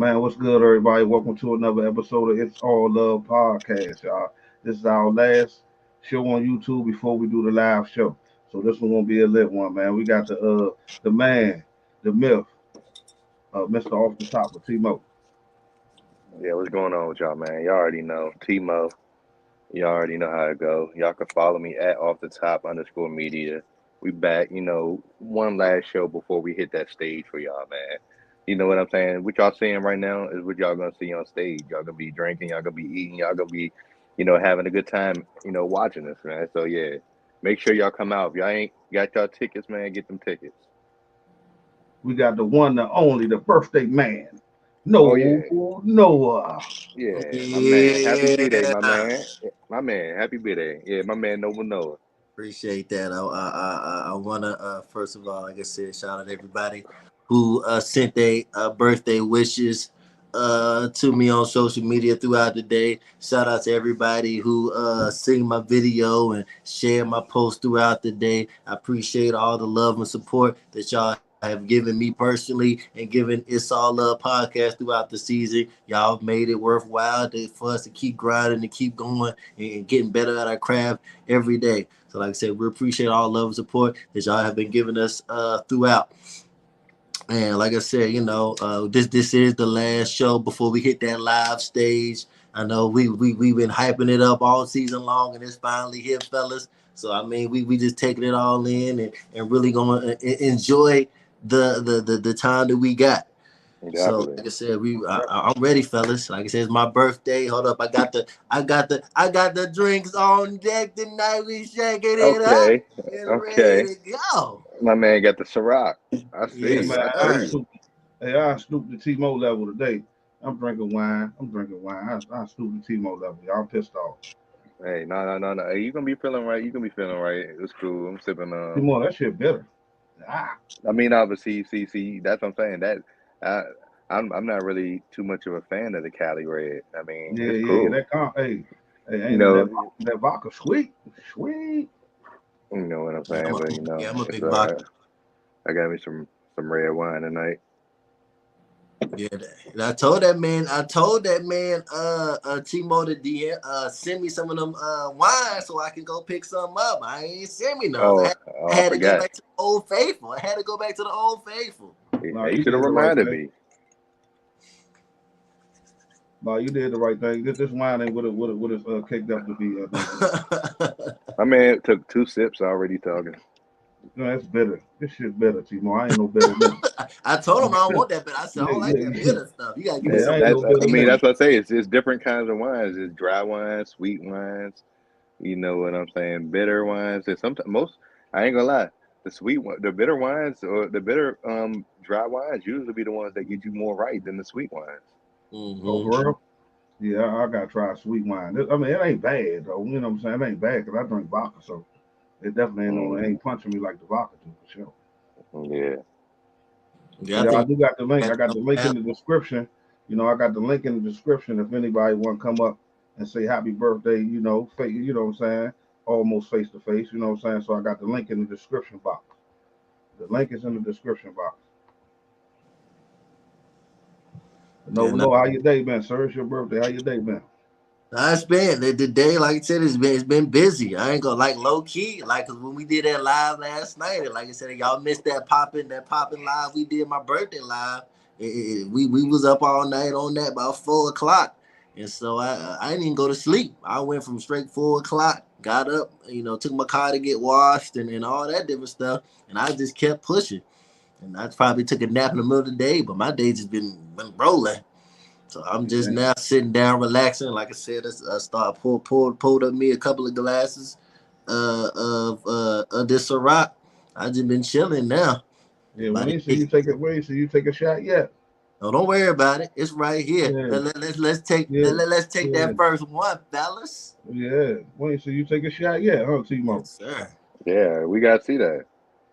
Man, what's good, everybody? Welcome to another episode of It's All Love Podcast, y'all. This is our last show on YouTube before we do the live show. So this one gonna be a lit one, man. We got the man, the myth, Mr. Off the Top with T-Mo. Yeah, what's going on with y'all, man? Y'all already know. Timo, y'all already know how it go. Y'all can follow me at off the top underscore media. We back, one last show before we hit that stage for y'all, man. You know what I'm saying? What y'all seeing right now is what y'all gonna see on stage. Y'all gonna be drinking, y'all gonna be eating, y'all gonna be, having a good time, watching this, man. So yeah, make sure y'all come out. If y'all ain't got y'all tickets, man, get them tickets. We got the one, the only, the birthday man, Oh No yeah, Noah. yeah, my man. Happy B-Day, my Yeah, man. My man, happy B-Day. Yeah, my man Noble Noah. appreciate that. I want to first of all, like I said, shout out to everybody who sent their birthday wishes to me on social media throughout the day. Shout out to everybody who seen my video and shared my post throughout the day. I appreciate all the love and support that y'all have given me personally and given It's All Love podcast throughout the season. Y'all have made it worthwhile for us to keep grinding and keep going and getting better at our craft every day. So, like I said, we appreciate all love and support that y'all have been giving us throughout. And like I said, this is the last show before we hit that live stage. I know we've been hyping it up all season long, and it's finally here, fellas. So I mean, we just taking it all in and really gonna enjoy the time that we got. So Definitely. like I said, I'm ready, fellas. Like I said, it's my birthday. Hold up, I got the drinks on deck tonight. We shaking it up Okay. and ready Okay. to go. My man got the Ciroc. I Hey see Yes, you. man, I I see sir. you. stooped. Hey, I stooped the T-Mo level today. I'm drinking wine. I'm drinking wine. I stooped the T-Mo level. Y'all pissed off. Hey, no, no, no, no. Hey, you gonna be feeling right. You gonna be feeling right. It's cool. I'm sipping. T-Mo, that shit bitter. Ah, I mean, obviously, see. That's what I'm saying. I, I'm not really too much of a fan of the Cali Red. I mean, yeah, it's yeah. cool. Hey, You ain't know, that vodka sweet, sweet. you know what I'm Yeah, saying. But I'm a it's big all vodka. right. I got me some red wine tonight. Yeah, and I told that man, Timo to DM, send me some of them wine so I can go pick some up. I ain't send me those. Oh, I I had to go forgot. back to the old faithful. I had to go back to the old faithful. No, Hey, you you should have did the right reminded thing. me. No, you did the right thing. This wine ain't what it's caked up to be. No, My man took 2 sips already talking. no, that's bitter. This shit bitter, T-Mo. I ain't no bitter nigga. I told him I don't want that, but I said I Yeah, don't like that yeah, bitter stuff. You gotta give me yeah. some I ain't That's no bitter I mean nigga. that's what I say. It's different kinds of wines. It's dry wines, sweet wines. You know what I'm saying? Bitter wines. And sometimes most I ain't gonna lie. The bitter wines or the bitter dry wines usually be the ones that get you more right than the sweet wines. Oh, hmm for real? Yeah, I gotta try sweet wine. I mean, it ain't bad though. You know what I'm saying? It ain't bad because I drink vodka, so it definitely ain't no, it Mm, ain't punching me like the vodka do for sure. yeah. Yeah, But I yeah, I think do got the link. I I got the link in have. the description. I got the link in the description if anybody want to come up and say happy birthday. You know what I'm saying? Almost face to face. You know what I'm saying? So I got the link in the description box. The link is in the description box. No, Yeah, no. How your day been, sir? It's your birthday. How your day been? it's been the day, like I said, it's been busy. I ain't gonna like low key, like 'cause when we did that live last night, and like I said, y'all missed that popping live we did my birthday live. We was up all night on that about 4 o'clock, and so I didn't even go to sleep. I went from straight 4 o'clock, got up, took my car to get washed and all that different stuff, and I just kept pushing. And I probably took a nap in the middle of the day, but my day just been rolling. So I'm just Yeah, now sitting down, relaxing. Like I said, I start pulled up me a couple of glasses of this Ciroc. I just been chilling now. yeah. About We to ain't see take, you take it. We ain't see you take a shot yet. no, don't worry about it. It's right here. Yeah, Let's yeah, let's take yeah, that first one, fellas. yeah. We ain't see you take a shot yet, huh, Timo? Yes, sir. Yeah, we gotta see that.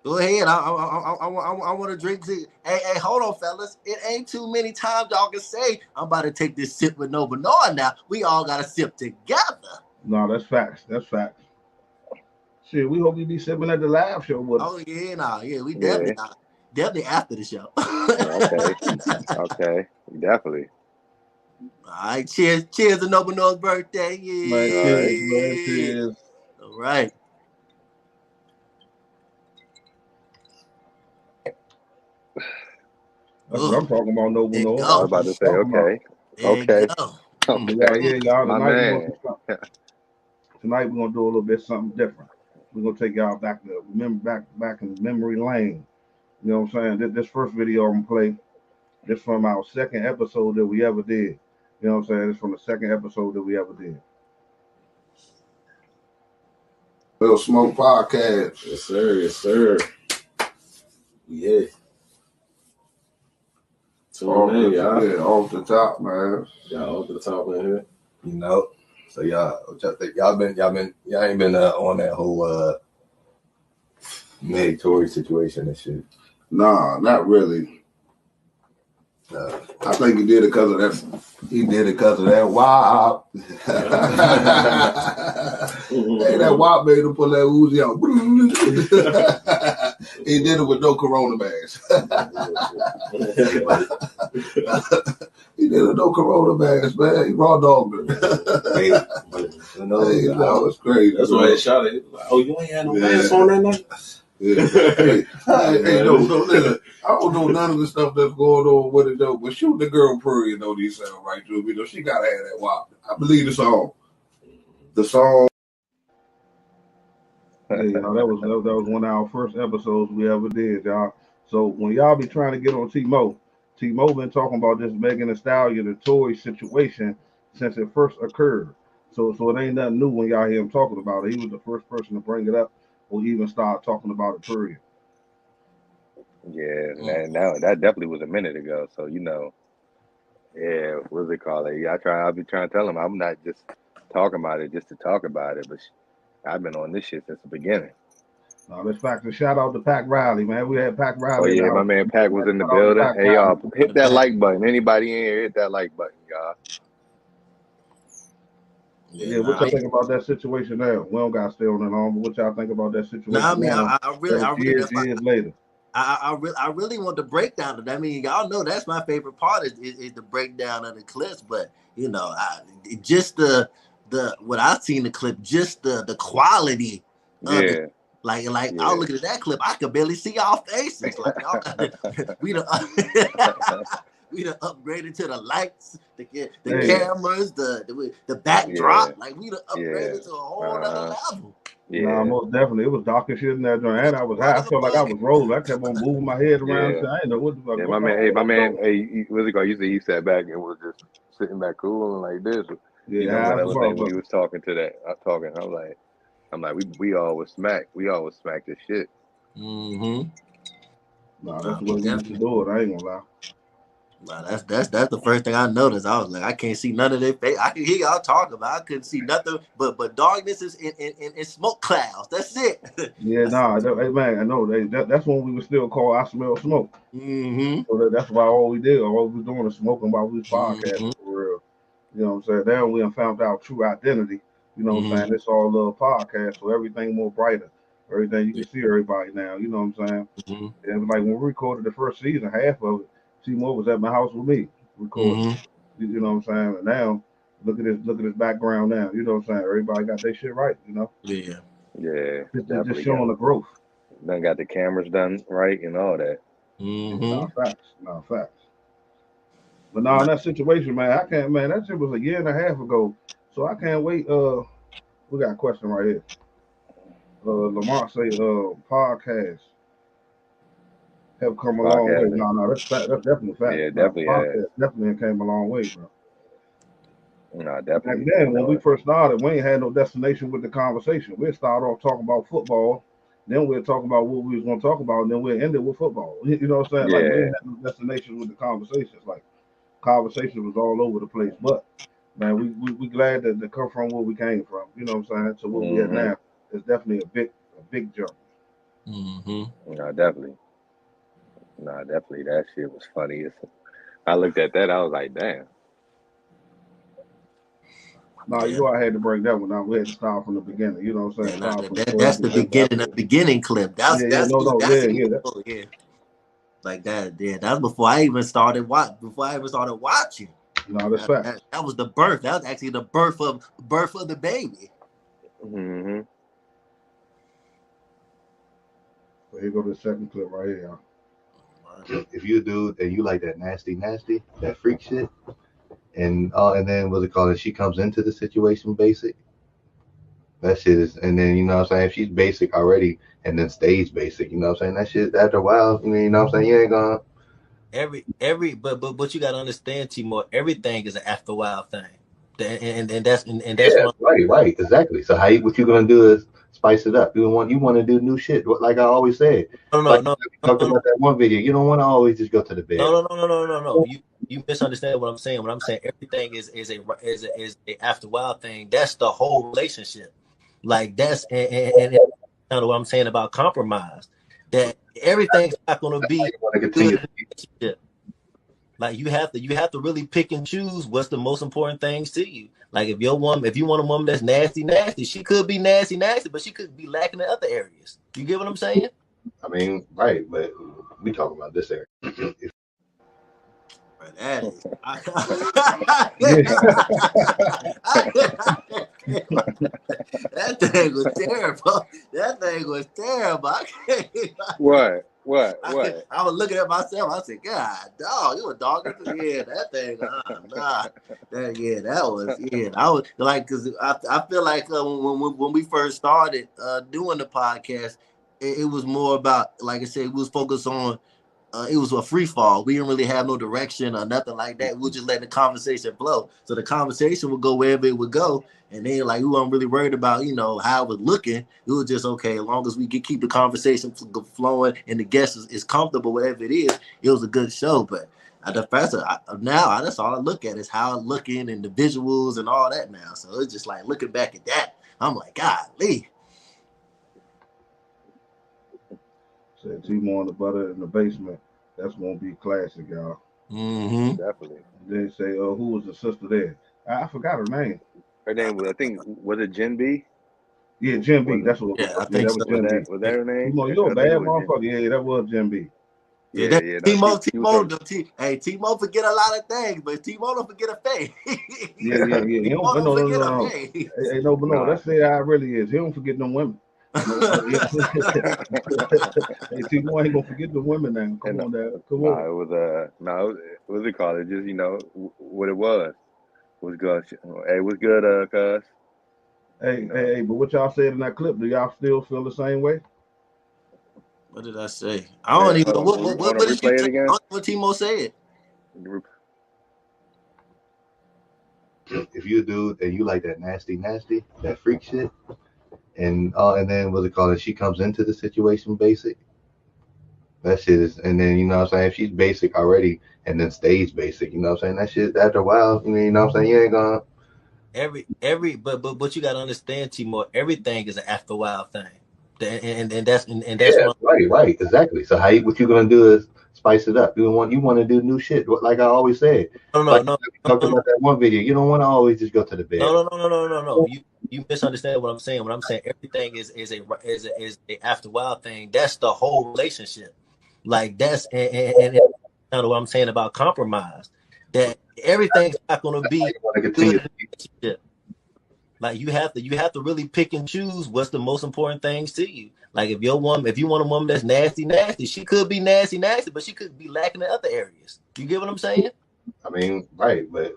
Go ahead. I want to drink. Hey, hold on, fellas. It ain't too many times y'all can say I'm about to take this sip with no Benoit now. We all got to sip together. No, that's facts. That's facts. Shit, we hope you be sipping at the live show with us. Oh yeah, nah, yeah, we definitely Yeah. not. definitely after the show. Okay, definitely. All right, cheers to Noble Noah's birthday. Yeah. Man, cheers, man, cheers. All right. That's what I'm talking about, Noble There you Noah. I go. was about to say, okay. There you Okay. go. Okay. Y'all, My tonight man. Tonight we're gonna do a little bit something different. We're gonna take y'all back to back in memory lane. You know what I'm saying? This first video I'm gonna play, this from our second episode that we ever did. You know what I'm saying? This from the second episode that we ever did. Little Smoke Podcast. Yes, sir. Yes, sir. Yeah. Tune in, y'all. Yeah, off the top, man. Y'all off the top in here. You know, so y'all ain't been on that whole Meg Tory situation and shit. Nah, not really. I think he did it because of that. He did it because of that WAP. Hey, that WAP made him pull that Uzi out. He did it with no corona mask. He did it with no corona mask, man. He raw dogged him. Hey, that was crazy. That's why he shot it. Like, oh, you ain't had no mask on that night? Yeah. Hey, no, listen. I don't know none of the stuff that's going on with it though. But shoot the girl Prairie, though, these sound right to me. Though she gotta have that WAP. I believe the song. The song. Yeah, y'all, that was one of our first episodes we ever did, y'all. So when y'all be trying to get on T-Mo been talking about this Megan Thee Stallion and Tory situation since it first occurred. So it ain't nothing new when y'all hear him talking about it. He was the first person to bring it up or even start talking about it, period. Yeah, and now that definitely was a minute ago. So yeah, what's it called? I'll be trying to tell him I'm not just talking about it just to talk about it, but I've been on this shit since the beginning. Now let's back to shout out to Pac Riley, man. We had Pac Riley. Oh yeah, my man Pac was in the building. Hey y'all, hit that like button. Anybody in here, hit that like button, y'all. Yeah, what y'all think about that situation now? We don't gotta stay on that long, but what y'all think about that situation? No, I mean, I really, years later. I really want the breakdown of that. I mean, y'all know that's my favorite part is the breakdown of the clips. But just the what I've seen the clip, just the quality of it. Like yeah. I was looking at that clip, I could barely see y'all faces. Like we done upgraded to the lights, the cameras, the backdrop. Yeah. Like we done upgraded to a whole other level. Yeah, nah, most definitely. It was dark as shit in that joint, and I was high. I felt like I was rolling. I kept on moving my head around. Yeah. I didn't know what the fuck. Yeah, my man, what's it called? He sat back and was just sitting back cool and like this. Yeah, that was like when he was talking to that. I'm like, we always smack. We always smack this shit. Mm-hmm. Nah, that's the way we used to do it. I ain't gonna lie. Nah, that's the first thing I noticed. I was like, I can't see none of their face. I can hear y'all talking, but I couldn't see nothing but darkness is in smoke clouds. That's it. Yeah, hey man, I know that's when we were still called I Smell Smoke. Mm-hmm. So that's why all we did, all we was doing is smoking while we was podcasting for real. You know what I'm saying? Then we found our true identity. You know what I'm saying? It's all a little podcast, so everything more brighter. Everything you can see everybody now. You know what I'm saying? And like when we recorded the first season, half of it, T-Mo was at my house with me recording. You know what I'm saying? And now look at this background now. You know what I'm saying? Everybody got their shit right, you know? Yeah. Yeah. Just showing the growth. Then got the cameras done right and all that. Nah, facts. But in that situation, man, I can't, man, that shit was a year and a half ago. So I can't wait. We got a question right here. Lamar say podcast have come a long way. No, that's definitely a fact. Yeah, definitely has. Definitely came a long way, bro. No, definitely. Back then, when we first started, we ain't had no destination with the conversation. We'd start off talking about football, then we'd talk about what we was going to talk about, and then we'd end it with football. You know what I'm saying? Yeah. Like, we didn't have no destination with the conversations. Like, conversation was all over the place. But, man, we glad that come from where we came from. You know what I'm saying? So what we at now is definitely a big jump. No, definitely. That shit was funny. I looked at that, I was like, damn. No, you know I had to break that one out. We had to start from the beginning. You know what I'm saying? That's the beginning clip. That's Like that. Yeah, that's before I even started watching. No, that's fact. That was the birth. That was actually the birth of the baby. Mm-hmm. So here go the second clip right here. If you a dude and you like that nasty, that freak shit, and then what's it called? She comes into the situation basic. That shit is, and then you know what I'm saying. If she's basic already, and then stays basic, you know what I'm saying. That shit after a while, you know what I'm saying. You ain't gonna. But you gotta understand, Timor. Everything is an after a while thing, and that's Yeah, right, exactly. So what you gonna do is spice it up. You want to do new shit. Like I always said. No. We talked about that one video. You don't want to always just go to the bed. No. You misunderstand what I'm saying. What I'm saying, everything is a after a while thing. That's the whole relationship. Like that's and kind of what I'm saying about compromise. That everything's not gonna be good. Like you have to really pick and choose what's the most important things to you. Like if you want a woman that's nasty, she could be nasty, but she could be lacking in other areas. You get what I'm saying? I mean, right, but we talking about this area. That is. That thing was terrible. What? I was looking at myself. I said, "God, dog, you a dog." Yeah, that thing. Nah. That was. I was like, because I feel like when we first started doing the podcast, it was more about, like I said, we was focused on. It was a free fall. We didn't really have no direction or nothing like that. We were just letting the conversation flow. So the conversation would go wherever it would go. And then like we weren't really worried about, how it was looking. It was just okay, as long as we could keep the conversation flowing and the guest is comfortable, whatever it is, it was a good show. But now that's all I look at is how it's looking and the visuals and all that now. So it's just like looking back at that, I'm like, golly. Said Timor and the Butter in the Basement. That's gonna be classic, y'all. Mm-hmm. Definitely. And they say, who was the sister there? I forgot her name. Her name was, I think, was it Jen B? Yeah, Jen B. That's what. Yeah, I think that was Jen B. Was that her name? Timor, you're a bad motherfucker. Yeah, that was Jen B. Yeah. Timo, forget a lot of things, but Timo don't forget a face. Yeah. He don't forget a face. Hey, no, that's the how it really is. He don't forget no women. Hey, Timo ain't gonna forget the women now. Come on. It was what's it called? It just what it was. Was good. Hey, what's good, cuz? Hey, but what y'all said in that clip, do y'all still feel the same way? What did I say? I don't even know. What did you say? Again? What Timo said? If you a dude and you like that nasty, that freak shit, and then what's it called? She comes into the situation basic. That shit is, and then you know what I'm saying. If she's basic already, and then stays basic, you know what I'm saying. That shit after a while, you know what I'm saying. You ain't gonna. But you gotta understand, Timor. Everything is an after a while thing. And that's right, exactly. So what you gonna do is spice it up. You want to do new shit, like I always said. No. We talked about that one video. You don't want to always just go to the bed. No. You misunderstand what I'm saying. What I'm saying, everything is a after a while thing. That's the whole relationship. Like that's and kind of what I'm saying about compromise. That everything's not gonna be good. Like you have to really pick and choose what's the most important things to you. Like if you want a woman that's nasty, she could be nasty, but she could be lacking in other areas. You get what I'm saying? I mean, right, but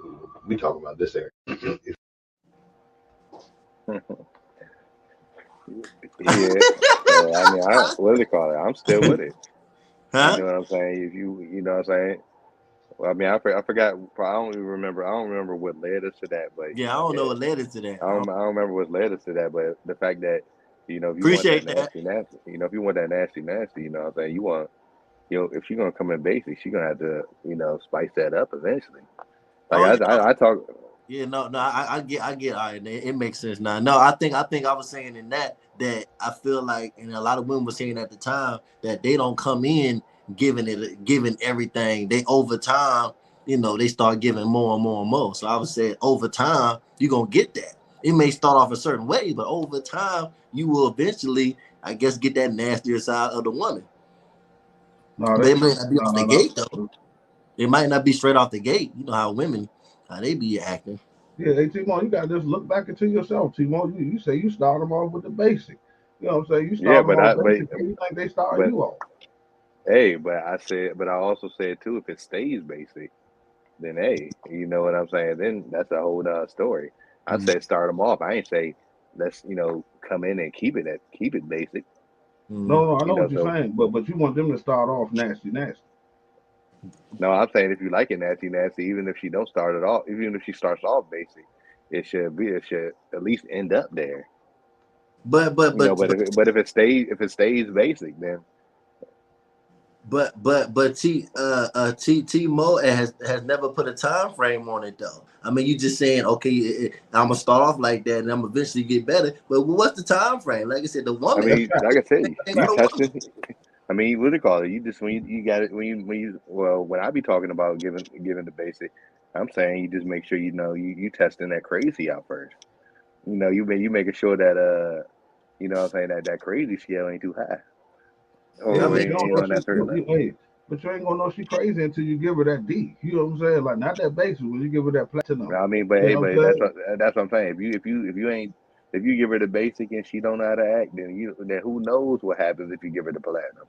we talking about this area. I mean, what do they call it? I'm still with it. Huh? You know what I'm saying? If you know what I'm saying? Well, I mean, I forgot. I don't even remember. I don't remember what led us to that. But yeah, I don't know what led us to that. I don't remember what led us to that. But the fact that if you appreciate want that nasty, if you want that nasty, you know what I'm saying? You want, if she's gonna come in basic, she's gonna have to, spice that up eventually. Like I talk. Yeah, no, I get. All right, it makes sense now. No, I think I was saying in that I feel like, and a lot of women were saying at the time that they don't come in giving everything. They over time, they start giving more and more and more. So I would say over time you're gonna get that. It may start off a certain way, but over time you will eventually, I guess, get that nastier side of the woman. No, But it that's might not be off the no. gate though. It might not be straight off the gate. You know how women, how they be acting. Yeah, hey Timo, you gotta just look back into yourself, Timo. You say you start them off with the basic. You know what I'm saying? You Yeah, start them off basic, and you think they start but you off. hey, but I also said too, if it stays basic, then hey, you know what I'm saying? Then that's a whole nother story. I Mm. said start them off. I ain't say let's come in and keep it basic. Mm. No, I You know know, what you're so saying, but you want them to start off nasty. no, I'm saying if you like it nasty, even if she don't start it off, even if she starts off basic, it should at least end up there. But but You know, but but but if it stays basic, then but T Mo has never put a time frame on it though. I mean, you just saying okay, I'm gonna start off like that and I'm eventually get better. But what's the time frame? Like I said, the I woman. That's mean, fact. like I said, Same you for the woman. testing. I mean, what do you call it? You just you got it when you well when I be talking about giving the basic, I'm saying you just make sure you testing that crazy out first. You making sure that what I'm saying that crazy scale ain't too high I Yeah, or but mean, you don't ain't know on that certain level. hey, but you ain't gonna know she crazy until you give her that D. You know what I'm saying? Like not that basic when you give her that platinum. I mean, but You hey, know what but I'm saying? that's what I'm saying. If you ain't if you give her the basic and she don't know how to act, then who knows what happens if you give her the platinum.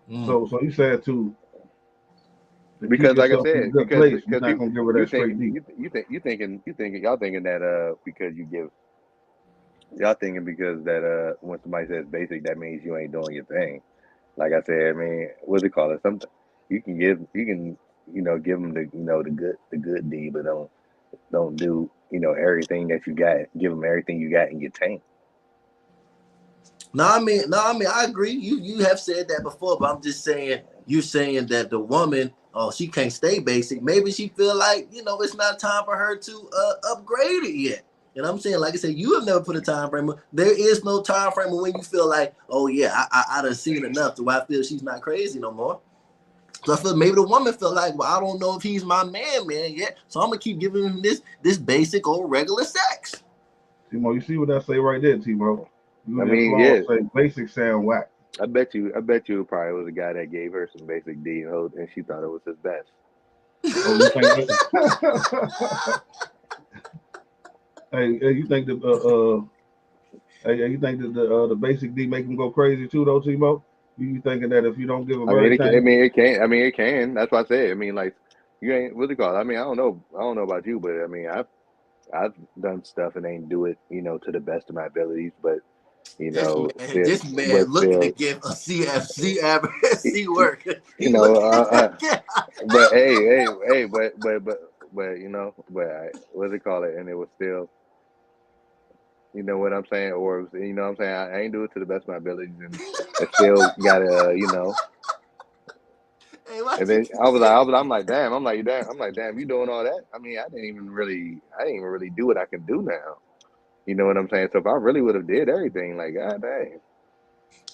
mm. So you said to keep Because like I yourself in a said, good place, you're because not people gonna give her you that think straight D. you thinking y'all thinking that because you give y'all thinking because that when somebody says basic that means you ain't doing your thing. Like I said, I mean, what's it called? Something you can give them the good D, but don't do everything that you got. Give them everything you got in your tank. No, I mean, I agree. You have said that before, but I'm just saying you're saying that the woman, oh, she can't stay basic. Maybe she feel like it's not time for her to upgrade it yet. And I'm saying, like I said, you have never put a time frame. There is no time frame when you feel like, oh yeah, I done seen enough to where I feel she's not crazy no more. So I feel maybe the woman feel like, well, I don't know if he's my man yet, so I'm gonna keep giving him this basic old regular sex. Timo, you see what I say right there, Timo? You I just mean, flaw yeah, say basic sound whack. I bet you it probably was a guy that gave her some basic D and she thought it was his best. Oh, you think that? Hey, you think you think that the basic D make him go crazy too, though, Timo? You thinking that if you don't give him everything, I mean, it can. That's what I said. I mean, like, you ain't what's it called? I mean, I don't know about you, but I mean, I've done stuff and ain't do it, to the best of my abilities, but This man looking to still, give a CFC average you C work. He know, looking to get. but hey, but what's it called? And it was still, you know what I'm saying, or you know what I'm saying. I ain't do it to the best of my abilities, and I still gotta, Hey, why And you then keep saying? I'm like, damn, you doing all that? I mean, I didn't even really do what I can do now. You know what I'm saying? So if I really would have did everything, like, god dang.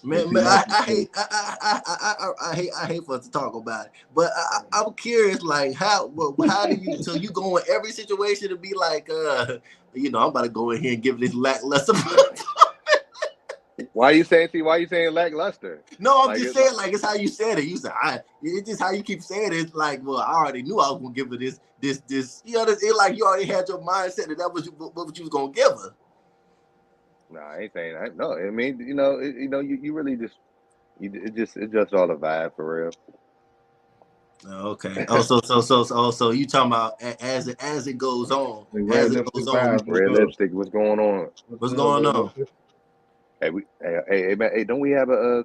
hey, Man, Timo, I hate for us to talk about it, but I'm curious, like how do you so you go in every situation to be like, I'm about to go in here and give this lackluster. Why you saying lackluster? No, I'm Like just it's like saying, like it's how you said it. You said, it's just how you keep saying it. It's like, well, I already knew I was gonna give her this. It's like you already had your mindset that was what you was gonna give her. nah, I ain't saying that. No, I mean, you really just it's just all a vibe for real. Okay. Oh, so you talking about as it goes on, hey, as it goes realistic on, vibes. What's Red up? lipstick, what's going on? What's what's up, going on? realistic? Hey, man, hey, don't we have a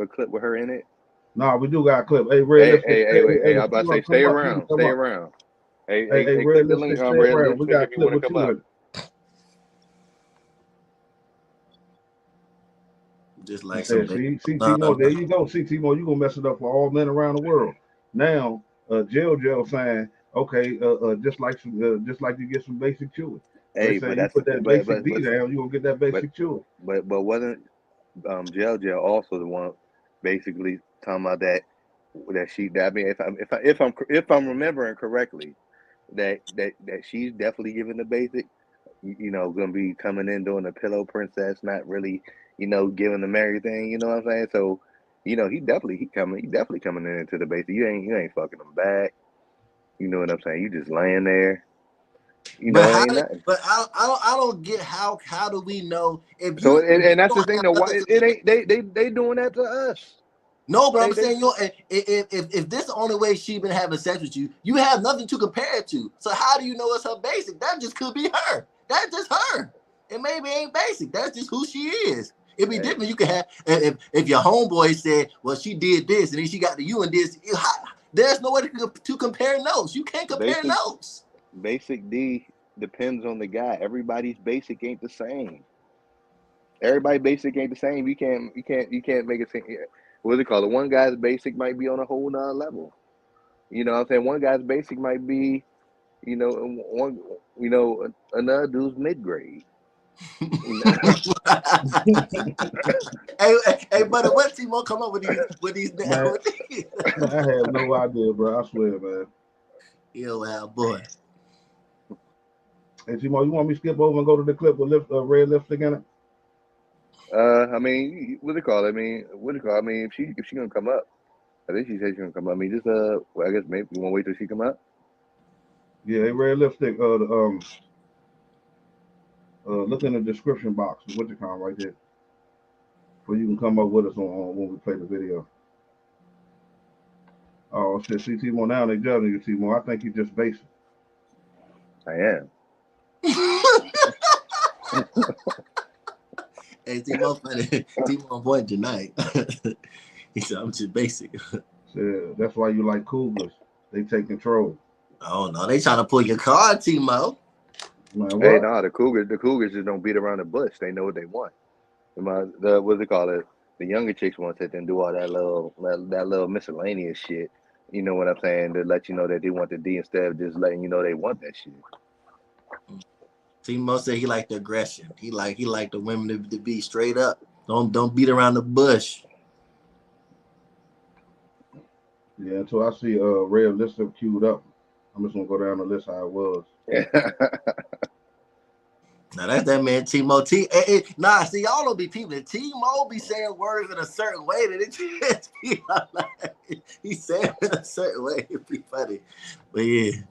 clip with her in it? Nah, we do got a clip. Hey, realistic. Wait, hey, I was about to say, Come stay up. You can around, come stay up. around. Hey, Click the link realistic. on Stay Red around. We Lipstick got a if you clip want to with come you up. in it. Just He like some said, baby. see, No, Timo, no. there you go. See, Timo, you gonna mess it up for all men around the world. Now, Jail saying, okay, just like you get some basic chewing. They Hey, but saying you that's put that basic D down, you gonna get that but basic chewing. but wasn't Jail also the one basically talking about I mean if I'm remembering correctly that she's definitely giving the basic, gonna be coming in doing the pillow princess, not really giving them everything. You know what I'm saying? So, he definitely coming into the basic. You ain't fucking them back. You know what I'm saying? You just laying there. But Ain't nothing. but I don't get how do we know if So, you and that's the don't thing. have Though, why nothing it to, ain't they doing that to us? no, but I'm They saying if this is the only way she been having sex with you, you have nothing to compare it to. So how do you know it's her basic? That just could be her. That's just her. It maybe ain't basic. That's just who she is. It'd be Hey. different. You could have if your homeboy said, well, she did this and then she got to you and this. There's no way to compare notes. You can't compare notes. Basic D depends on the guy. Everybody's basic ain't the same. Everybody basic ain't the same. You can't make it. What's it called? One guy's basic might be on a whole nother level. You know what I'm saying? One guy's basic might be, another dude's mid grade. Hey, buddy, what team will come up with these? Man, I have no idea, bro. I swear, man. Yo, boy. Hey, Timo, you want me to skip over and go to the clip with red lipstick in it? I mean, what's it called? I mean, if she gonna come up, I think she said she's gonna come up. I mean, just well, I guess maybe you wanna wait till she come up. Yeah, red lipstick. Look in the description box, what you call right there, so you can come up with us on when we play the video. Oh shit, see Timo now they judging you, Timo. I think you just basic. I am. Hey, Timo, funny. Timo on point tonight. He said, "I'm just basic." Yeah, that's why you like cougars. They take control. Oh no, they trying to pull your card, Timo. Man, Hey, what? no, the Cougars just don't beat around the bush. They know what they want. What's it called? The younger chicks want to sit there and do all that little miscellaneous shit. You know what I'm saying? To let you know that they want the D instead of just letting you know they want that shit. Timo said he liked the aggression. He liked the women to be straight up. Don't beat around the bush. Yeah, until I see red lipstick queued up, I'm just gonna go down the list how it was. Now that's that man Timo. Nah, see y'all don't be people. Timo be saying words in a certain way that it just be like he said it in a certain way. It'd be funny, but yeah.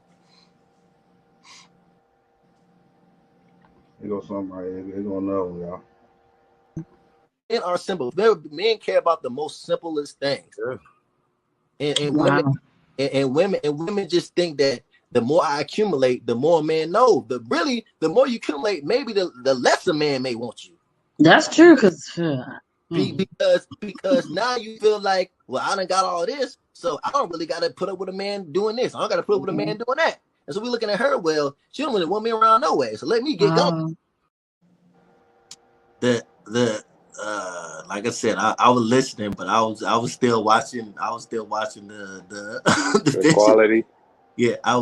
Here goes something right here. They're gonna know, y'all. Men are simple. Men care about the most simplest things, and Wow. women just think that the more I accumulate, the more a man knows. The more you accumulate, maybe the less a man may want you. That's true, because because now you feel like, well, I done got all this, so I don't really got to put up with a man doing this. I don't got to put up with a man doing that. And so we looking at her. Well, she don't really want me around no way. So let me get going. Like I said, I was listening, but I was still watching. I was still watching the quality. Yeah, I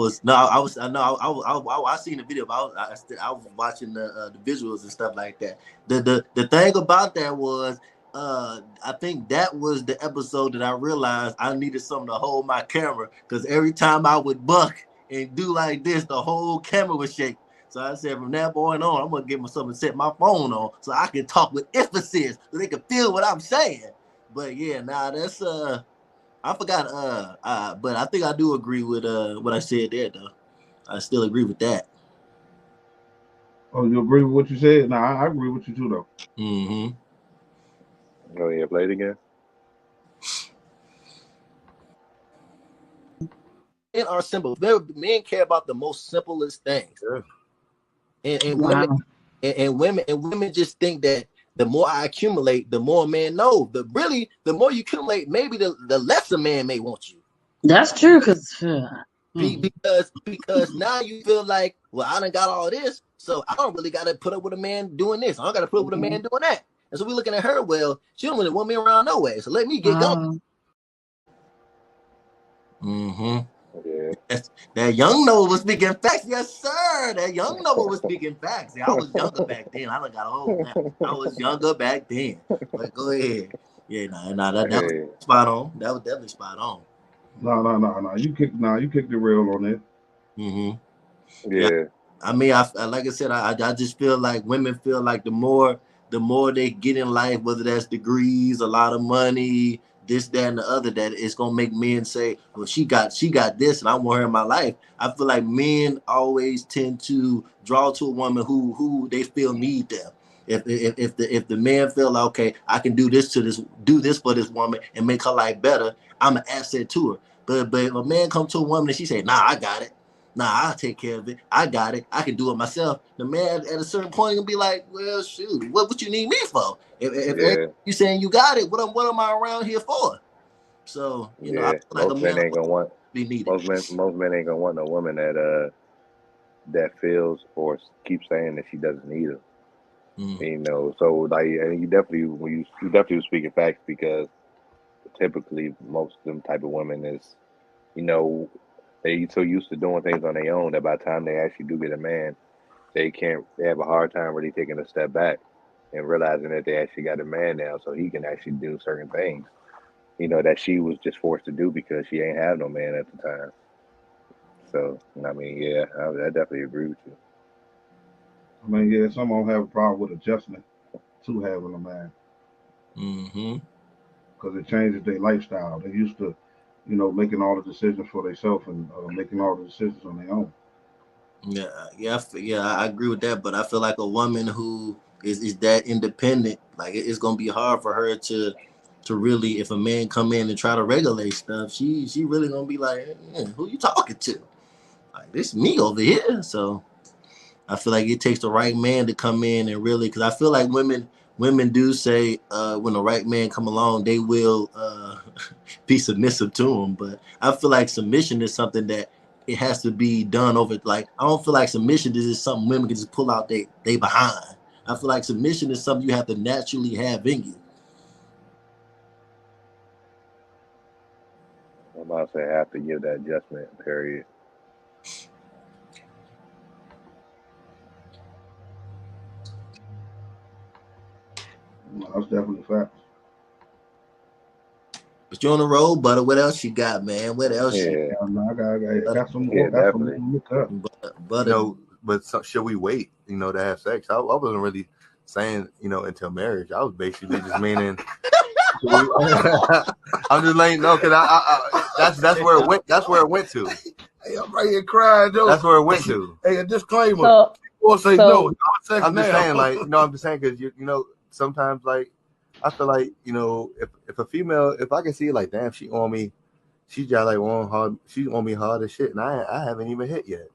seen the video, but I was watching the visuals and stuff like that. The thing about that was, I think that was the episode that I realized I needed something to hold my camera, because every time I would buck and do like this, the whole camera would shake. So I said, from that point on, I'm gonna give myself and set my phone on so I can talk with emphasis, so they can feel what I'm saying. But yeah, that's I forgot, but I think I do agree with what I said there, though. I still agree with that. Oh, you agree with what you said? Nah, I agree with you too, though. Mm-hmm. Oh yeah, play it again. Men are simple. Men care about the most simplest things, and women just think that the more I accumulate, the more a man knows. The more you accumulate, maybe the less a man may want you. That's true, because now you feel like, well, I done got all this, so I don't really got to put up with a man doing this. I don't got to put up with a man doing that. And so we looking at her. Well, she don't really want me around no way. So let me get going. Yeah. That young Noah was speaking facts. Yes, sir. That young Noah was speaking facts. See, I was younger back then. I done got old now. I was younger back then. But go ahead. Yeah, that was spot on. That was definitely spot on. No. You kicked the rail on it. Yeah. I mean, like I said, I just feel like women feel like the more the more they get in life, whether that's degrees, a lot of money, this, that, and the other, that it's gonna make men say, well, she got this, and I want her in my life. I feel like men always tend to draw to a woman who they feel need them. If the man feel like, okay, I can do this for this woman and make her life better, I'm an asset to her. But if a man come to a woman and she say, nah, I got it. Nah, I'll take care of it. I got it. I can do it myself. The man at a certain point will be like, well, shoot, what you need me for? If you saying you got it, what am I around here for? So, I feel like most men ain't gonna want be needed. most men ain't gonna want no woman that feels or keeps saying that she doesn't need them. So like, and you definitely speaking facts, because typically most of them type of women is, they so used to doing things on their own that by the time they actually do get a man, they have a hard time really taking a step back and realizing that they actually got a man now, so he can actually do certain things, that she was just forced to do because she ain't have no man at the time. So, I mean, yeah, I definitely agree with you. I mean, yeah, some don't have a problem with adjustment to having a man. Because it changes their lifestyle. They used to, making all the decisions for themselves and making all the decisions on their own. Yeah, I agree with that. But I feel like a woman who is that independent, like it's gonna be hard for her to really, if a man come in and try to regulate stuff, she really gonna be like, who you talking to? Like, this me over here. So I feel like it takes the right man to come in and really, because I feel like women do say when the right man come along, they will be submissive to him. But I feel like submission is something that it has to be done over. Like, I don't feel like submission is just something women can just pull out they behind. I feel like submission is something you have to naturally have in you. I'm about to say I have to give that adjustment period. That's definitely fact. But you're on the road, butter. What else you got, man? What else? Yeah, I got some more. definitely. But should we wait, to have sex? I wasn't really saying, until marriage. I was basically just meaning. I'm just letting you know, because that's where it went. That's where it went to. Hey, I'm right here crying, though. That's where it went to. Hey, a disclaimer. I'm just saying, like, I'm just saying, because sometimes, like, I feel like, if a female, if I can see, like, damn, she on me, she's just like on hard, she's on me hard as shit, and I haven't even hit yet.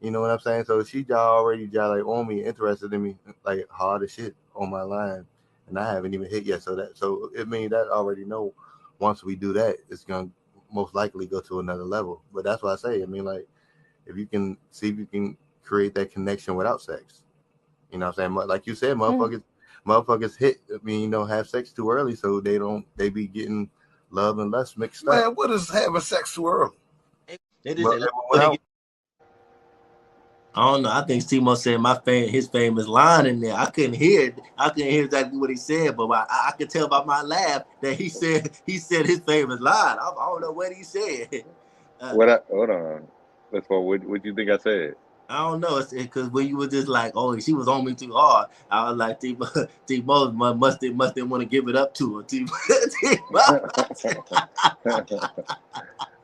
You know what I'm saying? So she already like on me, interested in me, like hard as shit on my line, and I haven't even hit yet. So it means that I already know once we do that, it's gonna most likely go to another level. But that's why I say, I mean, like, if you can see if you can create that connection without sex, you know what I'm saying? Like you said, motherfuckers hit. I mean, have sex too early, so they be getting love and lust mixed up. Man, what is having sex too early? They just I don't know. I think Timo said his famous line in there. I couldn't hear it. I couldn't hear exactly what he said, but I could tell by my laugh that he said his famous line. I don't know what he said. Hold on. That's what you think I said? I don't know. It's because when you were just like, oh, she was on me too hard. I was like, Timo must want to give it up to her.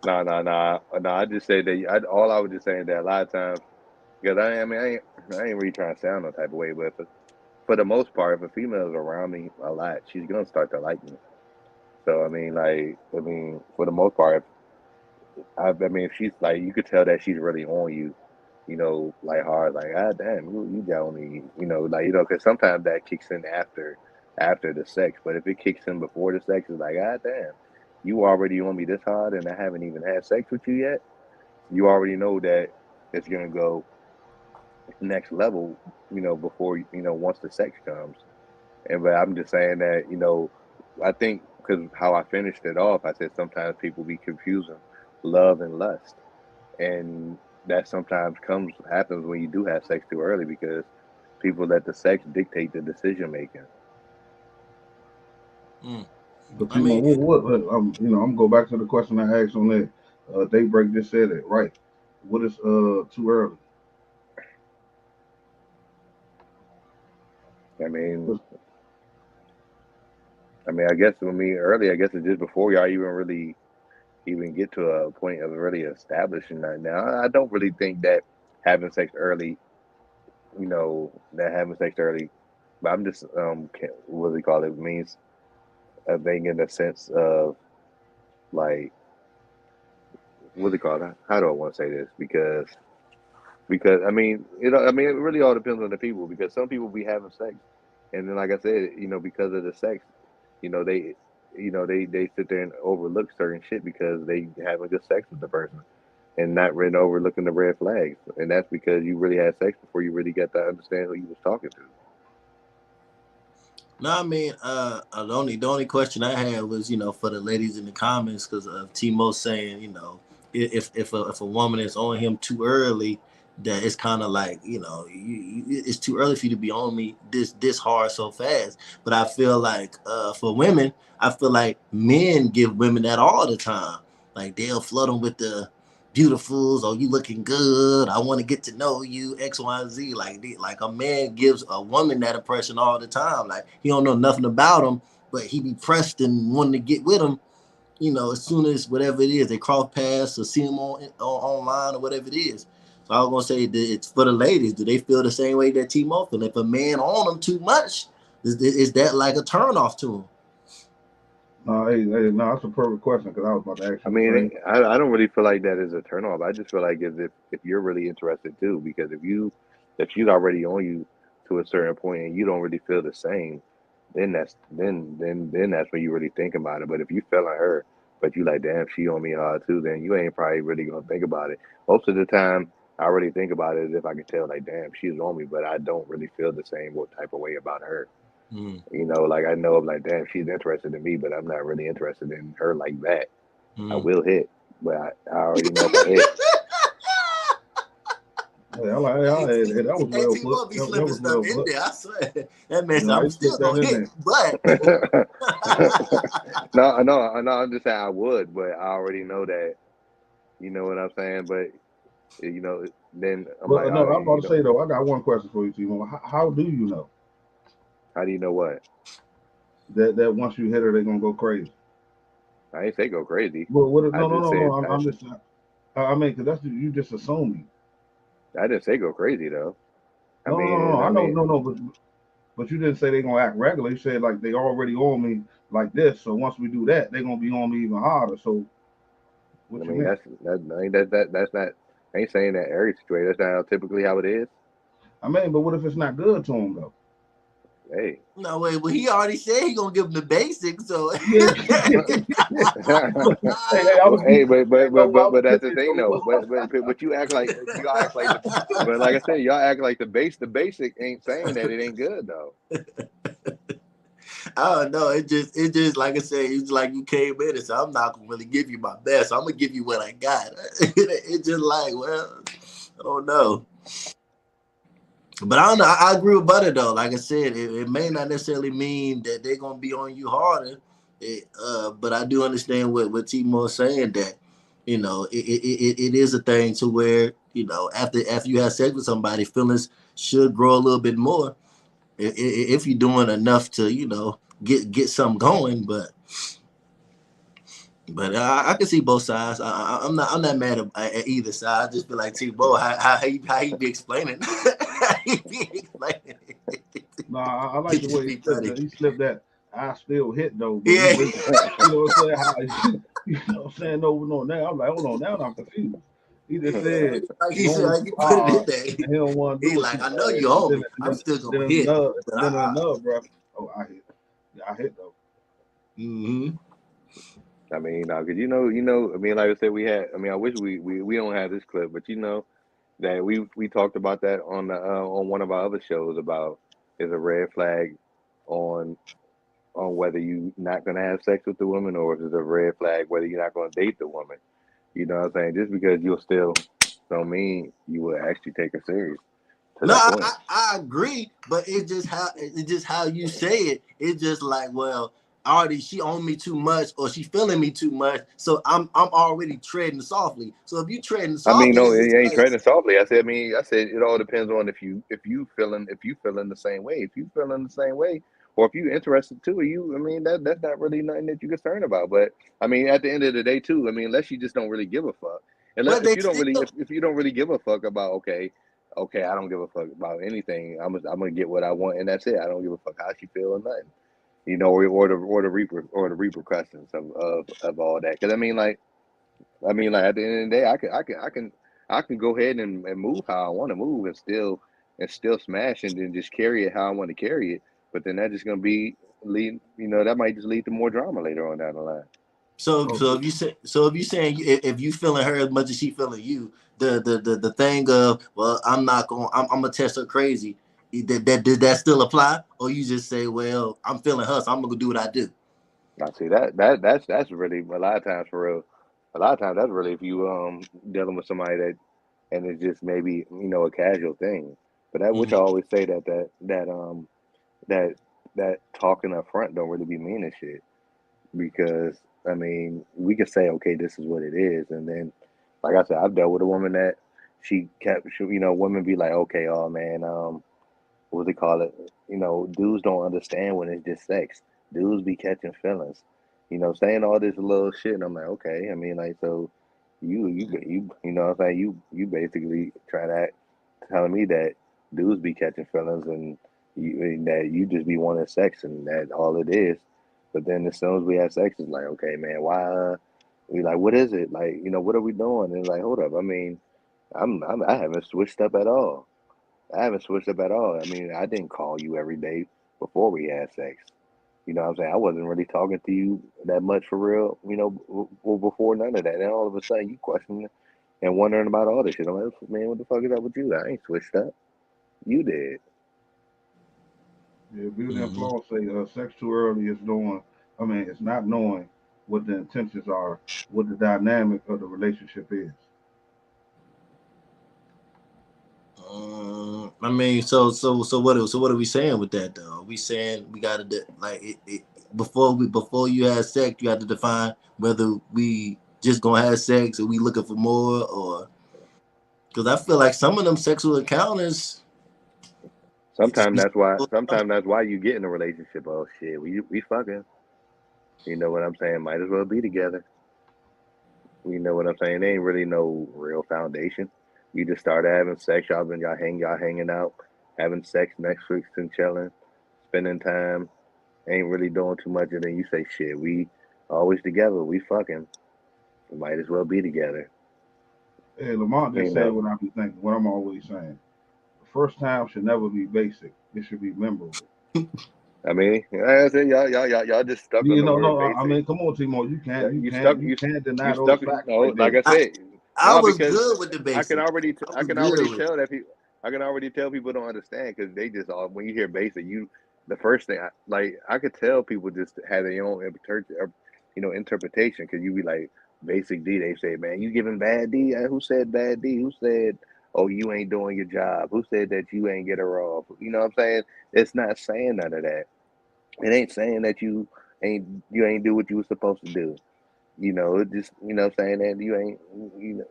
No. I just say that. All I was just saying that a lot of times, because I ain't really trying to sound no type of way, but for the most part, if a female is around me a lot, she's gonna start to like me. So for the most part, if she's like, you could tell that she's really on you, like hard, like, ah, damn, you got on me, because sometimes that kicks in after the sex, but if it kicks in before the sex, it's like, ah, damn, you already on me this hard, and I haven't even had sex with you yet. You already know that it's gonna go next level, before once the sex comes. But I'm just saying that, I think because how I finished it off, I said sometimes people be confusing love and lust, and that sometimes happens when you do have sex too early, because people let the sex dictate the decision making. But I'm gonna go back to the question I asked on that. Daybreak just said it right. What is too early? I mean, I mean, I guess with me early, I guess it's just before y'all even get to a point of really establishing that. Now, I don't really think that having sex early, that having sex early, but I'm just what do we call it means a thing in the sense of like what do you call it? How do I want to say this? Because I mean, it really all depends on the people. Because some people be having sex, and then like I said, because of the sex, they, they sit there and overlook certain shit because they having good sex with the person, and not really overlooking the red flags, and that's because you really had sex before you really got to understand who you was talking to. No, I mean, the only question I had was, for the ladies in the comments, because of Timo saying, if a woman is on him too early, that it's kind of like, it's too early for you to be on me this hard so fast. But I feel like for women, I feel like men give women that all the time. Like they'll flood them with the beautifuls, or you looking good, I want to get to know you, X, Y, and Z. Like a man gives a woman that impression all the time. Like he don't know nothing about him, but he be pressed and wanting to get with him. As soon as whatever it is, they cross paths or see him on online or whatever it is. So I was gonna say that it's for the ladies. Do they feel the same way that Timo feel? If a man on them too much, is that like a turn off to him? No, no, that's a perfect question because I was about to ask I you the mean, same. I don't really feel like that is a turn off. I just feel like if you're really interested too, because if she's already on you to a certain point and you don't really feel the same, then that's when you really think about it. But if you feel like her, but you like, damn, she on me hard too, then you ain't probably really gonna think about it. Most of the time, I really think about it as if I can tell, like, damn, she's on me, but I don't really feel the same what type of way about her. Mm. Like I know, like, damn, she's interested in me, but I'm not really interested in her like that. I Mm. will hit, but I already know if I hit. Hey, I like, hey, that was Hey, well put. Timo be That slipping was well stuff in put. there. I swear. That man You said, know, I I'm still slipped that gonna in hit, there. but No, I'm just saying I would, but I already know that. You know what I'm saying? But then I'm like, But no, I'm about to you know, say though, I got one question for you, Timo. How do you know how do you know what? that once you hit her, they're gonna go crazy? I ain't say go crazy. Well, I no, no, just no, said no. I'm just. I mean, because that's you just assuming. I didn't say go crazy though. No, no, no, no. I I know, mean, no, no. But you didn't say they're gonna act regular. You said like they already on me like this. So once we do that, they're gonna be on me even harder. So what you mean? that's not. I ain't saying that every situation. That's not typically how it is. I mean, but what if it's not good to them though? Hey. no wait. Well, he already said he gonna give him the basics. So Yeah. Hey, I was Hey, getting. Hey, no, I was but that's the getting thing so. though. But you act like y'all act like the. But like I said, y'all act like the basic ain't saying that it ain't good though. I don't know. It just like I said, it's like you came in and said, I'm not gonna really give you my best. I'm gonna give you what I got. It's just like, well, I don't know. But I don't know. I agree with Butter though. Like I said, it may not necessarily mean that they're gonna be on you harder. But I do understand what Timo is saying, that it is a thing to where after you have sex with somebody, feelings should grow a little bit more if you're doing enough to get something going. But I can see both sides. I'm not mad at either side. I just feel like Timo, how he be explaining. How he be explaining. No, I like It the just way he be slipped funny. that. He slipped that. I still hit though, but Yeah. you know what I'm saying? You know what I'm saying? No, now I'm like, hold on, now I'm confused. He just Yeah, said like he he said, on me like too he put it in hard, there. and he don't want to He do it like, too I know fast. you And owe then, me. I'm still then gonna hit, but then another breath. Oh, I hit. Yeah, I hit though. mm-hmm. I mean, because I mean, like I said, we had. I mean, I wish we don't have this clip, but that we talked about that on one of our other shows about is a red flag on whether you not gonna have sex with the woman or if it's a red flag whether you're not gonna date the woman. You know what I'm saying? Just because you'll still don't mean you will actually take her serious to No, that point. I agree, but it's just how you say it. It's just like, well, already she owned me too much, or she feeling me too much, so I'm already treading softly. So if you treading I mean, softly, no, then it it's ain't like, treading softly. I said it all depends on if you feeling the same way. If you feeling the same way, or if you're interested too, I mean, that's not really nothing that you're concerned about. But I mean, at the end of the day, too, I mean, unless you just don't really give a fuck, unless But they still. if you don't really give a fuck about, okay, I don't give a fuck about anything. I'm gonna get what I want, and that's it. I don't give a fuck how she feel or nothing, you know, or the repercussions of all that. Because I mean, like at the end of the day, I can go ahead and move how I want to move and still smash and then just carry it how I want to carry it. But then that's just gonna be lead. You know, that might just lead to more drama later on down the line. So Oh, so if you saying if you feeling her as much as she feeling you, the thing of, well, I'm gonna test her crazy. Did that still apply, or you just say, well, I'm feeling her, so I'm gonna do what I do? I see that's really a lot of times for real. A lot of times that's really if you dealing with somebody that and it's just maybe a casual thing. But that which I Mm-hmm. always say that that talking up front don't really be meaning shit because I mean we can say okay this is what it is and then like I said I've dealt with a woman that women be like okay oh man what do they call it dudes don't understand when it's just sex dudes be catching feelings saying all this little shit and I'm like okay I mean like so you know what I'm saying you basically try to telling me that dudes be catching feelings and that you just be wanting sex and that all it is. But then as soon as we have sex, it's like, okay, man, why? We like, what is it? Like, what are we doing? And like, hold up. I mean, I haven't switched up at all. I haven't switched up at all. I mean, I didn't call you every day before we had sex. You know what I'm saying? I wasn't really talking to you that much for real, before none of that. And all of a sudden you questioning and wondering about all this shit. I'm like, man, what the fuck is up with you? I ain't switched up. You did. yeah, beauty and Mm-hmm. flaw say sex too early is knowing. I mean, it's not knowing what the intentions are, what the dynamic of the relationship is. I mean, so what are we saying with that though? Are we saying we got to like before you have sex, you have to define whether we just gonna have sex or we looking for more, or because I feel like some of them sexual encounters it just Sometimes be. that's why. Sometimes that's why you get in a relationship. Oh shit, we fucking. You know what I'm saying? Might as well be together. You know what I'm saying? There ain't really no real foundation. You just started having sex. Y'all hanging out, having sex, Netflix and chilling, spending time. Ain't really doing too much, and then you say shit. We always together. We fucking. We might as well be together. Hey, Lamont You just said know. what I be thinking, what I'm always saying. The first time should never be basic. It should be memorable. I mean, like I said, y'all just stuck on You the know, word no, I basic. mean, come on, Timo. You You can't, stuck you can't you deny those stuck facts no right like there. I said I no was because good with the basic. I I was can good already with it. tell that people I can already tell people don't understand because they just all when you hear basic the first thing like I could tell people just have their own interpretation because you be like basic D they say man you giving bad D who said bad D who said oh you ain't doing your job who said that you ain't get her off you know what I'm saying it's not saying none of that it ain't saying that you ain't do what you was supposed to do. You know, it just saying that you ain't you know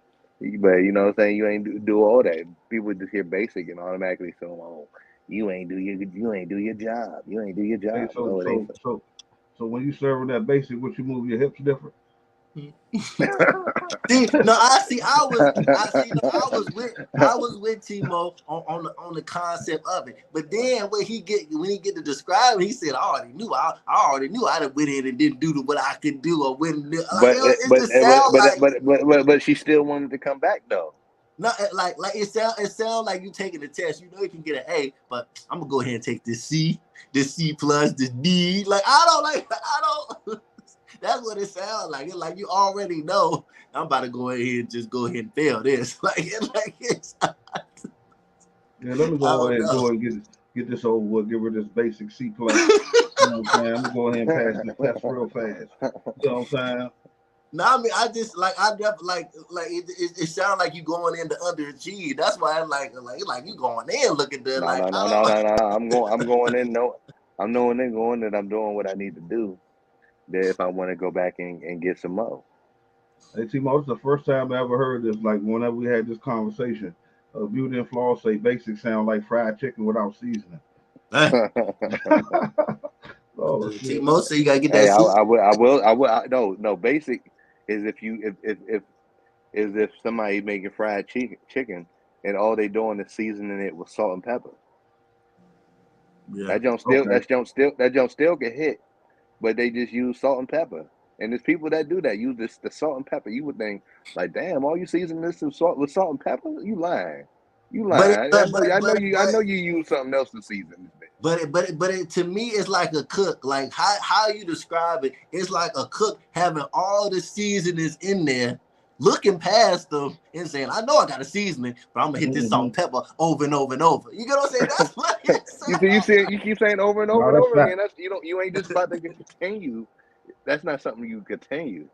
but what I'm saying you ain't do all that. People just hear basic and automatically feel oh you ain't do your job. You ain't do your Hey, job. so No, it ain't so so so when you serving that basic, what you move your hips different? See, no, I see. I see. No, I was with Timo on the concept of it. But then when he get to describe it, he said, I already knew I done went in and didn't do what I could do or when like it just sound like but she still wanted to come back though. not like it sound like you taking the test. You know you can get an A, but I'm gonna go ahead and take this C plus, this D. Like I don't. That's what it sounds like. It's like you already know I'm about to go ahead and just go ahead and fail this. I Yeah, let me go don't ahead and know. get this over with. Give her this basic C plus. You know what I'm saying? I'm gonna go ahead and pass this test real fast. You know what I'm saying? No, I mean I just like I definitely like it sounds like you going in to underachieve. That's why I like you going in looking there No, like no, no, no, no, no. I'm going in. No, I'm knowing and going that I'm doing what I need to do. That if I want to go back and get some more. Hey, Timo, this is the first time I ever heard this. Like whenever we had this conversation, beauty and flaws say basic sound like fried chicken without seasoning. I. Oh shit. T-Mo say you gotta get Hey, that. no. Basic is if somebody making fried chicken and all they doing is seasoning it with salt and pepper. Yeah. That don't still get hit, but they just use salt and pepper. And there's people that do that, use the salt and pepper. You would think like, damn, all you season this with salt and pepper? You lying. But I know you use something else to season this. But to me, it's like a cook. Like how you describe it, it's like a cook having all the seasonings in there, looking past them and saying, "I know I got a seasoning, but I'm gonna hit this salt and pepper over and over and over." You get what I'm saying? That's what you keep saying over and over and over again. That's you ain't just about to continue. That's not something you continue.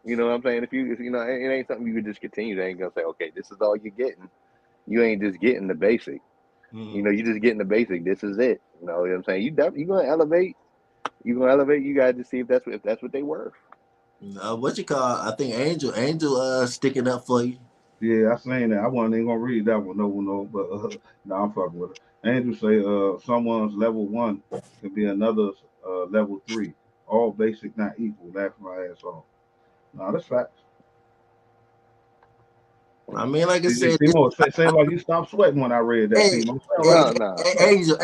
You know what I'm saying? If you know, it ain't something you could just continue. They ain't gonna say, okay, this is all you're getting. You ain't just getting the basic. You know, you just getting the basic. This is it. You know what I'm saying? You gonna elevate. You gonna elevate. You gotta just see if that's what they worth. What you call? I think Angel sticking up for you. Yeah, I seen that. I wasn't even gonna read that one. No, but no, I'm fucking with it. Andrew say, someone's level 1 can be another's level 3. All basic, not equal. Laugh my ass off. No, that's facts. I mean, like I said, Timo, say like you stopped sweating when I read that. Hey, Timo, Angel,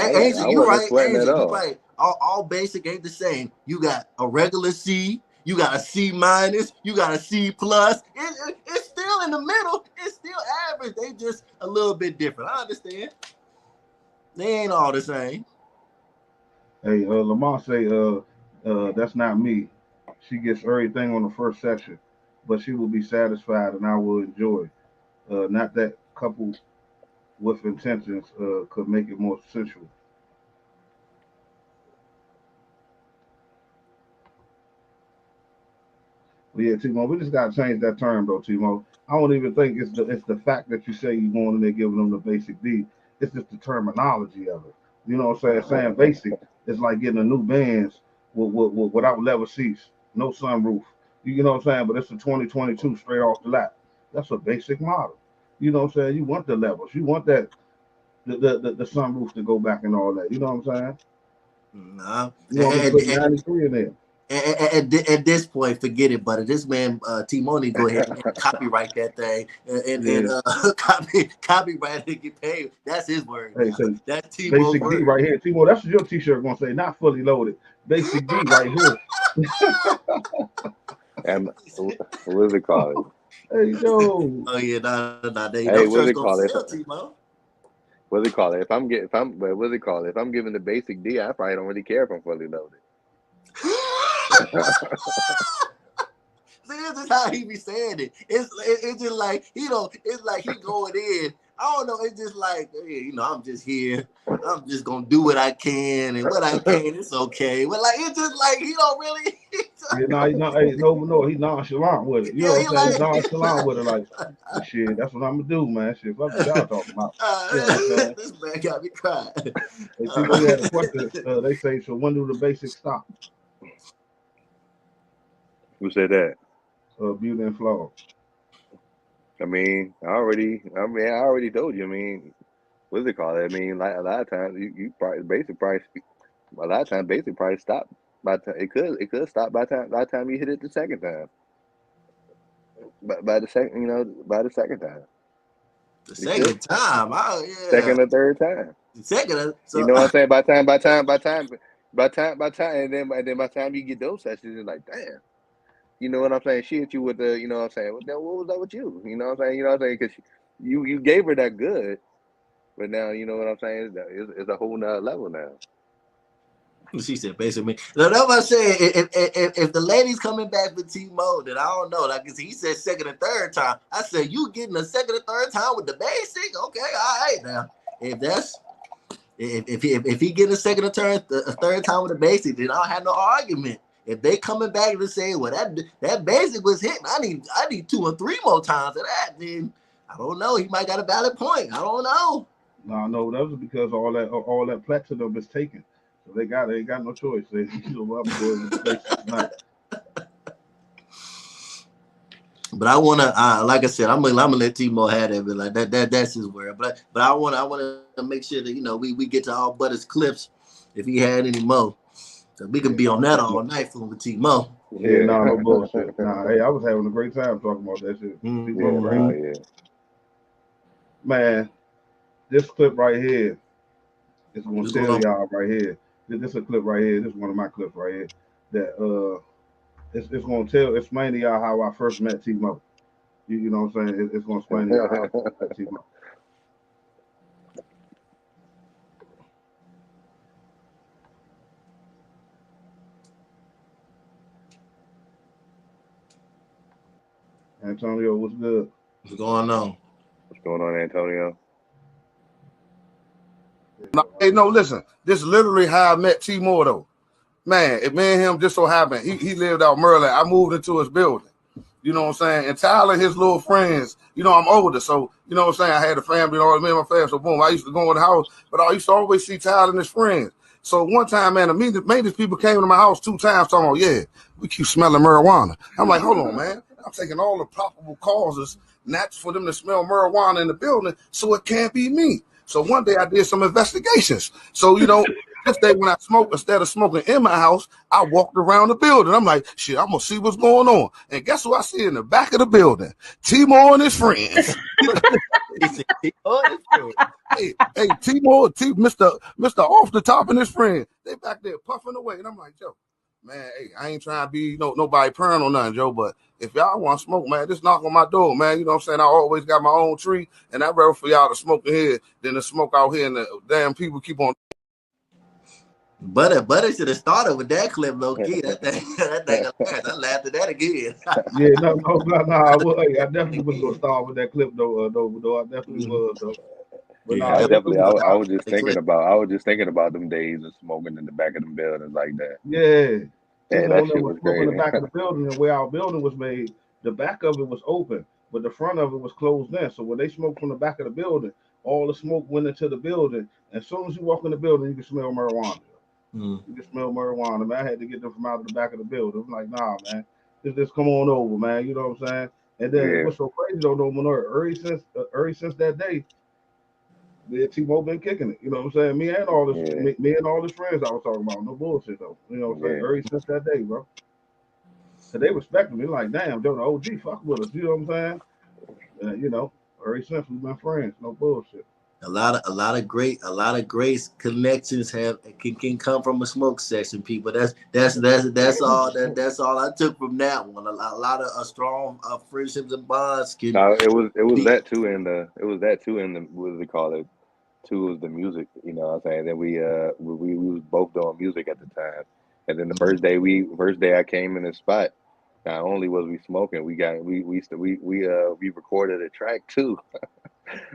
you right. Angel, you right. All basic ain't the same. You got a regular C, you got a C minus, you got a C plus. It's still in the middle. It's still average. They just a little bit different. I understand. They ain't all the same. Hey, Lamar say, that's not me. She gets everything on the first session, but she will be satisfied and I will enjoy. Not that coupled with intentions could make it more sensual. But yeah, Timo, we just gotta change that term though, Timo. I don't even think it's the fact that you say you're going in there giving them the basic D. It's just the terminology of it. You know what I'm saying? Saying basic is like getting a new Benz without leather seats, no sunroof. You know what I'm saying? But it's a 2022 straight off the lot. That's a basic model. You know what I'm saying? You want the levels. You want that the sunroof to go back and all that. You know what I'm saying? Nah. You want to put 93 in there. At this point, forget it, buddy. This man, T-Money, go ahead and copyright that thing and copyright and get paid. That's his word. Hey, so that's T-Mo's basic word. D right here. Timo, that's what your t-shirt gonna say, not fully loaded. Basic D right here. And what is it called? Hey yo. Oh yeah, nah. Hey, what is it called? T-Mo. What's it called? What's it called? If I'm giving the basic D, I probably don't really care if I'm fully loaded. See, this is how he be saying it. It's just like it's like he going in. I don't know. It's just like, hey, I'm just here. I'm just gonna do what I can, and what I can, it's okay. But like, it's just like he don't really. He's nonchalant with it. You know what I'm saying? He's nonchalant with it. Like, shit, that's what I'm gonna do, man. Shit, fuck what y'all talking about. You know what I'm saying? This man got me crying. Hey, people had a question. They say, so when do the basics stop? Who said that? Beauty and Flaw. I already told you. What's it called? Like a lot of times you probably basic price. A lot of times basic price stop by time. It could stop by the time you hit it the second time. But by the second time. The second time, oh yeah. Second or third time. So, you know what I'm saying? By time, and then by the time you get those sessions, it's like, damn. You know what I'm saying? She hit you with the, you know what I'm saying? Well, then what was up with you? You know what I'm saying? You know what I'm saying? Because you gave her that good, but now you know what I'm saying? It's a whole nother level now. She said basically. So that's what I'm saying. If the lady's coming back with T-Mo, then I don't know. Like he said, second and third time. I said you getting a second and third time with the basic? Okay, all right now. If he get a second or third time with the basic, then I don't have no argument. If they coming back and saying, well, that basic was hitting, I need 2 or 3 more times of that, then I don't know. He might got a valid point. I don't know. No, that was because all that platinum is taken. So they got no choice. They But I wanna, like I said, I'm gonna let T-Mo have that. But like that's his word. But I wanna make sure that we get to all Butters clips if he had any more. So we could be on that all night fooling with T-Mo. Yeah, nah, no bullshit. Nah, hey, I was having a great time talking about that shit. Mhm. T-Mo, right? Oh yeah. Man, this clip right here is gonna What's tell going on? y'all right here. This is a clip right here. This is one of my clips right here. That it's gonna explain to y'all how I first met T-Mo. You know what I'm saying? It's gonna explain to y'all how I first met T-Mo. Antonio, what's good? What's going on? What's going on, Antonio? Hey, no, listen. This is literally how I met T-Mo, though. Man, it me and him just so happened. He lived out Maryland. I moved into his building. You know what I'm saying? And Tyler, his little friends, you know, I'm older. So, you know what I'm saying? I had a family, you know, me and my family. So, boom, I used to go in the house, but I used to always see Tyler and his friends. So, one time, man, the maintenance people came to my house 2 times talking about, yeah, we keep smelling marijuana. I'm like, hold on, man. I'm taking all the probable causes not for them to smell marijuana in the building, so it can't be me. So, one day I did some investigations. So, you know, this day when I smoked, instead of smoking in my house, I walked around the building. I'm like, shit, I'm going to see what's going on. And guess who I see in the back of the building? T-Mo and his friends. Hey, T-Mo, Mr. Off the Top and his friends. They back there puffing away. And I'm like, Joe, man, hey, I ain't trying to be nobody purring on nothing, Joe, but if y'all want to smoke, man, just knock on my door, man. You know what I'm saying? I always got my own tree, and I'd rather for y'all to smoke in here than to smoke out here and the damn people keep on. Butter should have started with that clip, low key. That thing, I laughed at that again. Yeah, no. I definitely was gonna start with that clip though. I definitely was though. But Yeah, nah, I it definitely. was, I was just the thinking clip. about. I was just thinking about them days of smoking in the back of them buildings like that. yeah. Yeah, T-Mo that and them shit was was smoking in the crazy. back of the building, and where our building was made, the back of it was open, but the front of it was closed in. So when they smoked from the back of the building, all the smoke went into the building. As soon as you walk in the building, you can smell marijuana. Mm. You can smell marijuana, man. I had to get them from out of the back of the building. I'm like, nah, man, just come on over, man. You know what I'm saying? And then Yeah, what's so crazy though, Manor, early since that day, me and T-Mo been kicking it. You know what I'm saying? yeah, Me and all his friends I was talking about. No bullshit though. You know what I'm saying? yeah. Early since that day, bro. So they respected me like, damn, Joe, the OG fuck with us. You know what I'm saying? You know, early since we've been friends. No bullshit. A lot of great connections can come from a smoke session, people. That's all I took from that one. A lot of strong friendships and bonds can No, it was be. that too in the what do they call it? Too was the music. You know what I'm saying? Then we was both doing music at the time, and then the first day I came in the spot. Not only was we smoking, we recorded a track too.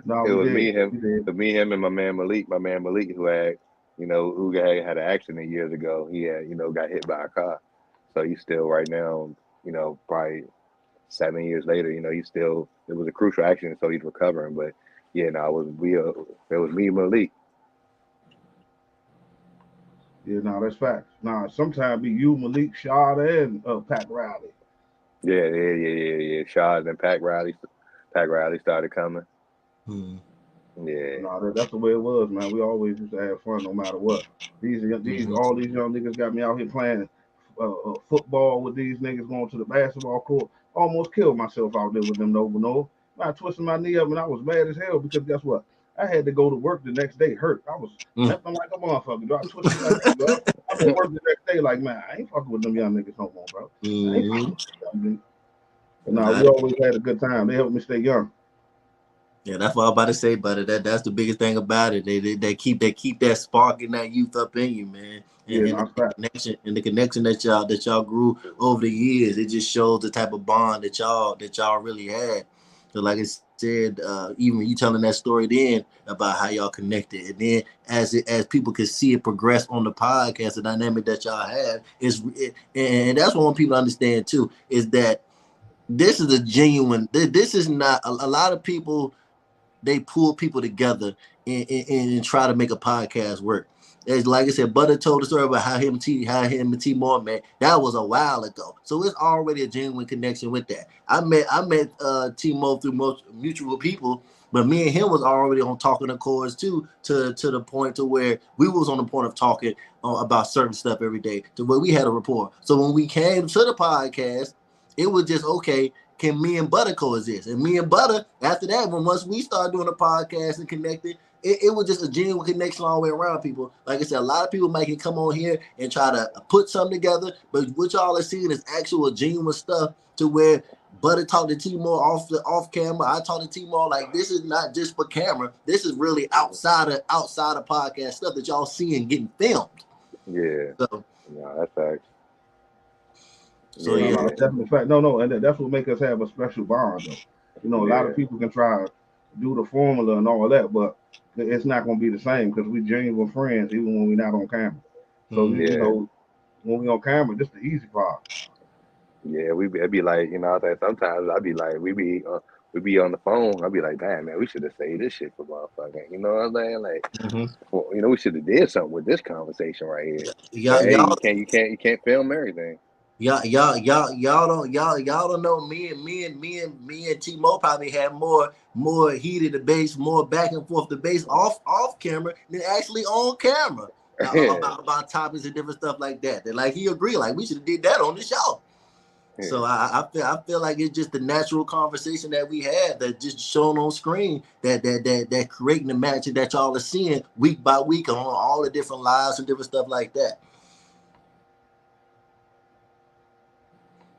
No, It we was did. We did. him, and my man Malik, who had an accident years ago. He had, got hit by a car. So he's still right now, probably 7 years later, it was a crucial accident, so he's recovering. But yeah, no, it was me and Malik. Yeah, no, that's facts. Nah, sometimes be you, Malik, Shard, and Pat Riley. Yeah. Shad and Pac Riley started coming. Hmm. Yeah. No, that's the way it was, man. We always used to have fun no matter what. All these young niggas got me out here playing football with these niggas, going to the basketball court. Almost killed myself out there with them no. I twisted my knee up and I was mad as hell because guess what? I had to go to work the next day hurt. I was limping like a motherfucker. Bro. I twisted my knee, bro. I go work the next day like, man, I ain't fucking with them young niggas no more, bro. I ain't fucking with them young niggas. But nah, we always had a good time. They helped me stay young. Yeah, that's what I'm about to say, buddy. That's the biggest thing about it. They keep that spark and that youth up in you, man. Yeah, And the connection that y'all grew over the years, it just shows the type of bond that y'all really had. So like I said, even you telling that story then about how y'all connected, and then as people can see it progress on the podcast, the dynamic that y'all have and that's what I want people to understand too, is that this is a genuine. This is not a lot of people. They pull people together and try to make a podcast work. As like I said, Butter told the story about how him and T-Mo met. That was a while ago, so it's already a genuine connection with that. I met T-Mo through mutual people, But me and him was already on talking accords too, to the point to where we was on the point of talking about certain stuff every day, to where we had a rapport. So when we came to the podcast, it was just okay. Can me and Butter coexist? And me and Butter, after that, once we started doing the podcast and connected, it was just a genuine connection all the way around, people. Like I said, a lot of people might come on here and try to put something together, but what y'all are seeing is actual genuine stuff to where Butter talk to T-More off camera. I talk to T-More like this is not just for camera. This is really outside of podcast stuff that y'all seeing getting filmed. Yeah. So, no, that's facts. So No, yeah, no, it's definitely fact. No, and that's what makes us have a special bond, though. You know, a lot of people can try to do the formula and all of that, but it's not going to be the same because we genuine friends even when we're not on camera. So you know, when we on camera, just the easy part. Yeah, it'd be like, you know, I think sometimes I'd be like, we be on the phone. I'd be like, damn, man, we should have saved this shit for motherfucking. You know what I'm saying? Like, well, you know, we should have did something with this conversation right here. y'all, Hey, y'all, you can't film everything. y'all don't know me and T-Mo probably had more heated debates, more back and forth debates off camera than actually on camera about topics and different stuff like that. That like he agreed, like we should have did that on the show. Yeah. So I feel like it's just the natural conversation that we had that just shown on screen that creating the match that y'all are seeing week by week on all the different lives and different stuff like that.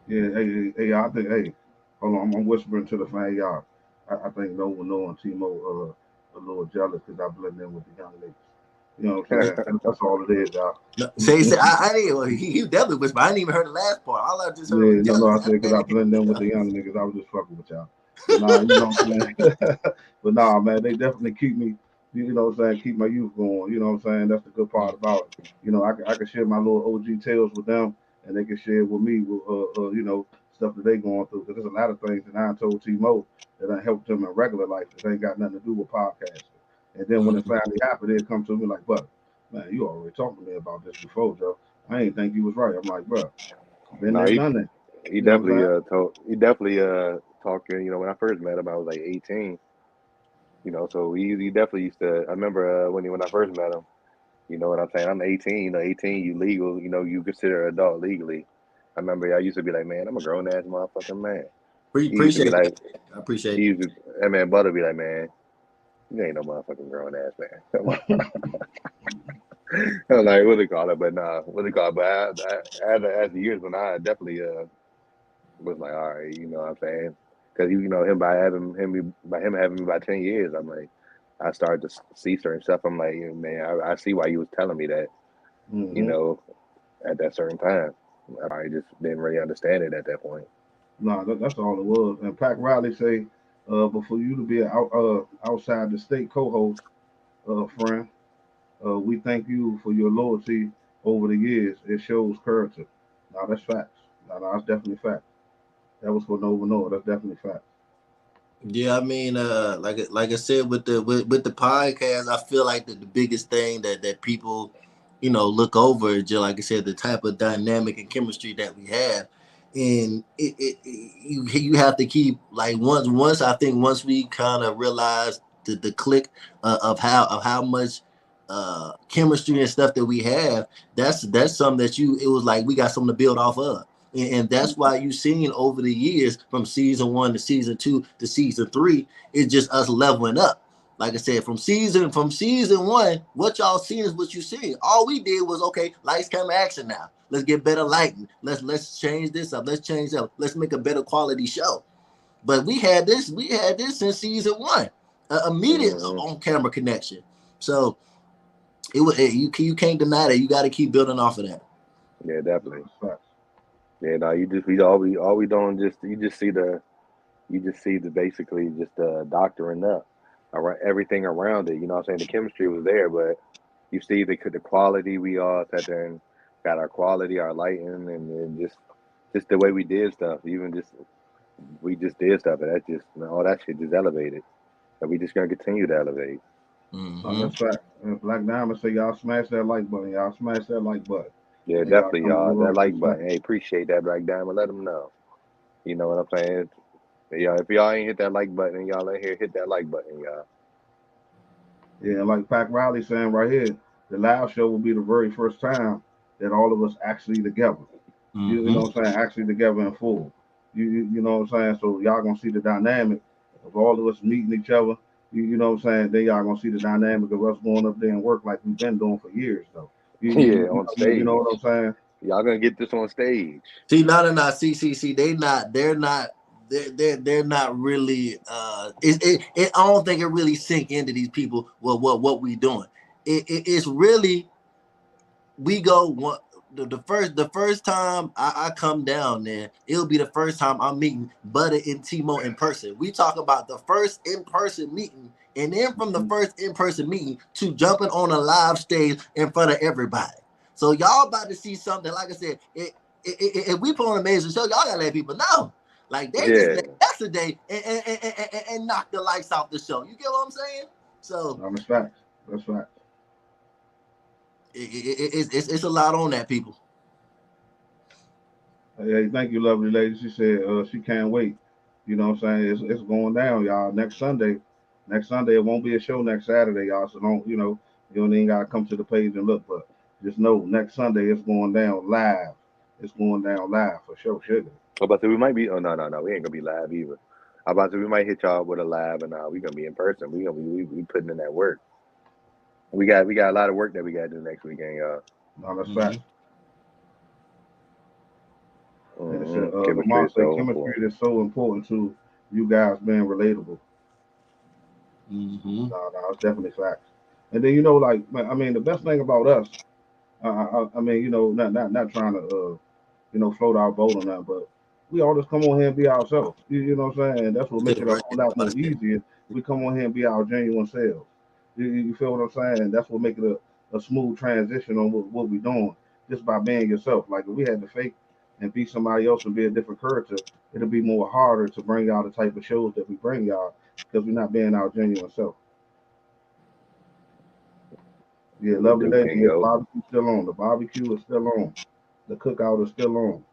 Yeah, hey, I think, hold on, I'm whispering to the fan, y'all. I think no and T-Mo a little jealous because I blend in with the young ladies. You know what I'm saying? That's all it is, y'all. Say, I didn't. He definitely whispered. I didn't even heard the last part. All I just heard was Yeah, no, I jealous. said because I blend in with the young niggas. I was just fucking with y'all. But nah, you know what I'm saying? But nah, man, they definitely keep me, you know what I'm saying, keep my youth going. You know what I'm saying? That's the good part about it. You know, I can share my little OG tales with them, and they can share with me with, you know, stuff that they going through. Because there's a lot of things that I told T-Mo that I helped them in regular life that ain't got nothing to do with podcasting. And then when it finally happened, they'd come to me like, but man, you already talked to me about this before, Joe. I ain't think you was right. I'm like, bro, been No, there, done that. he You know what I'm definitely talking. You know, when I first met him, I was like 18. You know, so he definitely used to. I remember when I first met him. You know what I'm saying? I'm 18. You know, 18, you legal. You know, you consider an adult legally. I remember I used to be like, man, I'm a grown ass motherfucking man. He used to be Appreciate like, it. I appreciate he it. used to, that man Butter be like, man, you ain't no motherfucking grown ass man. I'm like, what they call it? But nah, what they call it? But as the years went on, I definitely was like, all right, you know what I'm saying? Because you know him by having him having me about 10 years, I'm like, I started to see certain stuff. I'm like, man, I see why you was telling me that, you know, at that certain time. I just didn't really understand it at that point. Nah, that's all it was. And Pac Riley say, but for you to be an outside the state co-host, friend, we thank you for your loyalty over the years. It shows character. Now that's facts. Now that's definitely facts. That was for Nova Noah. That's definitely facts. Yeah, I mean, like I said with the podcast, I feel like the biggest thing that people, you know, look over is just like I said, the type of dynamic and chemistry that we have, and you have to keep like once I think once we kind of realize the click of how much chemistry and stuff that we have, that's something that it was like we got something to build off of. And that's why you've seen over the years from season 1 to season 2 to season 3, it's just us leveling up. Like I said, from season 1, what y'all seen is what you seen. All we did was okay, lights, camera, action now. Let's get better lighting. Let's change this up. Let's change up. Let's make a better quality show. But we had this in season 1, immediate on camera connection. So you can't deny that. You got to keep building off of that. Yeah, definitely. Facts. Yeah, no, all we doing you just see the basically just doctoring up around everything around it. You know what I'm saying? The chemistry was there, but you see the quality we all sat there and got our quality, our lighting, and just the way we did stuff. We just did stuff, and all that shit just elevated, and we just gonna continue to elevate. That's fact. And Black Diamond say y'all smash that like button. Y'all smash that like button. Yeah, And definitely, come y'all. through That us. like button. Hey, appreciate that, Black Diamond. Let them know. You know what I'm saying? Yeah, if y'all ain't hit that like button, y'all in here, hit that like button, y'all. Yeah, like Pac Riley saying right here, the live show will be the very first time that all of us actually together. You know what I'm saying? Actually together in full. You know what I'm saying? So y'all gonna see the dynamic of all of us meeting each other. You know what I'm saying? Then y'all gonna see the dynamic of us going up there and work like we've been doing for years though. Yeah, on You know stage. what I'm saying? Y'all gonna get this on stage. See, not see, they're not really I don't think it really sink into these people what we doing. It's really we go one the first time I come down there, it'll be the first time I'm meeting Butter and Timo in person. We talk about the first in-person meeting, and then from the first in-person meeting to jumping on a live stage in front of everybody. So y'all about to see something, like I said, if we put on an amazing show, y'all gotta let people know. Like they just Yeah. yesterday and knock the lights off the show. You get what I'm saying? So That's facts. That's facts. It's a lot on that, people. Hey, thank you, lovely lady. She said she can't wait. You know what I'm saying? It's going down, y'all. Next Sunday. Next Sunday it won't be a show next Saturday, y'all. So don't you don't even gotta come to the page and look, but just know next Sunday it's going down live. It's going down live for sure, sugar. I'm about to say we might be. Oh no, we ain't gonna be live either. I'm about to say we might hit y'all with a live, and we gonna be in person. We putting in that work. We got a lot of work that we gotta do next weekend, y'all. No, that's facts. And it said, Chemistry Lamar is say so chemistry important. is so important to you guys being relatable. Mm-hmm. No, it's definitely facts. And then like I mean, the best thing about us, I mean, not trying to float our boat on that, but we all just come on here and be ourselves. You know what I'm saying? And that's what To makes the it a right whole lot more easier. We come on here and be our genuine selves. You feel what I'm saying? That's what makes it a smooth transition on what we're doing, just by being yourself. Like if we had to fake and be somebody else and be a different character, it'll be more harder to bring y'all the type of shows that we bring y'all because we're not being our genuine self. Yeah, What lovely do, lady. King Yeah, the Go? barbecue still on. The barbecue is still on. The cookout is still on.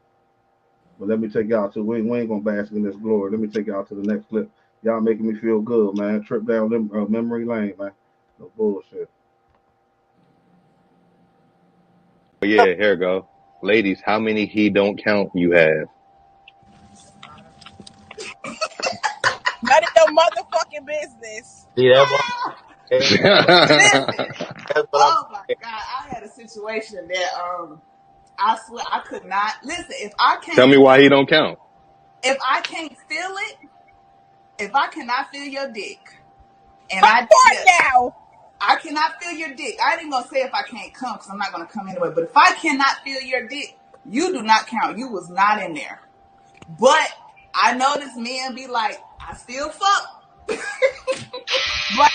But let me take y'all to we ain't gonna bask in this glory. Let me take y'all to the next clip. Y'all making me feel good, man. Trip down memory lane, man. No bullshit. But yeah, here we go. Ladies, how many he don't count you have? None of your motherfucking business. See that one? Listen. That's what I'm Oh my God. I had a situation that I swear I could not listen. Tell me why he don't count. If I can't feel it, if I cannot feel your dick, and now. I cannot feel your dick. I ain't even gonna say if I can't come because I'm not gonna come anyway. But if I cannot feel your dick, you do not count. You was not in there. But I notice men be like, I still fuck. But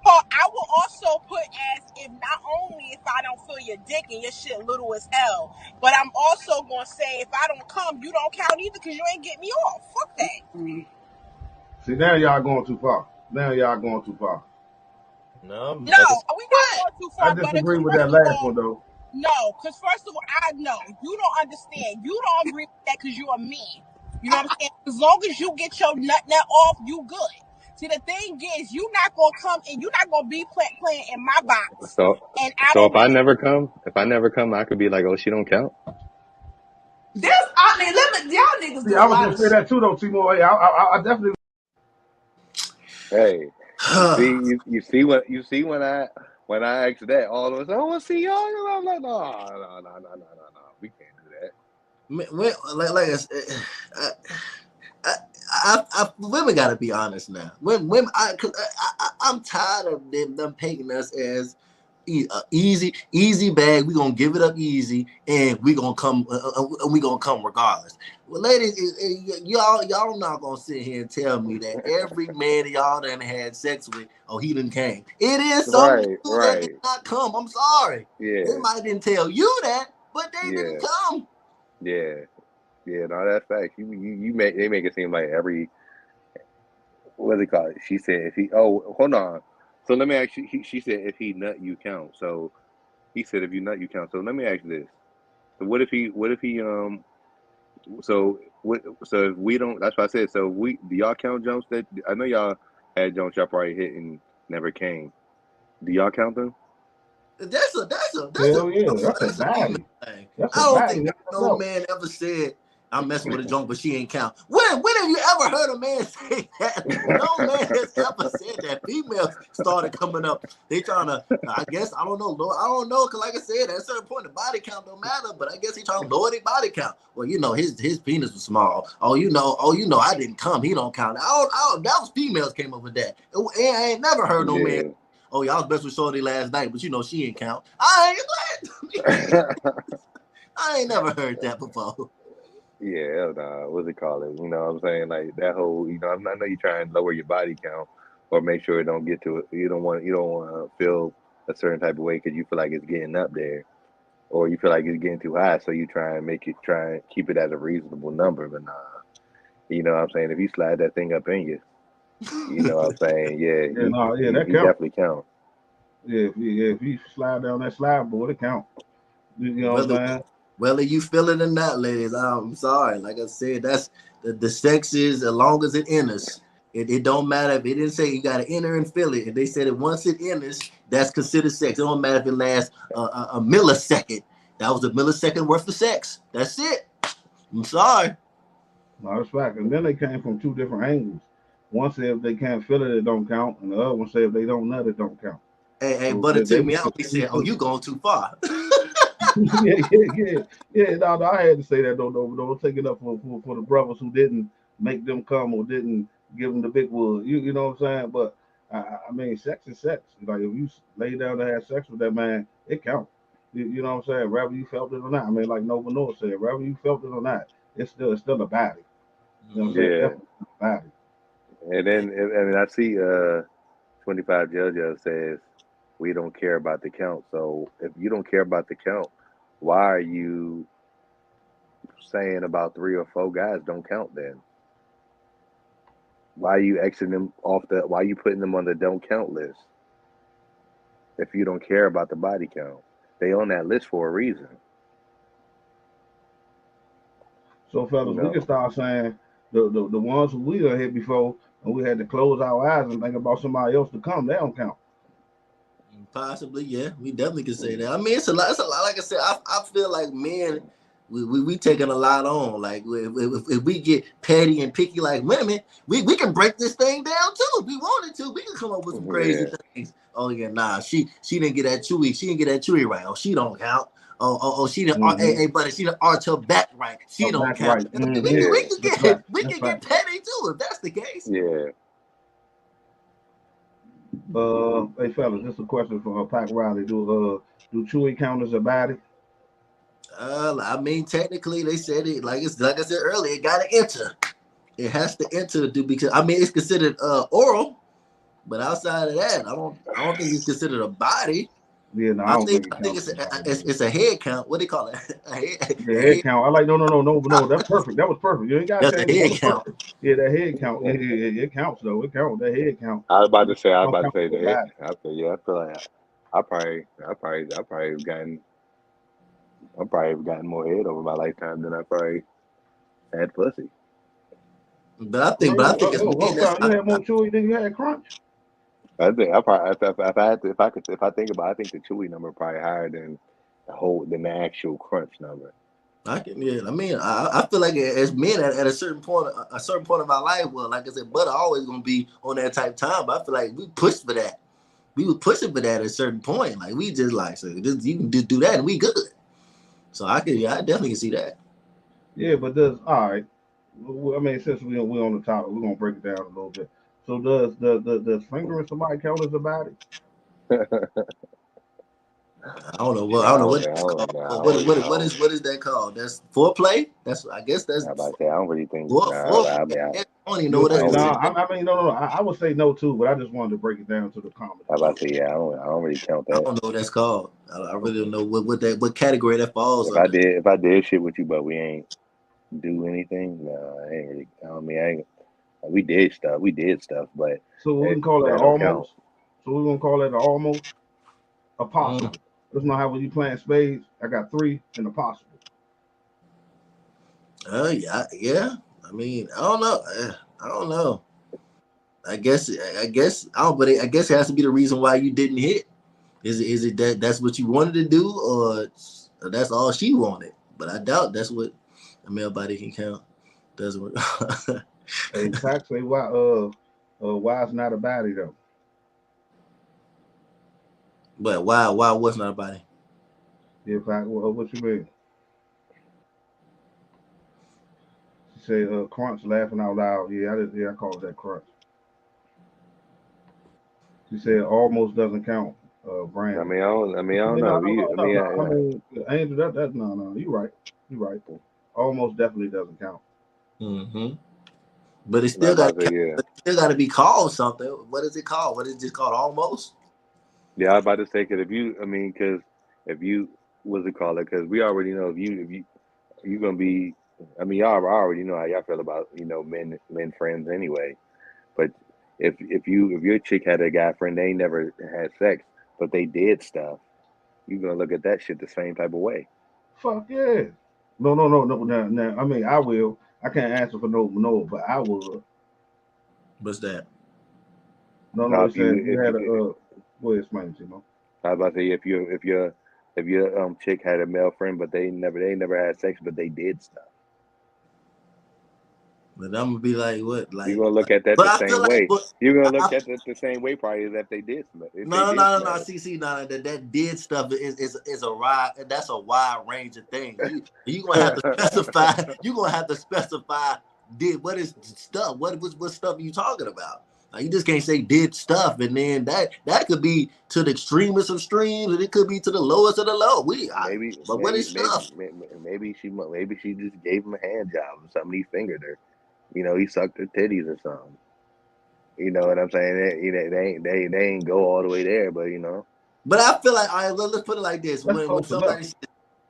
I will also put as if not only if I don't feel your dick and your shit little as hell, but I'm also gonna say if I don't come, you don't count either because you ain't get me off. Fuck that. Mm-hmm. See, now y'all going too far. Now y'all going too far. No, No, we not going too I far, but disagree because with first that of last all, one though. no, because first of all, I know you don't understand. You don't agree with that because you're a man. You know what I'm saying? As long as you get your nut off, you good. See, the thing is, you not gonna come and you not gonna be playing in my box, So and I so don't if I be. never come, I could be like, oh, she don't count. Y'all niggas See, do I a was lot gonna of say shit. that too though, Timo. Hey, I definitely. Hey, you see when I asked that, all of us, oh, we'll see y'all. I'm like, no, we can't do that. like I said, women got to be honest now. Women, I'm tired of them painting us as easy bag. We gonna give it up easy, and we gonna come regardless. Well, ladies, y'all not gonna sit here and tell me that every man y'all done had sex with, he done came. It is some dudes that did not come. I'm sorry. Yeah, They might didn't tell you that, but they didn't come. yeah. No, that's facts. They make it seem like every what do they call it? She said if he hold on. So let me ask you. She said if he nut you count. So he said if you nut you count. So let me ask you this. So what if he So what? So if we don't. That's what I said. So do y'all count jumps that I know y'all had jumps y'all probably hit and never came. Do y'all count them? That's Hell yeah, a that's a female baddie. thing. That's I a don't think baddie. no No. man ever said I'm messing with a joint, but she ain't count. When have you ever heard a man say that? No man has ever said that. Females started coming up. They trying to. I guess I don't know. I don't know because like I said, at a certain point the body count don't matter. But I guess he trying to lower their body count. Well, you know his penis was small. Oh, you know I didn't come. He don't count. That was females came up with that. I ain't never heard no man. Yeah. Oh, y'all was best with Shorty last night, but you know she ain't count. I ain't never heard that before. Yeah, hell nah. What's it called? You know what I'm saying? Like that whole, I know you try and lower your body count or make sure it don't get to it. You don't want to feel a certain type of way because you feel like it's getting up there or you feel like it's getting too high. So you try and keep it at a reasonable number. But nah, you know what I'm saying? If you slide that thing up in you, you know what I'm saying? Yeah, Yeah, no, yeah, that he count. definitely count. Yeah, if you slide down that slide board, it count. You know what I'm saying? Whether you feel it or not, ladies, I'm sorry. Like I said, that's the sex is as long as it enters. It don't matter if it didn't say you got to enter and feel it. If they said it once it enters, that's considered sex. It don't matter if it lasts a millisecond. That was a millisecond worth of sex. That's it. I'm sorry. No, that's fact. And then they came from two different angles. One said if they can't feel it, it don't count, and the other one said if they don't nut, it don't count. Hey, So but it they took me out. He said, "Oh, you going too far." yeah. No, I had to say that though. Don't take it up for the brothers who didn't make them come or didn't give them the big wood. You know what I'm saying? But I mean, sex is sex. Like if you lay down to have sex with that man, it counts. You know what I'm saying? Whether you felt it or not. I mean, like Nova North said, whether you felt it or not, it's still a body. You know what I'm saying? Yeah. Definitely a body. And then I see 25 JoJo says we don't care about the count. So if you don't care about the count, why are you saying about 3 or 4 guys don't count then? Why are you exiting them why are you putting them on the don't count list? If you don't care about the body count. They on that list for a reason. So fellas, we can start saying the ones who we done hit before and we had to close our eyes and think about somebody else to come, they don't count. Possibly, yeah. We definitely can say that. I mean, it's a lot. Like I said, I feel like men, we taking a lot on. Like if we get petty and picky like women, we can break this thing down too. If we wanted to, we can come up with some crazy things. Oh yeah, nah, she didn't get that chewy. She didn't get that chewy right. Oh, she don't count. Oh, she didn't. Hey, buddy, she didn't arch her back right. She don't count. Right. We can get petty too if that's the case. Yeah. Hey fellas, this is a question from Pac Riley. Do Chewy count as a body? I mean, technically, they said it like I said earlier. It got to enter. It has to enter because I mean it's considered oral, but outside of that, I don't think it's considered a body. Yeah, no, I think it's a head count. What do you call it? Head count. I like no. That's perfect. That was perfect. You ain't got to change it. Head count. Yeah, that head count. Yeah, it counts though. It counts. That head count. I was about to say the head. I feel like I probably gotten more head over my lifetime than I probably had pussy. But I think it's you had more Chewy than you had Crunch. I think I probably if I think about it, I think the Chewy number probably higher than the actual Crunch number. I mean, I feel like as men at a certain point of our life, well, like I said, butter always gonna be on that type of time. But I feel like we pushed for that. We were pushing for that at a certain point. Like we just like so you can just do that and we good. So I definitely can see that. Yeah, but all right. I mean, since we're on the topic, we're gonna break it down a little bit. So does fingering somebody count as a body? I don't know what is that called? That's foreplay. That's I don't really think. I don't even know what that is. I mean, no. I would say no too, but I just wanted to break it down to the common. I don't really count that. I don't know what that's called. I really don't know what category that falls under. If I did shit with you, but we ain't do anything, no, I ain't really. I mean, we did stuff, but so we can call it almost. Count. So we're gonna call it almost a possible. That's not how when you playing spades. I got 3 and a possible. Yeah. I mean, I don't know. I don't know. I guess I don't. But I guess it has to be the reason why you didn't hit. Is it that that's what you wanted to do, or that's all she wanted? But I doubt that's what a male body can count. Doesn't work. Hey, Pac say why it's not a body though? But why was not a body? Yeah, Pac, what you mean? She say crunch laughing out loud. Yeah, I call it that crunch. She said almost doesn't count, I Brandon. mean, I don't Yeah, know. no, If no, you, no, I no, mean, no. I mean, Angel, that no. You right. You right. Almost definitely doesn't count. Mm-hmm. But it I'm still got about to say, yeah. it still got to be called something. What is it called? What is it just called? Almost. Yeah, I was about to say, because because if you, what's it called? Because we already know you gonna be. I mean, y'all already know how y'all feel about men friends anyway. But if your chick had a guy friend, they ain't never had sex, but they did stuff, you gonna look at that shit the same type of way. Fuck yeah. No. Now, I mean, I will. I can't answer for no, but I would. What's that? Now, No. He if you said you if had you, a go ahead, explain it, Timo. I was about to say if your chick had a male friend, but they never had sex, but they did stuff. But I'm gonna be like, what? You're gonna look Like at that but the I feel same like, way. You're gonna look I at it the same way probably as if they no, no, did no, no, no. smash. See, no, that did stuff is a wide. That's a wide range of things. You gonna have to specify. You gonna have to specify. Did what is stuff? What stuff are you talking about? Like, you just can't say did stuff, and then that could be to the extremest of extremes, and it could be to the lowest of the low. maybe But what maybe is maybe stuff? maybe she just gave him a hand job or something. He fingered her. He sucked her titties or something. You know what I'm saying? They ain't go all the way there, but But I feel like, all right, let's put it like this: That's when close enough.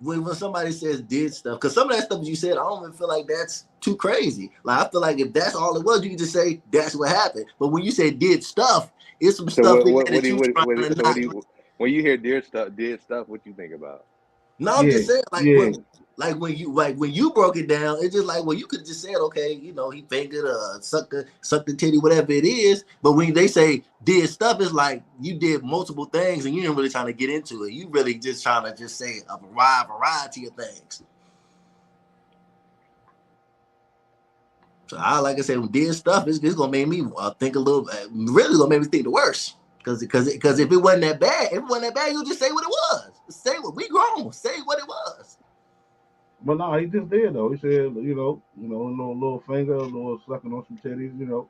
when somebody says did stuff, because some of that stuff you said, I don't even feel like that's too crazy. Like, I feel like if that's all it was, you can just say that's what happened. But when you say did stuff, it's some so stuff in there that you trying to what not. do you when you hear did stuff, what you think about? No, I'm Yeah, just saying, yeah. like when you broke it down, it's just like, well, you could just say, okay, he fingered, sucked the titty, whatever it is. But when they say did stuff, it's like you did multiple things and you ain't really trying to get into it. You really just trying to just say a wide variety of things. So like I said, when did stuff, it's gonna make me think a little. Really gonna make me think the worst. Because if it wasn't that bad, you'll just say what it was. Say what we grown. Say what it was. But no, he just did though. He said, a little finger, a little sucking on some titties,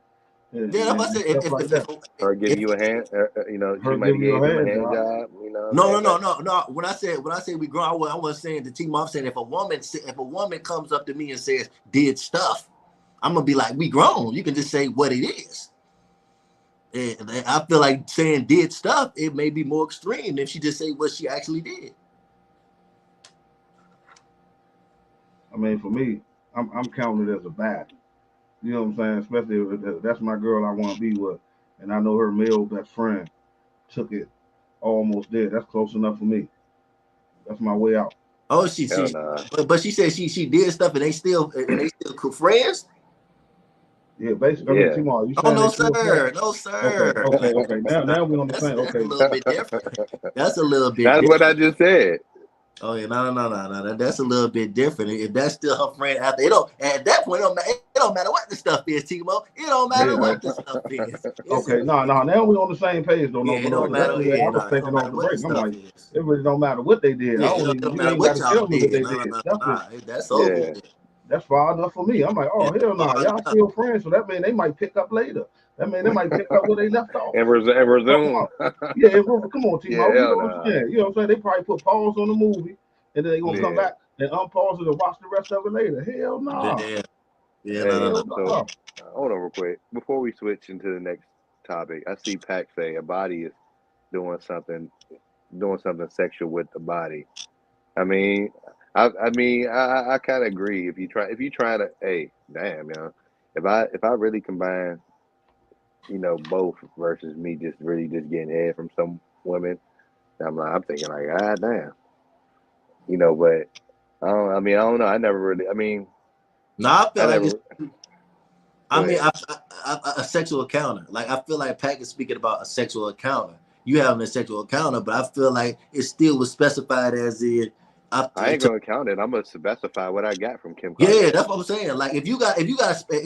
Yeah, that's what I and said. stuff like that. Her giving If you a hand, she Her might have giving you gave a him a hand hand job. job. You know what I'm no, saying? no, no, no, no. When I say we grown, I wasn't saying to team. I'm saying if a woman comes up to me and says did stuff, I'm gonna be like, we grown. You can just say what it is. And I feel like saying did stuff, it may be more extreme if she just say what she actually did. I mean, for me, I'm counting it as a bad. You know what I'm saying? Especially if that's my girl I want to be with, and I know her male best friend took it almost there. That's close enough for me. That's my way out. Oh, Hell nah. but she said she did stuff and they still cool friends. Yeah, basically. I mean, Yeah. Timo, you Oh saying no, they still friends? sir, no, Okay, sir. okay. Now we on the same. That's a Okay, little bit different. That's a little bit That's what I different. just said. Oh yeah, no. That's a little bit different. If that's still her friend after it don't at that point it don't matter what the stuff is, Timo. It don't matter yeah. what the stuff is. It's Okay, no. Now we on the same page though. yeah, No, it but don't matter. earlier Yeah, I was no, it thinking don't off matter the what the break. I'm stuff like, is. it really don't matter what they did. Yeah, I don't it don't even. You matter ain't got what to y'all tell me what did. they No, did. that's over Yeah. with. That's far enough for me. I'm like, Yeah, oh hell no, far y'all enough. still friends. So that mean they might pick up later. That mean they might pick up where they left off. And Talking resume. about, yeah, come on, Yeah, Timo. You hell know what I'm nah. saying? You know what I'm saying? They probably put pause on the movie, and then they gonna come Yeah. back and unpause it and watch the rest of it later. Hell no, Yeah, yeah, Hey, hell so no. hold on real quick. Before we switch into the next topic, I see Pac say a body is doing something sexual with the body. I mean, I kind of agree. If you try to, hey, damn, if I really combine, both versus me just really just getting head from some women, I'm thinking like, ah, damn, but I don't know. I never really. I mean, No, I feel I like never. it's. Go I mean, ahead. a sexual encounter. Like I feel like Pac is speaking about a sexual encounter. You having a sexual encounter, but I feel like it still was specified as in. I ain't gonna count it. I'm gonna specify what I got from Kim Yeah, that's Kardashian. what I'm saying. Like if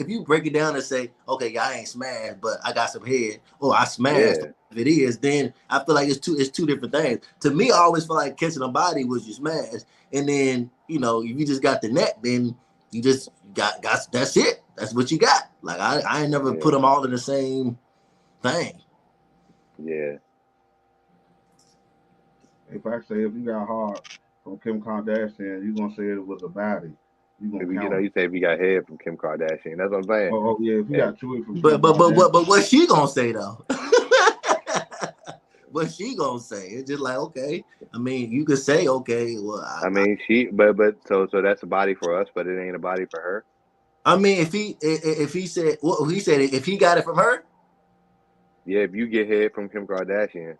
you break it down and say, okay, I ain't smashed, but I got some head, or I smashed. Yeah, If it is, then I feel like it's two different things. To me, I always feel like catching a body was you smash, and then if you just got the neck, then you just got that's it. That's what you got. Like I ain't never put yeah, them all in the same thing. yeah. If I say if you got hard from Kim Kardashian, you gonna say it was a baddie. You gonna If you count it. say if you got head from Kim Kardashian, that's what I'm saying. Oh yeah, if you And got Chewy from But Kim but but Kardashian, what but what she gonna say though? What she gonna say? It's just like okay. I mean, you could say okay. Well, I mean, but that's a body for us, but it ain't a body for her. I mean, if he said he said if he got it from her, Yeah, if you get head from Kim Kardashian,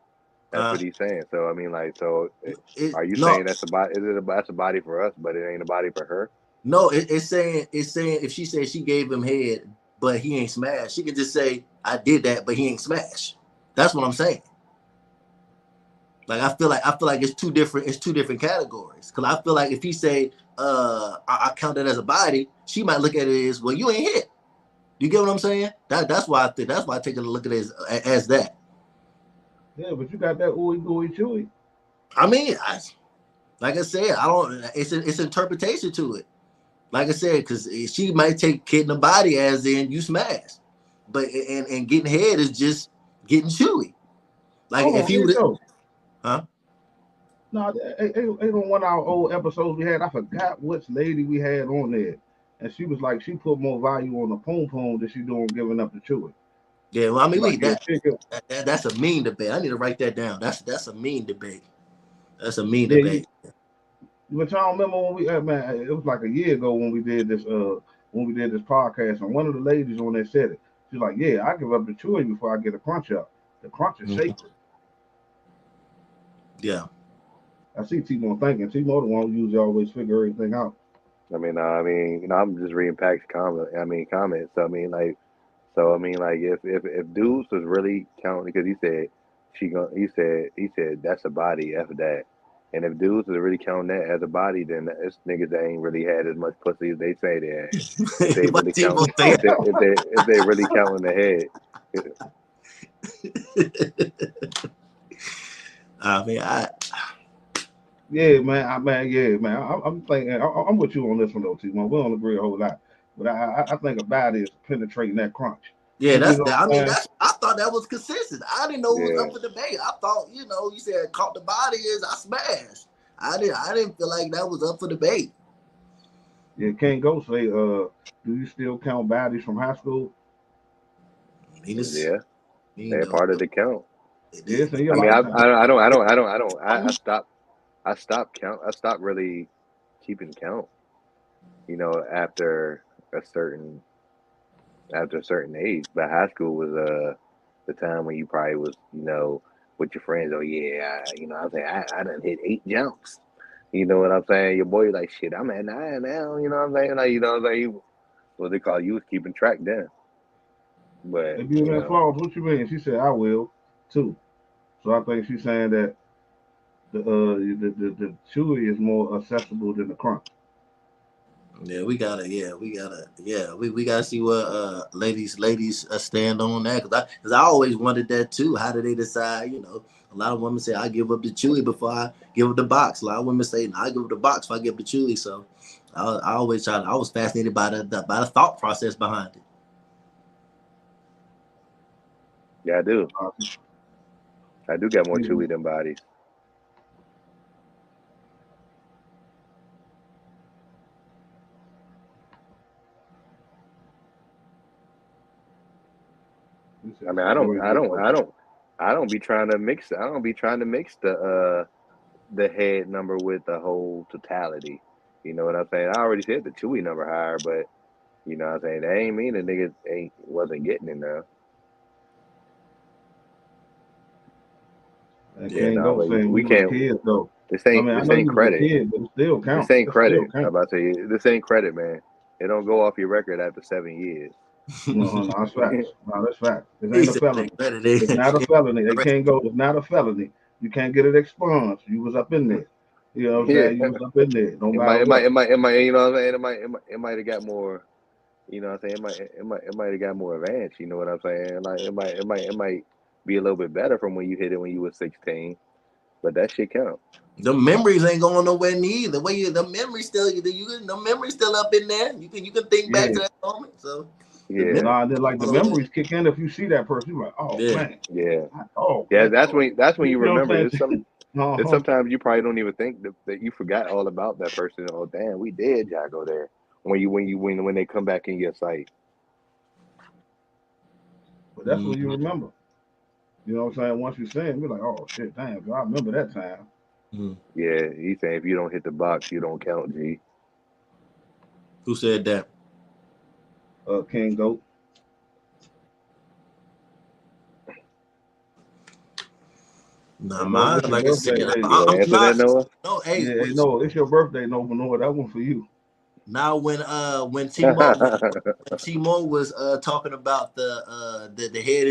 that's what he's saying. So I mean, like, are you no saying that's a body? That's a body for us, but it ain't a body for her? no it's saying if she said she gave him head but he ain't smashed, she can just say I did that but he ain't smashed. That's what I'm saying. Like I feel like it's two different categories. Cause I feel like if he say I count that as a body, she might look at it as well you ain't hit. You get what I'm saying? That's why I take a look at it as that. yeah, but you got that ooey gooey Chewy. I mean, like I said, I don't. It's interpretation to it. Like I said, because she might take kid in the body as in you smash, but and getting head is just getting chewy. Like Hold if on, he hey would, Joe. huh? No, ain't on one of our old episodes we had. I forgot which lady we had on there, and she was like she put more value on the poom poom than she doing giving up the Chewy. Yeah, well, I mean, Like yeah, that's a mean debate. I need to write that down. That's a mean debate. That's a mean yeah. debate. But y'all remember when we man, it was like a year ago when we did this podcast, and one of the ladies on there said it. She's like, "Yeah, I give up the Chewy before I get a crunch up. The crunch is sacred." Yeah. I see T-Mo thinking. T-Mo the one who usually always figure everything out. I mean, I'm just reading Pac's comments. So I mean, like, if dudes was really counting, because he said that's a body, f that. And if dudes was really counting that as a body, then it's niggas that ain't really had as much pussy as they say they had. If they What really count, Timo say? if they really counting the head. I mean, Yeah, man. Yeah, man. I'm thinking. I'm with you on this one though, T-Mo. We don't agree a whole lot, but I think a body is penetrating that crunch. yeah, You that's know that. I what I'm mean, saying? I thought that was consistent. I didn't know it was Yeah. up for debate. I thought, you said caught the body is I smashed. I didn't feel like that was up for debate. Yeah, King Ghost say, do you still count bodies from high school? Yeah, You they're know, part of the count. Yes, in your I mean, lifetime. I stopped count. I stopped really keeping count. After a certain age. But high school was the time when you probably was with your friends. Oh yeah, I'm saying I done hit 8 jumps. You know what I'm saying? Your boy like shit. I'm at 9 now. You know what I'm saying? Like what I'm saying? What they call you was keeping track then. But If you in Florence, what you mean? She said, I will too. So I think she's saying that the chewy is more accessible than the crunch. yeah, we gotta see what ladies stand on that because I always wondered that too. How do they decide? A lot of women say I give up the chewy before I give up the box. A lot of women say no, I give up the box before I give up the chewy. So I always I was fascinated by the thought process behind it. yeah, I do. I do got more chewy than bodies. I mean, I don't be trying to mix. I don't be trying to mix the head number with the whole totality. You know what I'm saying? I already said the chewy number higher, but you know what I'm saying? That ain't mean the nigga wasn't getting in there. And Yeah, can't no, go but saying we we was can't. kids though. This I mean, I know ain't you was a credit. kid, but it still This count. ain't It still credit. I'm count. about to say this ain't credit, man. It don't go off your record after 7 years. No, that's facts. No, that's facts. It He ain't a said felony. like better It's not a than felony. They can't go. It's not a felony. You can't get it expunged. You was up in there. You know what I'm Yeah. saying? You was up in there. No It matter might, what. you know what I'm saying? It might have got more, you know what I'm saying? It might have got more advanced, you know what I'm saying? Like, it might be a little bit better from when you hit it when you were 16, but that shit count. the memories ain't going nowhere neither. The way the memory still the memory still up in there. You can think back to that moment. So Yeah. Nah, then like the memories kick in if you see that person. You're like, oh Yeah. man. Yeah. Oh Yeah, man. that's when you You know what remember. I'm It's saying? sometimes you probably don't even think that you forgot all about that person. Oh damn, we did go there. When they come back in your sight. But that's what you remember. You know what I'm saying? Once you see him, you're like, oh shit, damn, I remember that time. Yeah, he's saying if you don't hit the box, you don't count, G. Who said that? King Goat. Nah, mine, like I said, You want to answer that, Noah? No, hey, yeah, hey, no, it's your birthday, Noah. That one for you. Now when T-Mo was talking about the head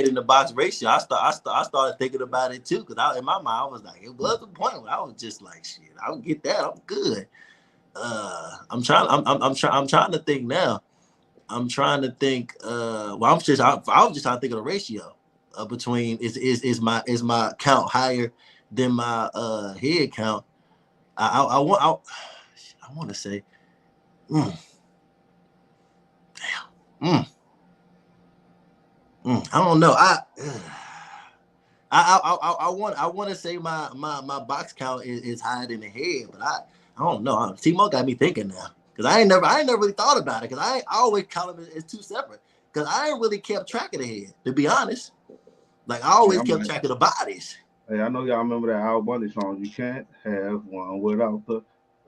in the box ratio, I started thinking about it too, because in my mind I was like, it was a point where I was just like, shit, I'll get that, I'm good. I'm trying to think now. I'm trying to think. I was just trying to think of the ratio between is my count higher than my head count. I want to say, I don't know. I want to say my box count is higher than the head, but I don't know. T-Mo got me thinking now, because I ain't never really thought about it, because I always count them as two separate, because I ain't really kept track of the head, to be honest. Like I always kept track of the bodies. Hey, I know y'all remember that Al Bundy song. You can't have one without the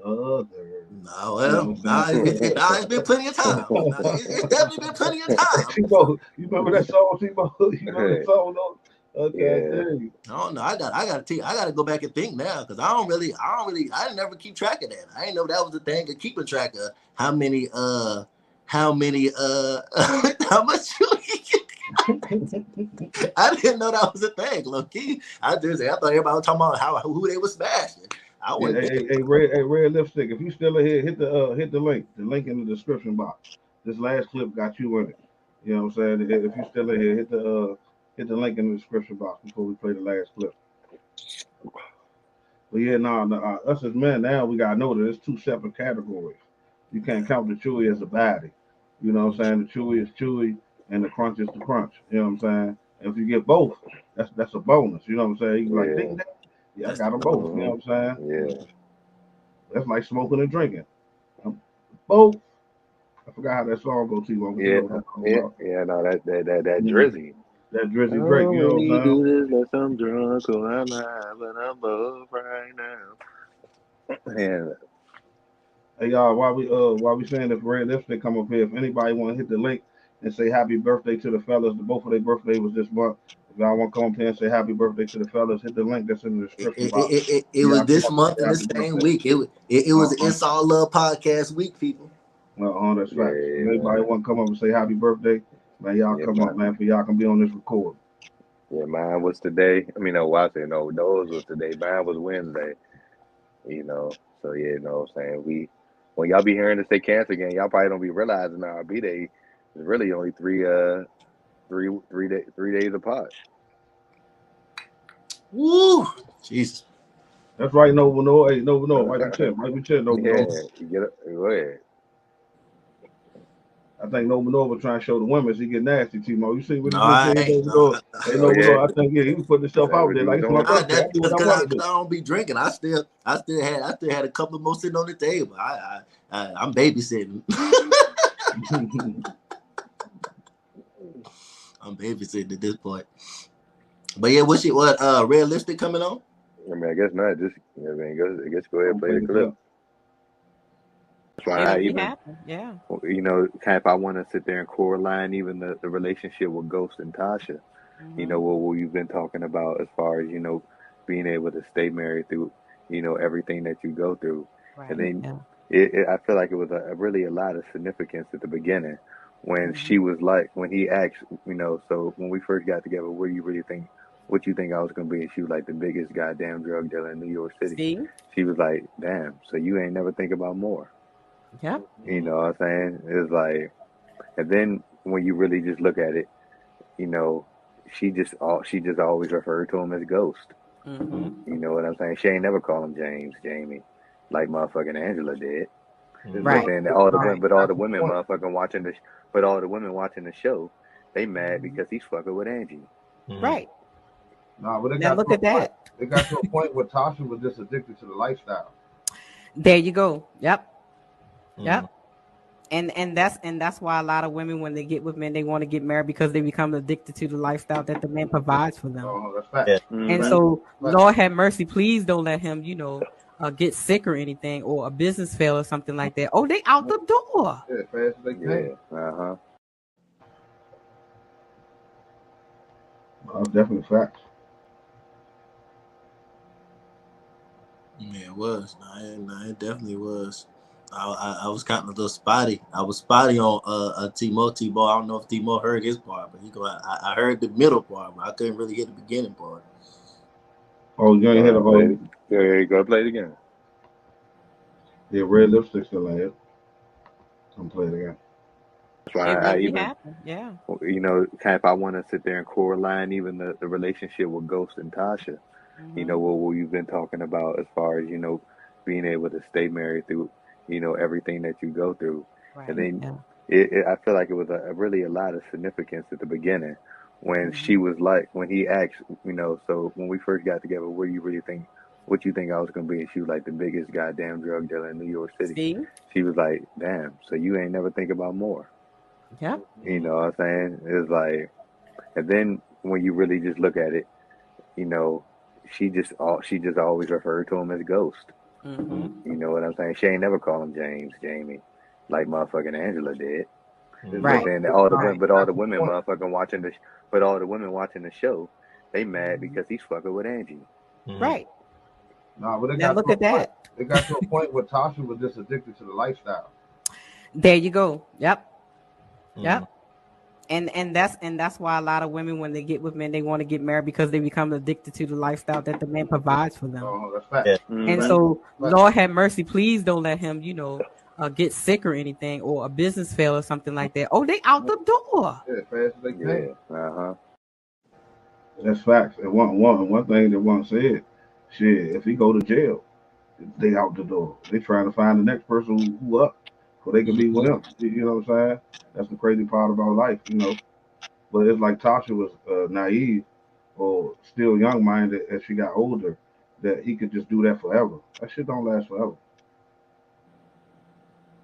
other. No, well, it's been plenty of time. It's definitely been plenty of time. T-Mo, you remember that song, T-Mo? You remember that song, though? Okay, yeah. I don't know. I gotta go back and think now, because I didn't never keep track of that. I didn't know that was the thing of keeping track of how much I didn't know that was a thing, low-key. I thought everybody was talking about who they were smashing. Hey, red lipstick. If you still in here, hit the link. The link in the description box. This last clip got you in it. You know what I'm saying? If you still in here, hit the link in the description box before we play the last clip. But yeah, us as men now, we gotta know that it's two separate categories. You can't count the chewy as a body. You know what I'm saying? The chewy is chewy and the crunch is the crunch. You know what I'm saying? And if you get both, that's a bonus. You know what I'm saying? You like, ding, ding. Yeah, I got them both. You know what I'm saying? Yeah. That's like smoking and drinking. Both. I forgot how that song goes, T-Mo. Yeah, no, that Drizzy. That Drizzy Drake, you know what I'm saying? Do this, let I'm drunk, so I'm high, but I'm both right now. Man. Hey y'all, while we saying if red lipstick come up here, if anybody want to hit the link and say happy birthday to the fellas, both of their birthday was this month. If y'all want to come up here and say happy birthday to the fellas, hit the link that's in the description box. It was this month and the same week. It was It's All Love podcast week, people. That's right. If anybody want to come up and say happy birthday, man, y'all come up, man, for y'all can be on this record. Yeah, mine was today. I mean, those was today. Mine was Wednesday. You know, so yeah, you know what I'm saying? When y'all be hearing us say cancer again, y'all probably don't be realizing our B-Day is really only three days apart. Woo! Jesus. That's right, no. Hey, no. Wipe your chin, no. Yeah, you get it. Go ahead. I think Nova trying to show the women he get nasty, T-Mo. You see what he just said? Nova, I think he was putting himself out there like it's my birthday. That's because I don't be drinking. I still had a couple more sitting on the table. I'm babysitting. I'm babysitting at this point. But yeah, what red lipstick coming on? I mean, I guess not. Just I guess go ahead and play the clip. That's why you know, if I want to sit there and core-line even the relationship with Ghost and Tasha, you know, what you've been talking about as far as, you know, being able to stay married through, you know, everything that you go through. Right. And then, I feel like it was really a lot of significance at the beginning when Mhm. she was like, when he asked, so when we first got together, what you think I was gonna be? And she was like, the biggest goddamn drug dealer in New York City. See? She was like, damn, so you ain't never think about more. Yep. You know what I'm saying? It's like, and then when you really just look at it, you know, she just always referred to him as Ghost. Mm-hmm. You know what I'm saying? She ain't never called him James, Jamie, like motherfucking Angela did. But Right. then Nah, all that's the the women point. motherfucking watching but all the women watching the show, they mad because he's fucking with Angie. Right. Nah, but it Now got look to a at point. that. It got to a point where Tasha was just addicted to the lifestyle. There you go. Yep. Mm. Yep. And that's why a lot of women, when they get with men, they want to get married because they become addicted to the lifestyle that the man provides for them. Oh, that's fact. Yeah. And Mhm. so, Right. Lord have mercy, please don't let him, get sick or anything, or a business fail or something like that. Oh, they out the door. Yeah, fast as they can. Yeah. Uh-huh. That's definitely facts. Yeah, it was. It definitely was. I was kind of a little spotty. I was spotty on Timo. I don't know if Timo heard his part, but I heard the middle part, but I couldn't really hear the beginning part. Oh, you ain't hit a Play whole. it. There you go. Play it again. Yeah, red lipstick still in it. I'm play it again. That's why It I really even, happened. Yeah. if I want to sit there and line even the relationship with Ghost and Tasha, Mm-hmm. what we've been talking about as far as, being able to stay married through, everything that you go through. And Right. then Yeah. I feel like it was really a lot of significance at the beginning when Mhm. she was like, when he asked, so when we first got together, what you think I was going to be? And she was like, the biggest goddamn drug dealer in New York City. See? She was like, damn, so you ain't never think about more. Yep. You know what I'm saying? It's like, and then when you really just look at it, you know, she just always referred to him as Ghost. Mm-hmm. You know what I'm saying? She ain't never called him James, Jamie, like motherfucking Angela did. Right. But then all the Nah, women, but all that's the the women point. motherfucking watching but all the women watching the show, they mad because he's fucking with Angie. Right. Nah, but it Now got look to a at point. that. It got to a point where Tasha was just addicted to the lifestyle. There you go. Yep. Mm. Yep. And that's why a lot of women, when they get with men, they want to get married because they become addicted to the lifestyle that the man provides for them. Oh, that's fact. Yeah. And Mhm. so, Right. Lord have mercy, please don't let him, get sick or anything, or a business fail or something like that. Oh, they out the door. Yeah, fast as they can. Yeah. Uh-huh. That's facts. And one thing that one said, shit, if he go to jail, they out the door. They trying to find the next person who up, so they can be with him. You know what I'm saying? That's the crazy part about life, But it's like Tasha was naive or still young minded as she got older, that he could just do that forever. That shit don't last forever.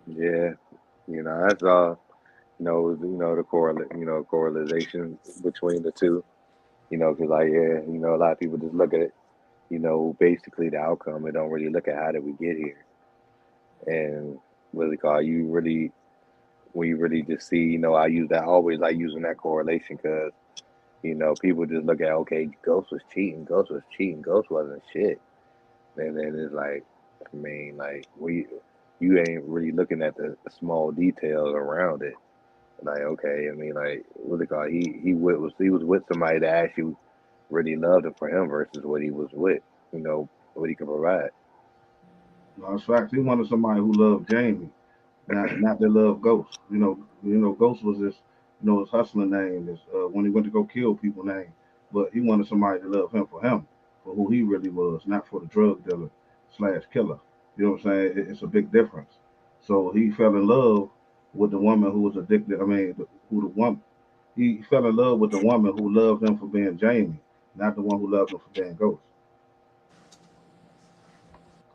Yeah. That's all. The correlation between the two. Because like, yeah, a lot of people just look at it, basically the outcome and don't really look at how did we get here. And what they call you really, when you really just see, I always like using that correlation because, people just look at, okay, Ghost was cheating, Ghost wasn't shit. And then it's like, I mean, like, you ain't really looking at the small details around it. Like, okay, I mean, like, what they call it? He was with somebody that actually really loved him for him versus what he was with, what he can provide. No, it's facts. He wanted somebody who loved Jamie, not that loved Ghost. Ghost was his hustling name, his when he went to go kill people name. But he wanted somebody to love him, for who he really was, not for the drug dealer / killer. You know what I'm saying? It's a big difference. So he fell in love with the woman who was addicted. I mean, who the woman he fell in love with the woman who loved him for being Jamie, not the one who loved him for being Ghost.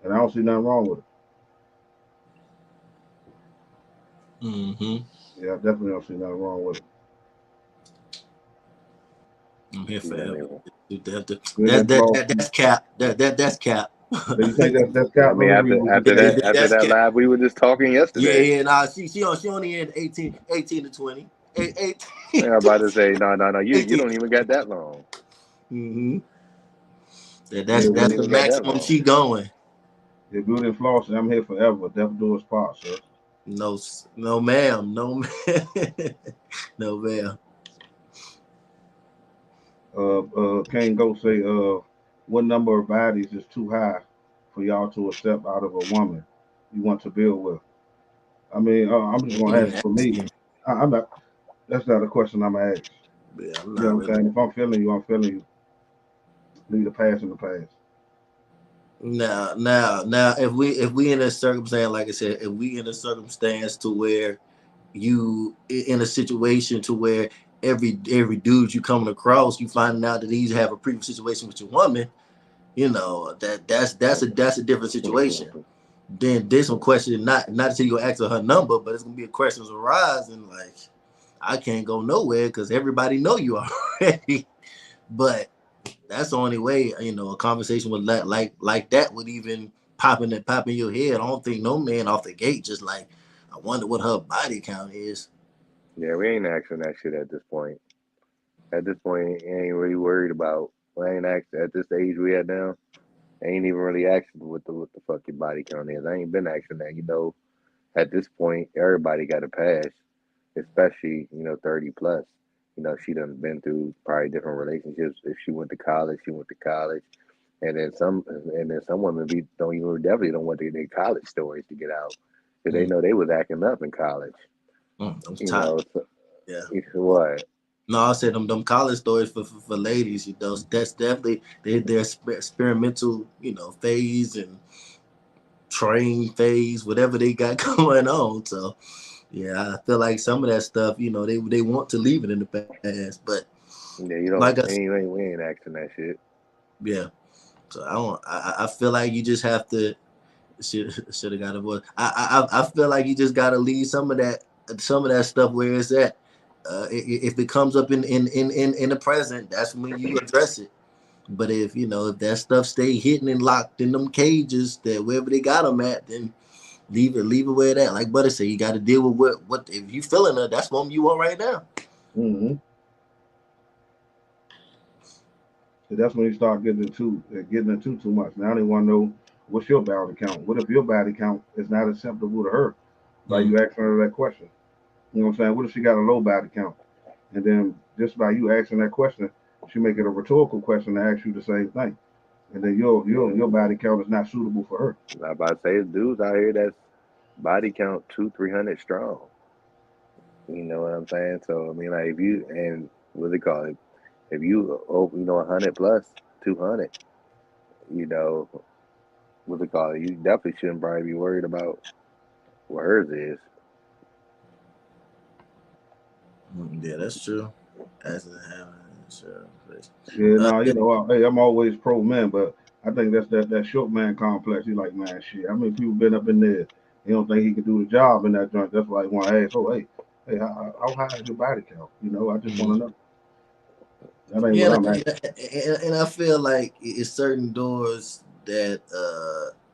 And I don't see nothing wrong with it. Mm-hmm. Yeah, I definitely don't see nothing wrong with it. I'm here Yeah, forever. anyway. That's cap. That's cap. So you think that's I Cap? mean, Let me read what you said. after That's that cap. live we were just talking yesterday. Yeah. Nah, she only in 18 to 20. 18 I'm about to say, no, you 18. don't even got that long. Mm-hmm. You That's don't the even got that maximum long. she going. If Beauty and Flossie, I'm here forever. Death do us part, sir. No, no, ma'am. No, ma'am. No, ma'am. Kane Go say, what number of bodies is too high for y'all to accept out of a woman you want to build with? I mean, I'm just Ain't gonna even ask for me. asking. I'm not. That's not a question I'm gonna ask. Yeah, I'm You know not what I'm really. saying? If I'm feeling you, I'm feeling you. Leave the past in the past. Now, if we in a circumstance, like I said, if we in a circumstance to where you in a situation to where every dude you coming across, you finding out that these have a previous situation with your woman, you know that's a different situation. Then there's some question, not to say you gonna ask her number, but it's gonna be a questions arise and like I can't go nowhere because everybody know you already. But that's the only way, you know, a conversation with like that would even pop in your head. I don't think no man off the gate just like, I wonder what her body count is. Yeah, we ain't asking that shit at this point. At this point, ain't really worried about. We ain't asked at this age we at now. Ain't even really asking what the fuck your body count is. I ain't been asking that. You know, at this point, everybody got a pass, especially 30 plus. You know, she done been through probably different relationships. If she went to college, she went to college, and then some women definitely don't want their college stories to get out because they Mm, know they was acting up in college. I'm You tired. know, so, Yeah. what? No, I said them college stories for ladies, you know, that's definitely their experimental, you know, phase and train phase, whatever they got going on. So yeah, I feel like some of that stuff, you know, they want to leave it in the past, but Yeah, you like don't. I said, We ain't asking that shit. yeah. So I don't. I feel like you just have to should have got a voice. I feel like you just got to leave some of that stuff where it's at. If it comes up in the present, that's when you address it. But if that stuff stay hidden and locked in them cages that wherever they got them at, then leave it where it at. Like Butter said, you got to deal with what if you feeling her. That's what you want right now. Mm-hmm. So that's when you start getting into too much. Now they want to know what's your body count. What if your body count is not acceptable to her? By Mm. you asking her that question. You know what I'm saying? What if she got a low body count? And then just by you asking that question, she make it a rhetorical question to ask you the same thing. And then your Yeah, body count is not suitable for her. I about to say it's dudes out here that's body count 200-300 strong. You know what I'm saying? So I mean, like if you and what they call it, if you 100 plus 200, you know what they call it, you definitely shouldn't probably be worried about what hers is. Yeah, that's true. That's sure. Yeah, Uh, now hey, I'm always pro man, but I think that's that short man complex. He like, man, shit. How many people been up in there? He don't think he can do the job in that joint. That's why he want to ask. Oh, hey, how high is your body count? I just want to know. That ain't Yeah, what I'm asking. and I feel like it's certain doors that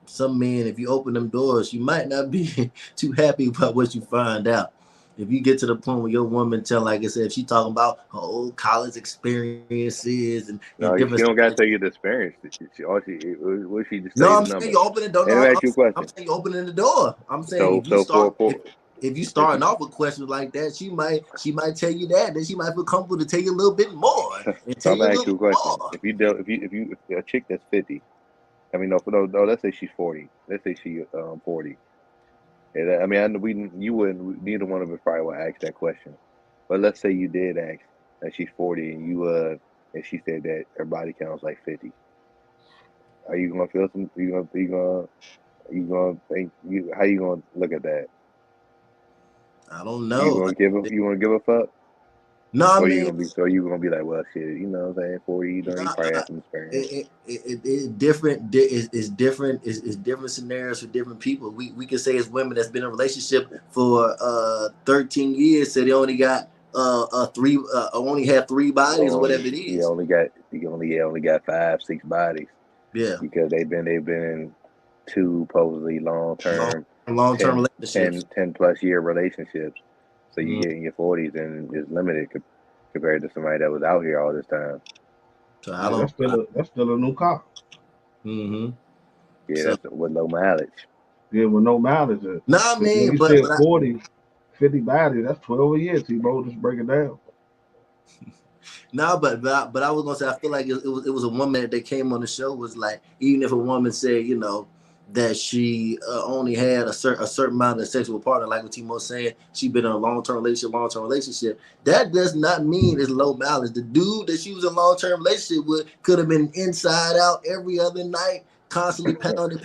some men, if you open them doors, you might not be too happy about what you find out. If you get to the point where your woman tell, like I said, if she talking about her old college experiences and No, she different don't stuff gotta like tell that. you the experience. What she just tell No, you the I'm saying number. you opening the door. And No, let me I'm ask you a saying I'm question. saying you opening the door. I'm saying So if you so start for if you if you starting off with questions like that, she might tell you that. Then she might feel comfortable to tell you a little bit more and so tell I'm you a gonna ask little you a bit question. more. If a chick that's 50, I mean no, let's say she's 40. Let's say she 40. And I mean, you wouldn't, neither one of us probably would ask that question. But let's say you did ask that she's 40 and she said that her body count is like 50. Are you gonna feel some, you gonna think, how you gonna look at that? I don't know. You gonna give a fuck? No, I Or mean, you gonna be like, well, shit, you know what I'm saying? 40, you no, probably have some experience. it different. It's different. It's different scenarios for different people. We can say it's women that's been in a relationship for 13 years, so they only got three, only have three bodies or Or whatever it is. you only got 5, 6 bodies Yeah, because they've been in two supposedly long long term long term 10, relationships. 10 plus year relationships. So you Mm. get in your 40s and it's limited compared to somebody that was out here all this time. So I Yeah, don't. that's still a new car. Mm-hmm. Yeah, So, that's with low mileage. Yeah, with no mileage. no, I When mean, you said 40, 50 bodies, that's 12 a year, T-Bo. Just break it down. no, but I was gonna say I feel like it was a woman that came on the show was like, even if a woman said, you know, that she only had a certain amount of sexual partner, like what Timo saying, she been in a long-term relationship. That does not mean it's low mileage. The dude that she was in a long-term relationship with could have been inside out every other night, constantly pounding.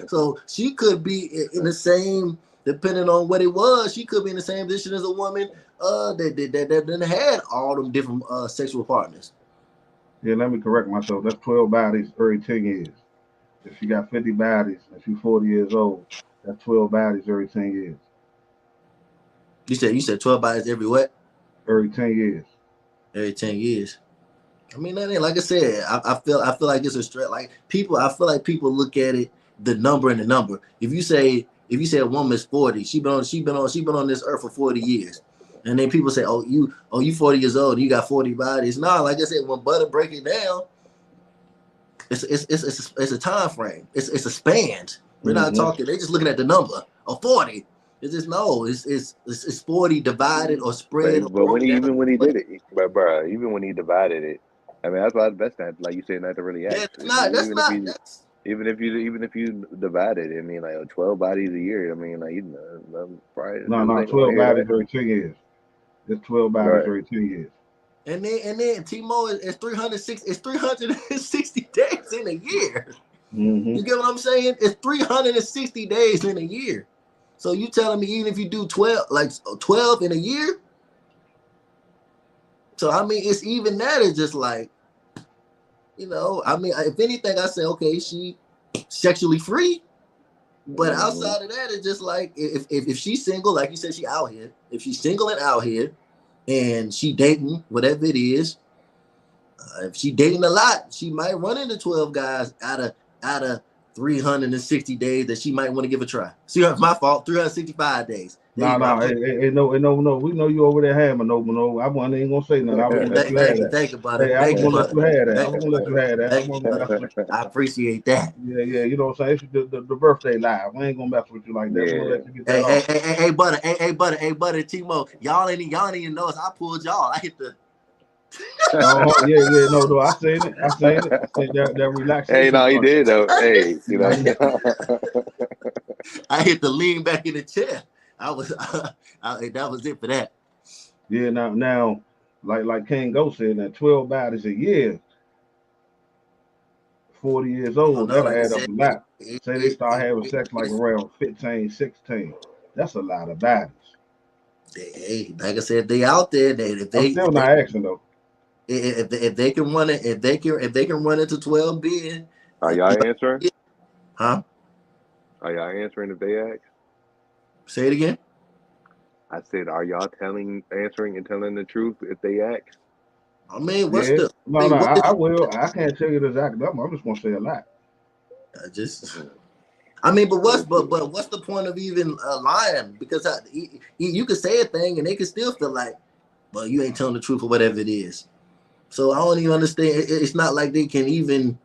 So she could be in the same, depending on what it was, she could be in the same position as a woman that had all them different sexual partners. Yeah, let me correct myself. That's 12 bodies every 10 years. If she got 50 bodies and she's 40 years old, that's 12 bodies every 10 years. You said 12 bodies every what? Every 10 years. Every 10 years. I mean, that ain't, like I said, I feel like it's a stress. Like people, I feel like people look at it, the number and the number. If you say a woman is 40, she been on this earth for 40 years. And then people say, oh, you 40 years old, you got 40 bodies. No, like I said, when Butter break it down, it's a time frame. It's a span. We're not talking. They're just looking at the number of 40. It's just no. It's 40 divided or spread. But when he did it, but bro, even when he divided it, I mean that's why the best time, like you said, not to really ask. Even if you divide it, I mean like 12 bodies a year. I mean like probably no 12 bodies every 10 years. It's 12 bodies every 10 years. And then Timo is 360. It's 360 days in a year. You get what I'm saying? It's 360 days in a year. So you telling me even if you do 12 in a year? So I mean, it's even that is just like, you know, I mean, if anything, I say okay, she sexually free. But outside of that, it's just like if she's single, like you said, she out here. If she's single and out here, and she dating whatever it is, if she dating a lot, she might run into 12 guys out of 360 days that she might want to give a try. See, it's my fault. 365 days. No. We know you over there having no. I wasn't even gonna say nothing. I was gonna let you have that. Thank you, buddy. I was gonna let you have that. I was gonna let you have that. I appreciate that. Yeah. You know what I'm saying? It's the birthday live. We ain't gonna mess with you like that. We're gonna let you get that off. Hey, buddy, Timo. Y'all ain't even know us. I pulled y'all. I hit the. Oh yeah. No. I seen it. I seen that relaxation. Hey, no, he did though. Hey, you know. I hit the lean back in the chair. That was it for that. Yeah, now, like King Go said, that 12 bodies a year, 40 years old, that'll add up a lot. Say they start having sex like around 15, 16. That's a lot of bodies. Hey, like I said, they out there. I'm still not asking though. If they can run it, if they can run into 12 billion. Are y'all answering? Huh? Are y'all answering if they ask? Say it again. I said, are y'all answering and telling the truth if they ask? I mean, I will. I can't tell you the exact number. I'm just gonna say a lot. But what's the point of even lying? Because you could say a thing and they could still feel like, well, you ain't telling the truth or whatever it is. So I don't even understand. It's not like they can even,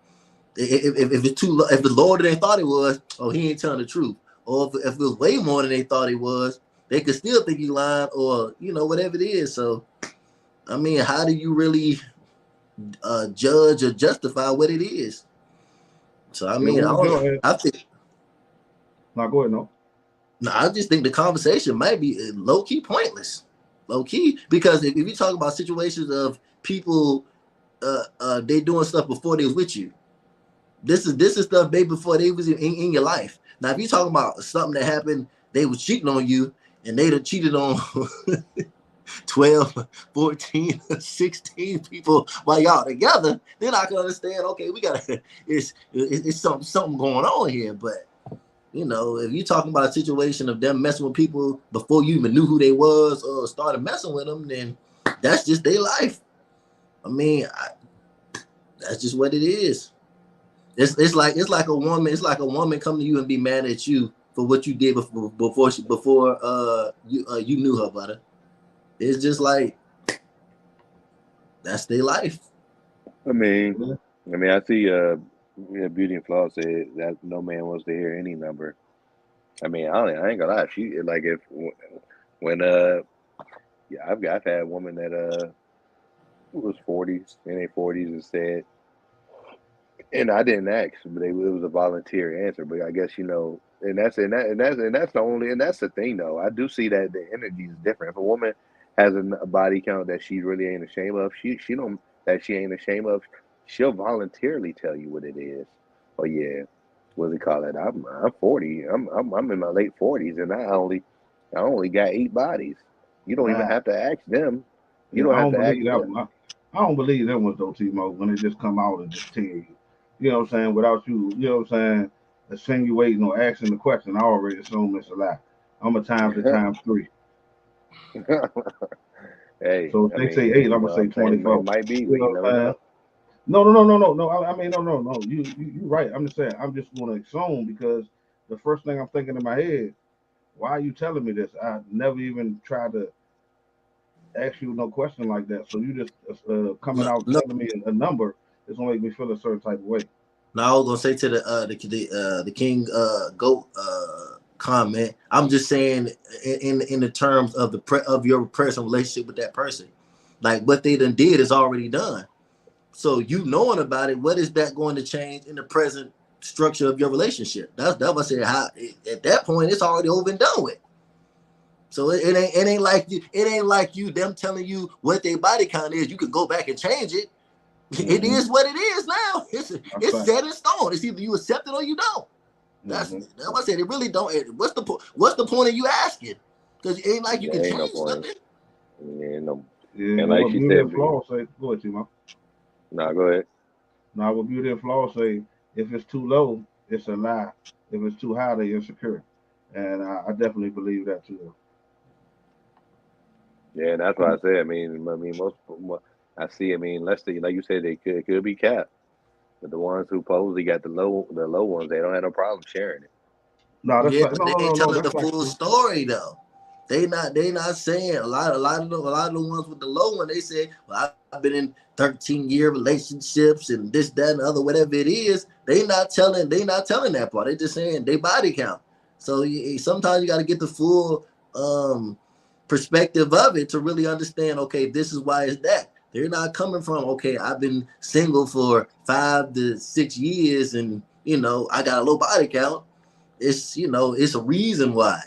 if it's too, if the lower than they thought it was, oh, he ain't telling the truth. Or if it was way more than they thought it was, they could still think he's lying, or whatever it is. So, I mean, how do you really judge or justify what it is? So I mean, I think. No, go ahead. No, I just think the conversation might be low key pointless. Low key, because if you talk about situations of people, they doing stuff before they was with you. This is stuff they before they was in your life. Now, if you talking about something that happened, they was cheating on you and they'd have cheated on 12, 14, 16 people while y'all together, then I can understand, okay, we gotta, it's something going on here. But, if you're talking about a situation of them messing with people before you even knew who they was or started messing with them, then that's just their life. I mean, that's just what it is. It's like a woman. It's like a woman come to you and be mad at you for what you did before you knew her, butter. It's just like that's their life. I mean, I see Yeah, Beauty and Flaw said that no man wants to hear any number. I mean, I ain't gonna lie. She like if when yeah, I've had a woman that was 40s in their 40s and said, and I didn't ask, but it was a volunteer answer. But I guess and that's the only, and that's the thing though. I do see that the energy is different. If a woman has a body count that she really ain't ashamed of, she don't that she ain't ashamed of, she'll voluntarily tell you what it is. Oh yeah, what's it called? It? I'm 40. I'm in my late 40s, and I only got 8 bodies. You don't even Nah, have to ask them. You yeah, don't I have don't to ask believe that them. one. I don't believe that one though, Timo. When they just come out and just tell you, you know what I'm saying, without you, you know what I'm saying, insinuating or asking the question, I already assume it's a lie. I'm a times it times three. Hey, So if I they mean, say hey, eight, you I'm know gonna what say I'm saying? It 24. might be, You but you know what never I'm saying? know. No. I mean, no. You right. I'm just saying. I'm just gonna assume because the first thing I'm thinking in my head, why are you telling me this? I never even tried to ask you no question like that. So you just coming No, out no, telling me a number is gonna make me feel a certain type of way. no. I was gonna say to the King Goat comment. I'm just saying in the terms of of your personal relationship with that person, like what they done did is already done. So you knowing about it, what is that going to change in the present structure of your relationship? That's what I said. How at that point it's already over and done with. So it ain't like you them telling you what their body count is. You could go back and change it. It Mm-hmm. is what it is now. That's It's fact. set in stone. It's either you accept it or you don't. Mm-hmm. That's what I said. It really don't. What's the point? What's the point of you asking? Because it ain't like you can There ain't no change point. nothing. Yeah, no. Yeah, And and like what she beauty and said, flaw say? Go ahead, Timo. nah, go ahead. Now what beauty and flaw say? If it's too low, it's a lie. If it's too high, they insecure. And I definitely believe that too. Yeah, and that's why I said. I mean, I see. I mean, let's see. Like you said, it could be capped, but the ones who supposedly got the low ones, they don't have no problem sharing it. No, that's Yeah, like but no, they no, no, ain't no. telling That's the like full story though. They not saying a lot of the ones with the low one. They say, well, I've been in 13-year relationships and this, that, and the other, whatever it is. They not telling that part. They just saying they body count. So sometimes you got to get the full perspective of it to really understand. Okay, this is why it's that. They're not coming from, okay, I've been single for 5 to 6 years and I got a low body count. It's a reason why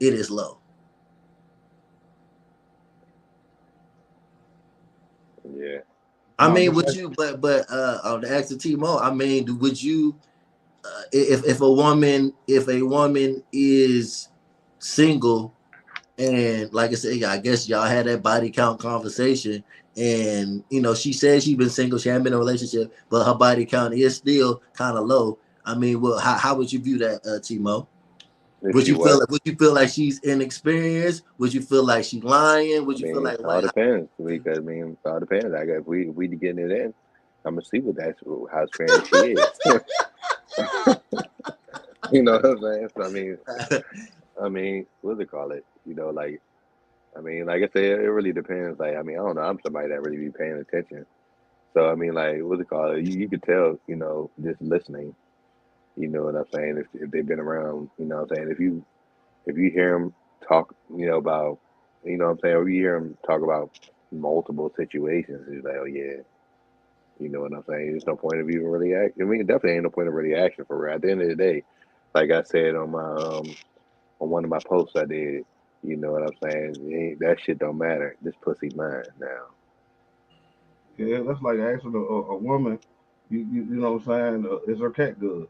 it is low. Yeah. I no, mean, just would like you? But on the ask the T-Mo, I mean, would you? If a woman is single and like I said, I guess y'all had that body count conversation, and she says she's been single, she hasn't been in a relationship, but her body count is still kind of low. I mean, well, how would you view that, T-Mo? If Would she you feel what? would you feel like she's inexperienced? Would you feel like she's lying? I Would you feel mean, like it all what? depends. Because it all depends. I guess if we getting it in, I'm gonna see how experienced she is. You know what I'm saying? So I mean, what's it call it? Like like I said, it really depends. Like, I don't know. I'm somebody that really be paying attention. So like, what's it called? You could tell, just listening. You know what I'm saying? If they've been around, what I'm saying. If you hear them talk, about, what I'm saying, or you hear them talk about multiple situations, it's like, oh yeah, you know what I'm saying. There's no point of even really act. I mean, it definitely ain't no point of really action for real. At the end of the day, like I said on my on one of my posts I did, you know what I'm saying. That shit don't matter. This pussy mine now. yeah, that's like asking a woman, you know what I'm saying? Is her cat good?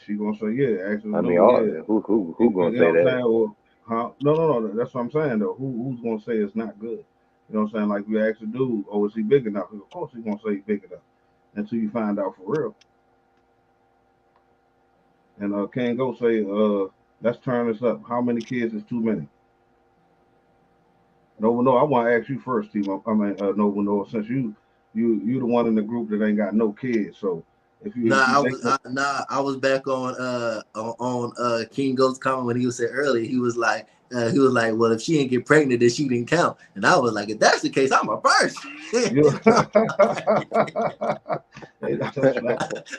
She gonna say yeah. Ask her I mean, dude, all yeah. who gonna You say know what I'm that? saying? Or huh? No. That's what I'm saying though. Who's gonna say it's not good? You know what I'm saying? Like we ask a dude, oh, is he big enough? Of course he's gonna say he's big enough until you find out for real. And can't go say, let's turn this up. How many kids is too many? No. I want to ask you first, Timo. I mean, no. Since you the one in the group that ain't got no kids, so if you think that, I was back on King Ghost comment when he was said earlier. He was like, he was like, well, if she didn't get pregnant, then she didn't count. And I was like, if that's the case, I'm a virgin.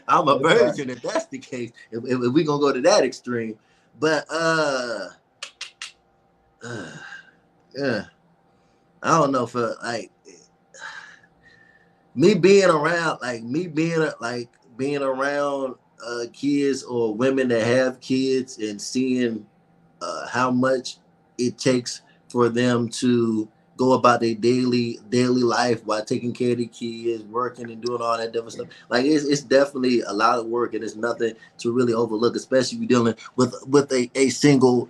I'm a virgin if that's the case. If we're gonna go to that extreme. But yeah, I don't know, for like me being around kids or women that have kids and seeing how much it takes for them to go about their daily life while taking care of the kids, working and doing all that different stuff. Like it's definitely a lot of work, and it's nothing to really overlook, especially if you're dealing with a single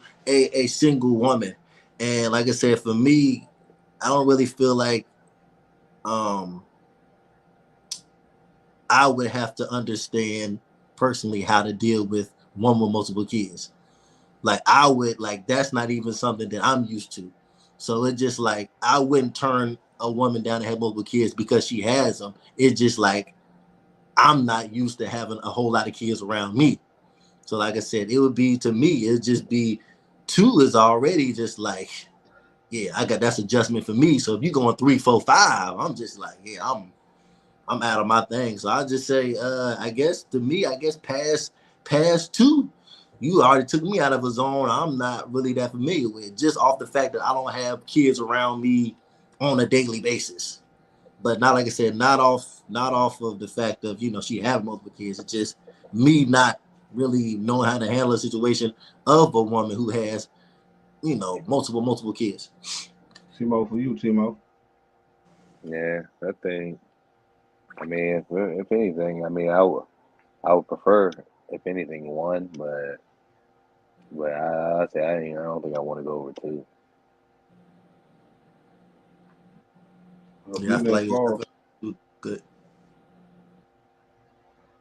woman. And like I said, for me, I don't really feel like I would have to understand personally how to deal with one with multiple kids. Like I would, like that's not even something that I'm used to. So it's just like I wouldn't turn a woman down to have multiple kids because she has them. It's just like I'm not used to having a whole lot of kids around me. So like I said, it would be, to me, it'd just be 2 is already just like, yeah, that's adjustment for me. So if you're going 3, 4, 5, I'm just like, yeah, I'm out of my thing. So I just say, I guess to me, past 2, you already took me out of a zone I'm not really that familiar with, just off the fact that I don't have kids around me on a daily basis. But not, like I said, not off of the fact of, she have multiple kids. It's just me not really knowing how to handle a situation of a woman who has, multiple kids. Timo, for you, Timo. Yeah, I think. I mean, if anything, I mean, I would prefer, if anything, 1, but I say I don't think I want to go over 2. Yeah, I feel like it's good.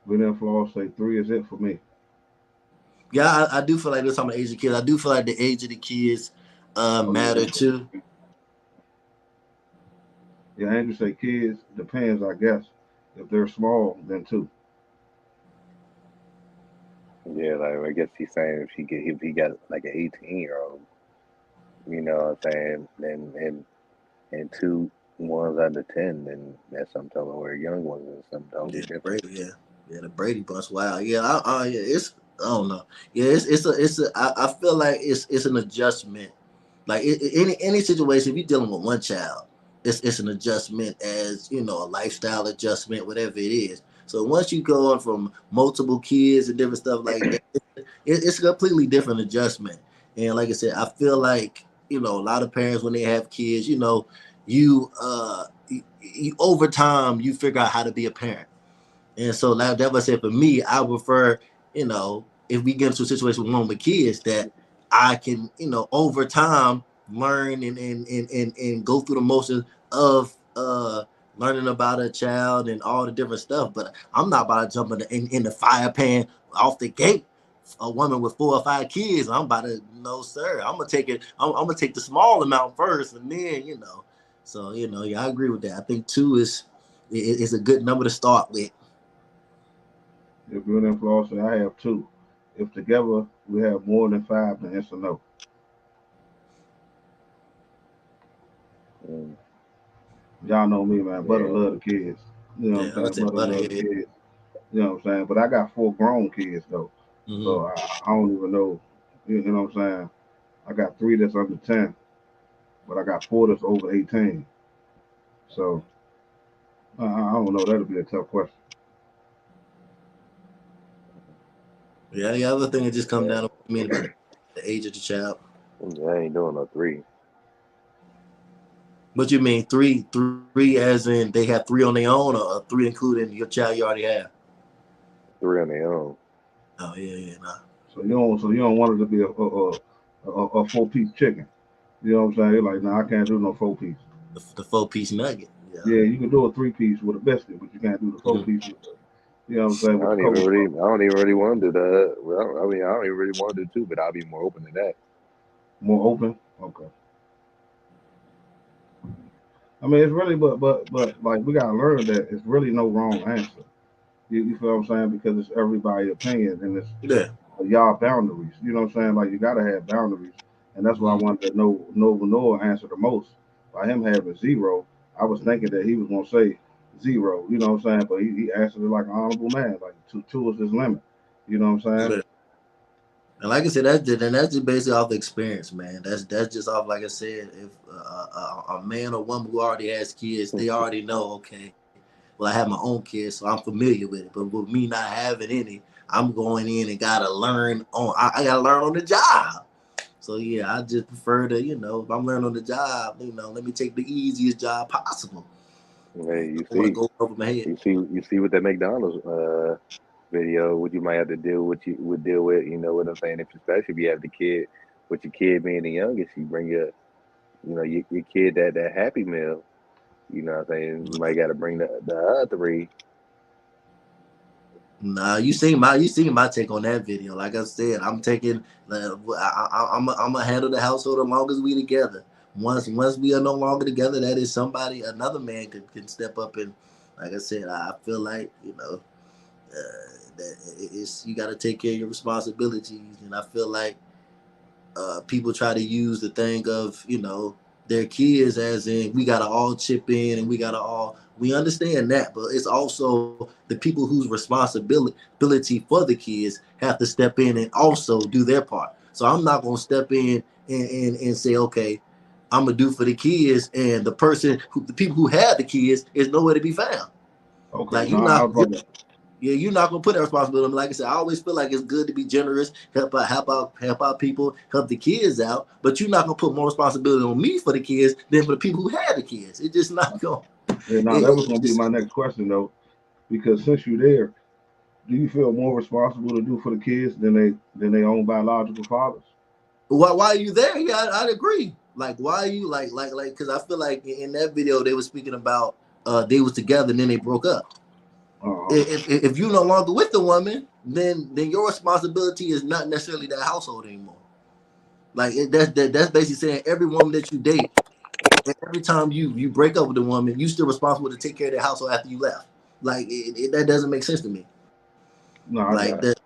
William Flaw say 3 is it for me. Yeah, I do feel like this time of age of kids. I do feel like the age of the kids matter too. Yeah, Andrew say kids depends, I guess. If they're small, then 2. Yeah, like I guess he's saying if he got like an 18-year-old, you know what I'm saying, and 2 ones under 10, then that's something totally, where young ones is something totally different. Brady, the Brady bunch. Wow, yeah, it's, I don't know. Yeah, it's a. I feel like it's an adjustment. Like any situation, if you're dealing with one child, it's an adjustment, as a lifestyle adjustment, whatever it is. So once you go on from multiple kids and different stuff like that, it's a completely different adjustment. And like I said, I feel like a lot of parents, when they have kids, you over time you figure out how to be a parent. And so like that was it for me. I prefer, if we get into a situation with one with kids, that I can, over time learn and go through the motions of learning about a child and all the different stuff. But I'm not about to jump in the fire pan off the gate. A woman with 4 or 5 kids, I'm about to, no sir. I'm gonna take it. I'm gonna take the small amount first, and then So yeah, I agree with that. I think 2 is a good number to start with. If you're an influencer, I have 2. If together we have more than 5, then it's a no. Y'all know me, man. Butter love the kids. You know what I'm saying? Butter love the kids. You know what I'm saying? But I got 4 grown kids though. Mm-hmm. So I don't even know. You know what I'm saying? I got 3 that's under 10, but I got 4 that's over 18. So I don't know. That'll be a tough question. Yeah, the other thing that just comes down to me about the age of the child. Yeah, I ain't doing no 3. What you mean 3 as in they have 3 on their own, or 3 including your child you already have? 3 on their own. Oh yeah, nah. So you don't want it to be a 4-piece chicken. You know what I'm saying? You're like, nah, I can't do no 4-piece. The 4-piece nugget. Yeah, you can do a 3-piece with a biscuit, but you can't do the 4-piece with the, you know what I'm saying? I don't even really want to do that. Well, I mean, I don't even really want to do 2, but I'll be more open to that. More open? Okay. I mean, it's really, but like we gotta learn that it's really no wrong answer. You feel what I'm saying? Because it's everybody's opinion and it's y'all boundaries. You know what I'm saying? Like you gotta have boundaries And that's why I wanted to know Nova Noah answer the most. By him having zero, I was thinking that he was gonna say zero. You know what I'm saying? But he answered it like an honorable man. Like two is his limit. You know what I'm saying? Yeah. And like I said, that's just basically off the experience, man. That's just off, like I said, if a man or woman who already has kids, they already know. Okay, well, I have my own kids, so I'm familiar with it. But with me not having any, I'm going in and gotta learn on. I gotta learn on the job. So yeah, I just prefer to, if I'm learning on the job, let me take the easiest job possible. Hey, I don't want to go over my head. you see with that McDonald's video, what you might have to deal with, what I'm saying, if especially if you have the kid, with your kid being the youngest, you bring your kid that Happy Meal, you know what I'm saying? You might gotta bring the other three. Nah, you seen my take on that video. Like I said, I'm taking. I'm gonna handle the household as long as we together. Once we are no longer together, that is another man can step up and, like I said, I feel like that it's, you got to take care of your responsibilities, and I feel like people try to use the thing of their kids as in we gotta all chip in and we understand that, but it's also the people whose responsibility for the kids have to step in and also do their part. So I'm not gonna step in and say, okay, I'm gonna do for the kids, and the people who had the kids is nowhere to be found. Okay, Like no, I was about to. yeah, you're not gonna put that responsibility on me. Like I said, I always feel like it's good to be generous, help out people, help the kids out. But you're not gonna put more responsibility on me for the kids than for the people who had the kids. It's just not going. Yeah, now that was gonna be my next question though, because since you're there, do you feel more responsible to do for the kids than they own biological fathers? Why are you there? Yeah, I'd agree. Like, why are you like? Because I feel like in that video they were speaking about they was together and then they broke up. If you're no longer with the woman, then your responsibility is not necessarily that household anymore. Like that's basically saying every woman that you date, every time you break up with a woman, you still responsible to take care of the household after you left. Like that doesn't make sense to me. No, I Like got if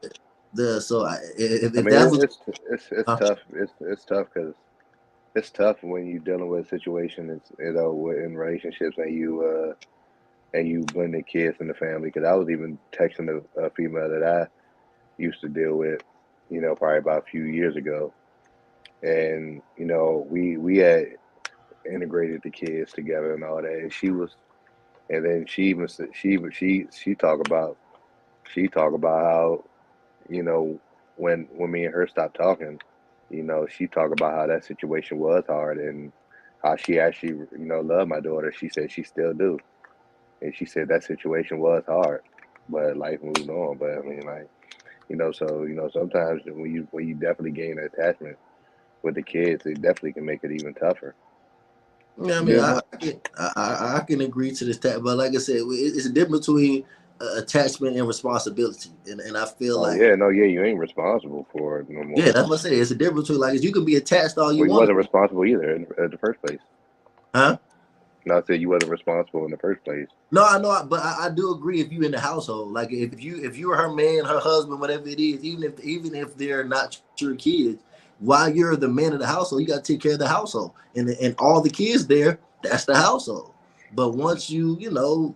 I mean, that was it's tough. It's tough because it's tough when you're dealing with a situation in relationships and you blend the kids in the family. Because I was even texting a female that I used to deal with, probably about a few years ago, and we had integrated the kids together and all that, and and then she even said she talk about how when me and her stopped talking, she talked about how that situation was hard and how she actually loved my daughter. She said she still do, and she said that situation was hard, but life moves on. But I mean, like, so sometimes when you definitely gain an attachment with the kids, it definitely can make it even tougher. yeah, I mean, yeah, but I can agree to this, but like I said, it's a difference between attachment and responsibility, and I feel Oh like yeah, no, yeah, you ain't responsible for it no yeah, more. that's what I say. It's a difference between like you can be attached all you Well, you want to wasn't be, responsible either in the first place. huh? No, I said you wasn't responsible in the first place. No, I know, but I do agree. If you in the household, like if you're her man, her husband, whatever it is, even if they're not your kids, while you're the man of the household, you got to take care of the household, and all the kids there, that's the household. But once you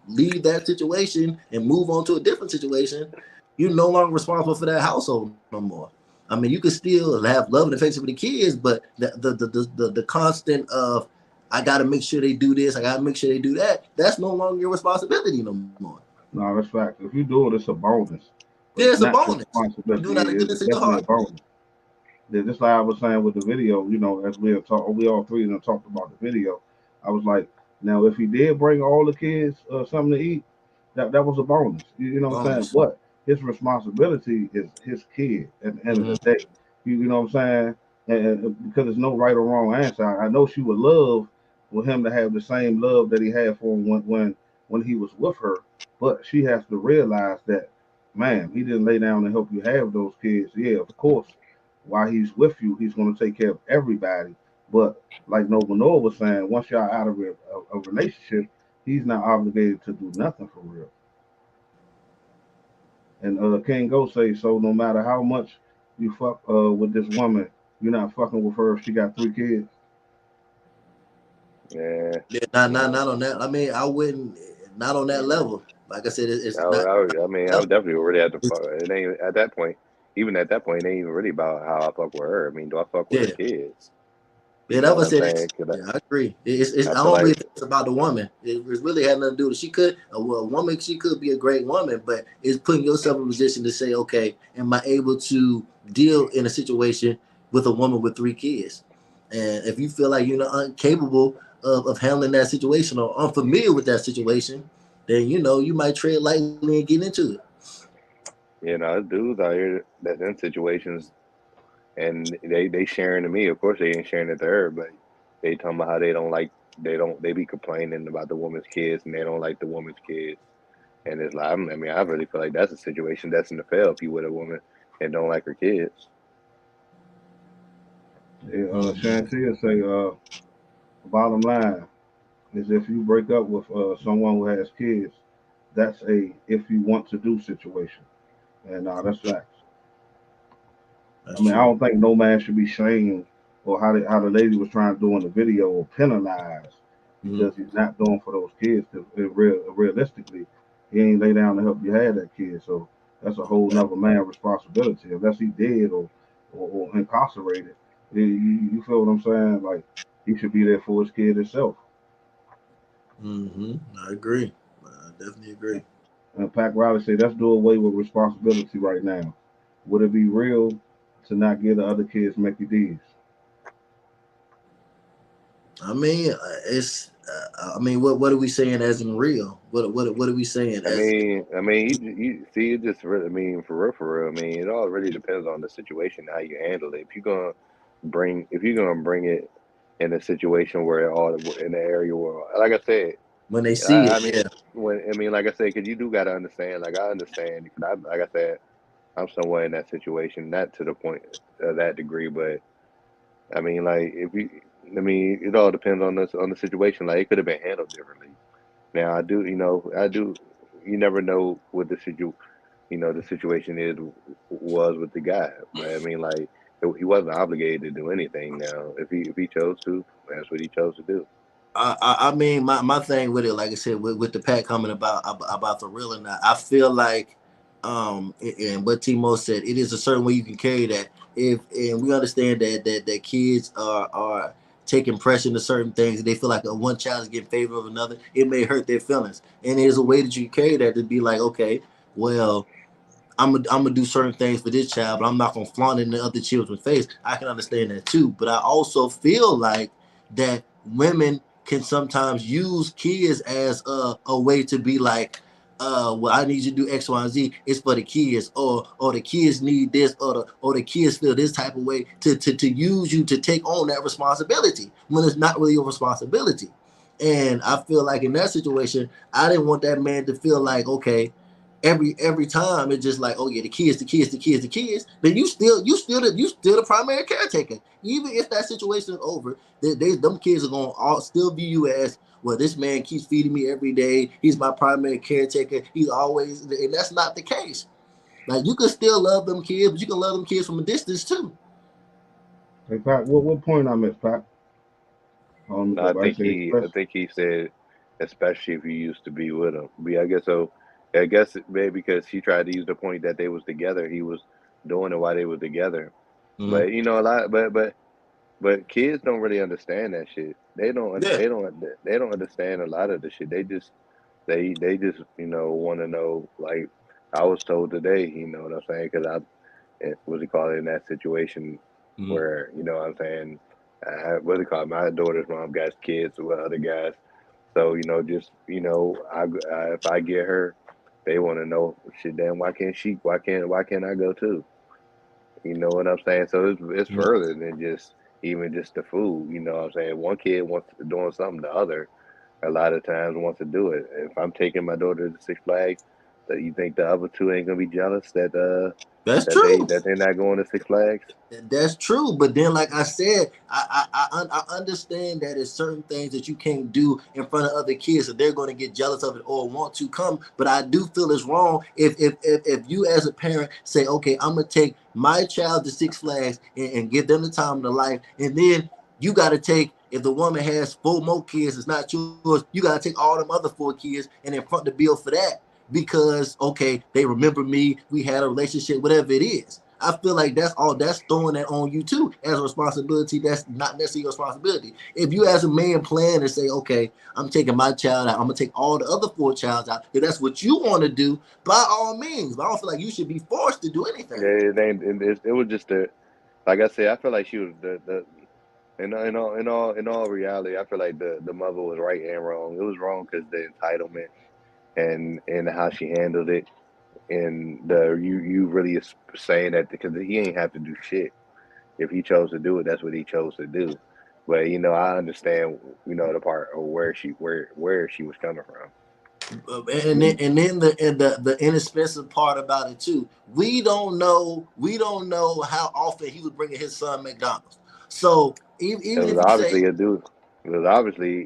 leave that situation and move on to a different situation, you're no longer responsible for that household no more. I mean, you can still have love and affection for the kids, but the constant of I got to make sure they do this. I got to make sure they do that. That's no longer your responsibility no more. no, that's fact. If you do it, it's a bonus, but Yeah, it's it's a not your bonus. You do responsibility. not get It's into your definitely a heart. bonus. Yeah, just like I was saying with the video, as we all three of them talked about the video. I was like, now if he did bring all the kids something to eat, that was a bonus. You know what I'm saying? Bonus. But his responsibility is his kid at the end of Mm-hmm. the day. You know what I'm saying? And because there's no right or wrong answer. I know she would love for him to have the same love that he had for him when he was with her, but she has to realize that, man, he didn't lay down and help you have those kids. Yeah, of course, while he's with you, he's going to take care of everybody. But like Nova Noah was saying, once y'all out of a relationship, he's not obligated to do nothing for real. And King Go say so. No matter how much you fuck with this woman, you're not fucking with her if she got 3 kids. Yeah. Yeah, not on that. I mean, I wouldn't, not on that level. Like I said, it's not. I mean, I would definitely already have to fuck. It ain't at that point. Even at that point, it ain't even really about how I fuck with her. I mean, do I fuck with her Yeah, kids? yeah, You that know what was I'm it. saying? 'Cause Yeah, I agree. I I feel don't really like, think it's about the woman. It really had nothing to do with it. She could, a woman, she could be a great woman, but it's putting yourself in a position to say, okay, am I able to deal in a situation with a woman with 3 kids? And if you feel like you're not incapable of handling that situation or unfamiliar with that situation, then you might tread lightly and get into it. there's dudes out here that's in situations and they sharing to me. Of course, they ain't sharing it to her, but they talking about how they be complaining about the woman's kids and they don't like the woman's kids. And it's like, I mean, I really feel like that's a situation that's in the fail if you with a woman and don't like her kids. Shantia say, bottom line is if you break up with someone who has kids, that's a if you want to do situation. And that's facts. I That's mean, I true. don't think no man should be shamed or how the lady was trying to do in the video or penalized Mhm. because he's not doing for those kids. Because realistically, he ain't lay down to help you have that kid. So that's a whole nother man responsibility. Unless he dead or incarcerated, you feel what I'm saying? Like he should be there for his kid himself. I agree. I definitely agree. And Pac Riley say, let's do away with responsibility right now. Would it be real to not give the other kids Mickey D's? I mean, it's. I mean, what are we saying as in real? What are we saying as? You see, it just really, I mean, for real, I mean, it all really depends on the situation, how you handle it. If you're gonna bring it in a situation where all in the area where, like I said, When they see I it? mean, Yeah. like I said, because you do gotta understand. Like I understand, 'cause like I said, I'm somewhere in that situation, not to the point of that degree, but I mean, like I mean, it all depends on the situation. Like it could have been handled differently. Now I do. You never know what the situation was with the guy. But I mean, like he wasn't obligated to do anything. Now, if he chose to, that's what he chose to do. I mean, my thing with it, like I said, with the Pat comment about the real and not, I feel like, and what Timo said, it is a certain way you can carry that. If and we understand that kids are taking pressure into certain things, they feel like one child is getting favor of another. It may hurt their feelings, and there's a way that you carry that to be like, okay, well, I'm gonna do certain things for this child, but I'm not gonna flaunt it in the other children's face. I can understand that too, but I also feel like that women can sometimes use kids as a way to be like, well, I need you to do X, Y, and Z. It's for the kids, or the kids need this, or the kids feel this type of way to use you to take on that responsibility when it's not really your responsibility. And I feel like in that situation, I didn't want that man to feel like, okay, every time it's just like, oh yeah, the kids. Then you still the primary caretaker. Even if that situation is over, them kids are gonna all still view you as, well, this man keeps feeding me every day. He's my primary caretaker. He's always, and that's not the case. Like you can still love them kids, but you can love them kids from a distance too. Hey, Pat, what point I missed, Pat? No, I say I express. think he said, especially if you used to be with him. But yeah, I guess so. I guess maybe because he tried to use the point that they was together, he was doing it while they were together. Mm-hmm. But a lot, but kids don't really understand that shit. Yeah. They don't understand a lot of the shit. They just want to know. Like I was told today, you know what I'm saying? Because what's he call it, in that situation Mm-hmm. where what I'm saying, what's it called? My daughter's mom got kids with other guys, so just if I get her, they want to know, shit. Damn, why can't she? Why can't I go too? You know what I'm saying? So it's further than just even just the food. You know what I'm saying? One kid wants to doing something, the other a lot of times wants to do it. If I'm taking my daughter to Six Flags, So you think the other two ain't gonna be jealous that That's that true. they're not going to Six Flags? That's true, but then, like I said, I understand that there's certain things that you can't do in front of other kids, so they're going to get jealous of it or want to come. But I do feel it's wrong if you as a parent say, okay, I'm gonna take my child to Six Flags and give them the time of their life, and then you got to take. If the woman has 4 more kids, it's not yours. You got to take all them other 4 kids and then front the bill for that because okay, they remember me. We had a relationship, whatever it is. I feel like that's throwing that on you too as a responsibility. That's not necessarily your responsibility. If you as a man plan to say, okay, I'm taking my child out, I'm gonna take all the other 4 childs out, if that's what you want to do, by all means. But I don't feel like you should be forced to do anything. Yeah, it was just like I said, I feel like she was the in all reality, I feel like the mother was right and wrong. It was wrong because the entitlement and how she handled it, and you really is saying that because he ain't have to do shit. If he chose to do it, that's what he chose to do. But I understand, the part of where she was coming from. And then the inexpensive part about it too. We don't know how often he was bringing his son McDonald's. So It even was if you obviously say a dude. It was obviously,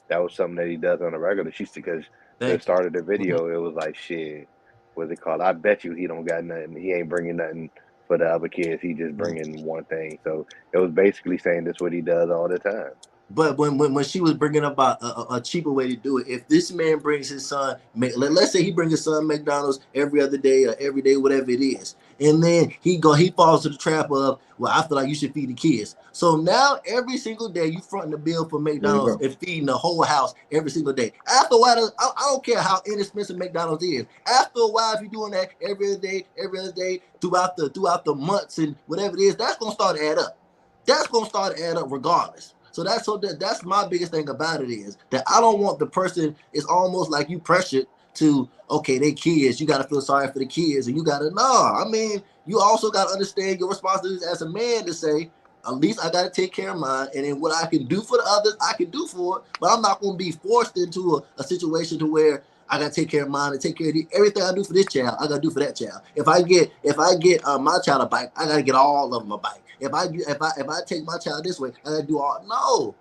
that was something that he does on a regular. She's because the thank you. start of the video, it was like shit. What's it called? I bet you he don't got nothing. He ain't bringing nothing for the other kids. He just bringing one thing. So it was basically saying that's what he does all the time. But when she was bringing up a cheaper way to do it, if this man brings his son, let's say he brings his son McDonald's every other day or every day, whatever it is, and then he falls to the trap of, well, I feel like you should feed the kids. So now every single day you fronting the bill for There you McDonald's go. and feeding the whole house every single day. After a while, I don't care how inexpensive McDonald's is. After a while, if you're doing that every other day throughout the months and whatever it is, that's gonna start to add up. That's gonna start to add up regardless. So that's my biggest thing about it is that I don't want the person. It's almost like you pressured to okay, they kids. You got to feel sorry for the kids, and you got to I mean, you also got to understand your responsibilities as a man to say, at least I got to take care of mine, and then what I can do for the others, I can do for it. But I'm not going to be forced into a situation to where I gotta take care of mine and take care of everything I do for this child. I gotta do for that child. If I get my child a bike, I gotta get all of them a bike. If I take my child this way, I gotta do all. No,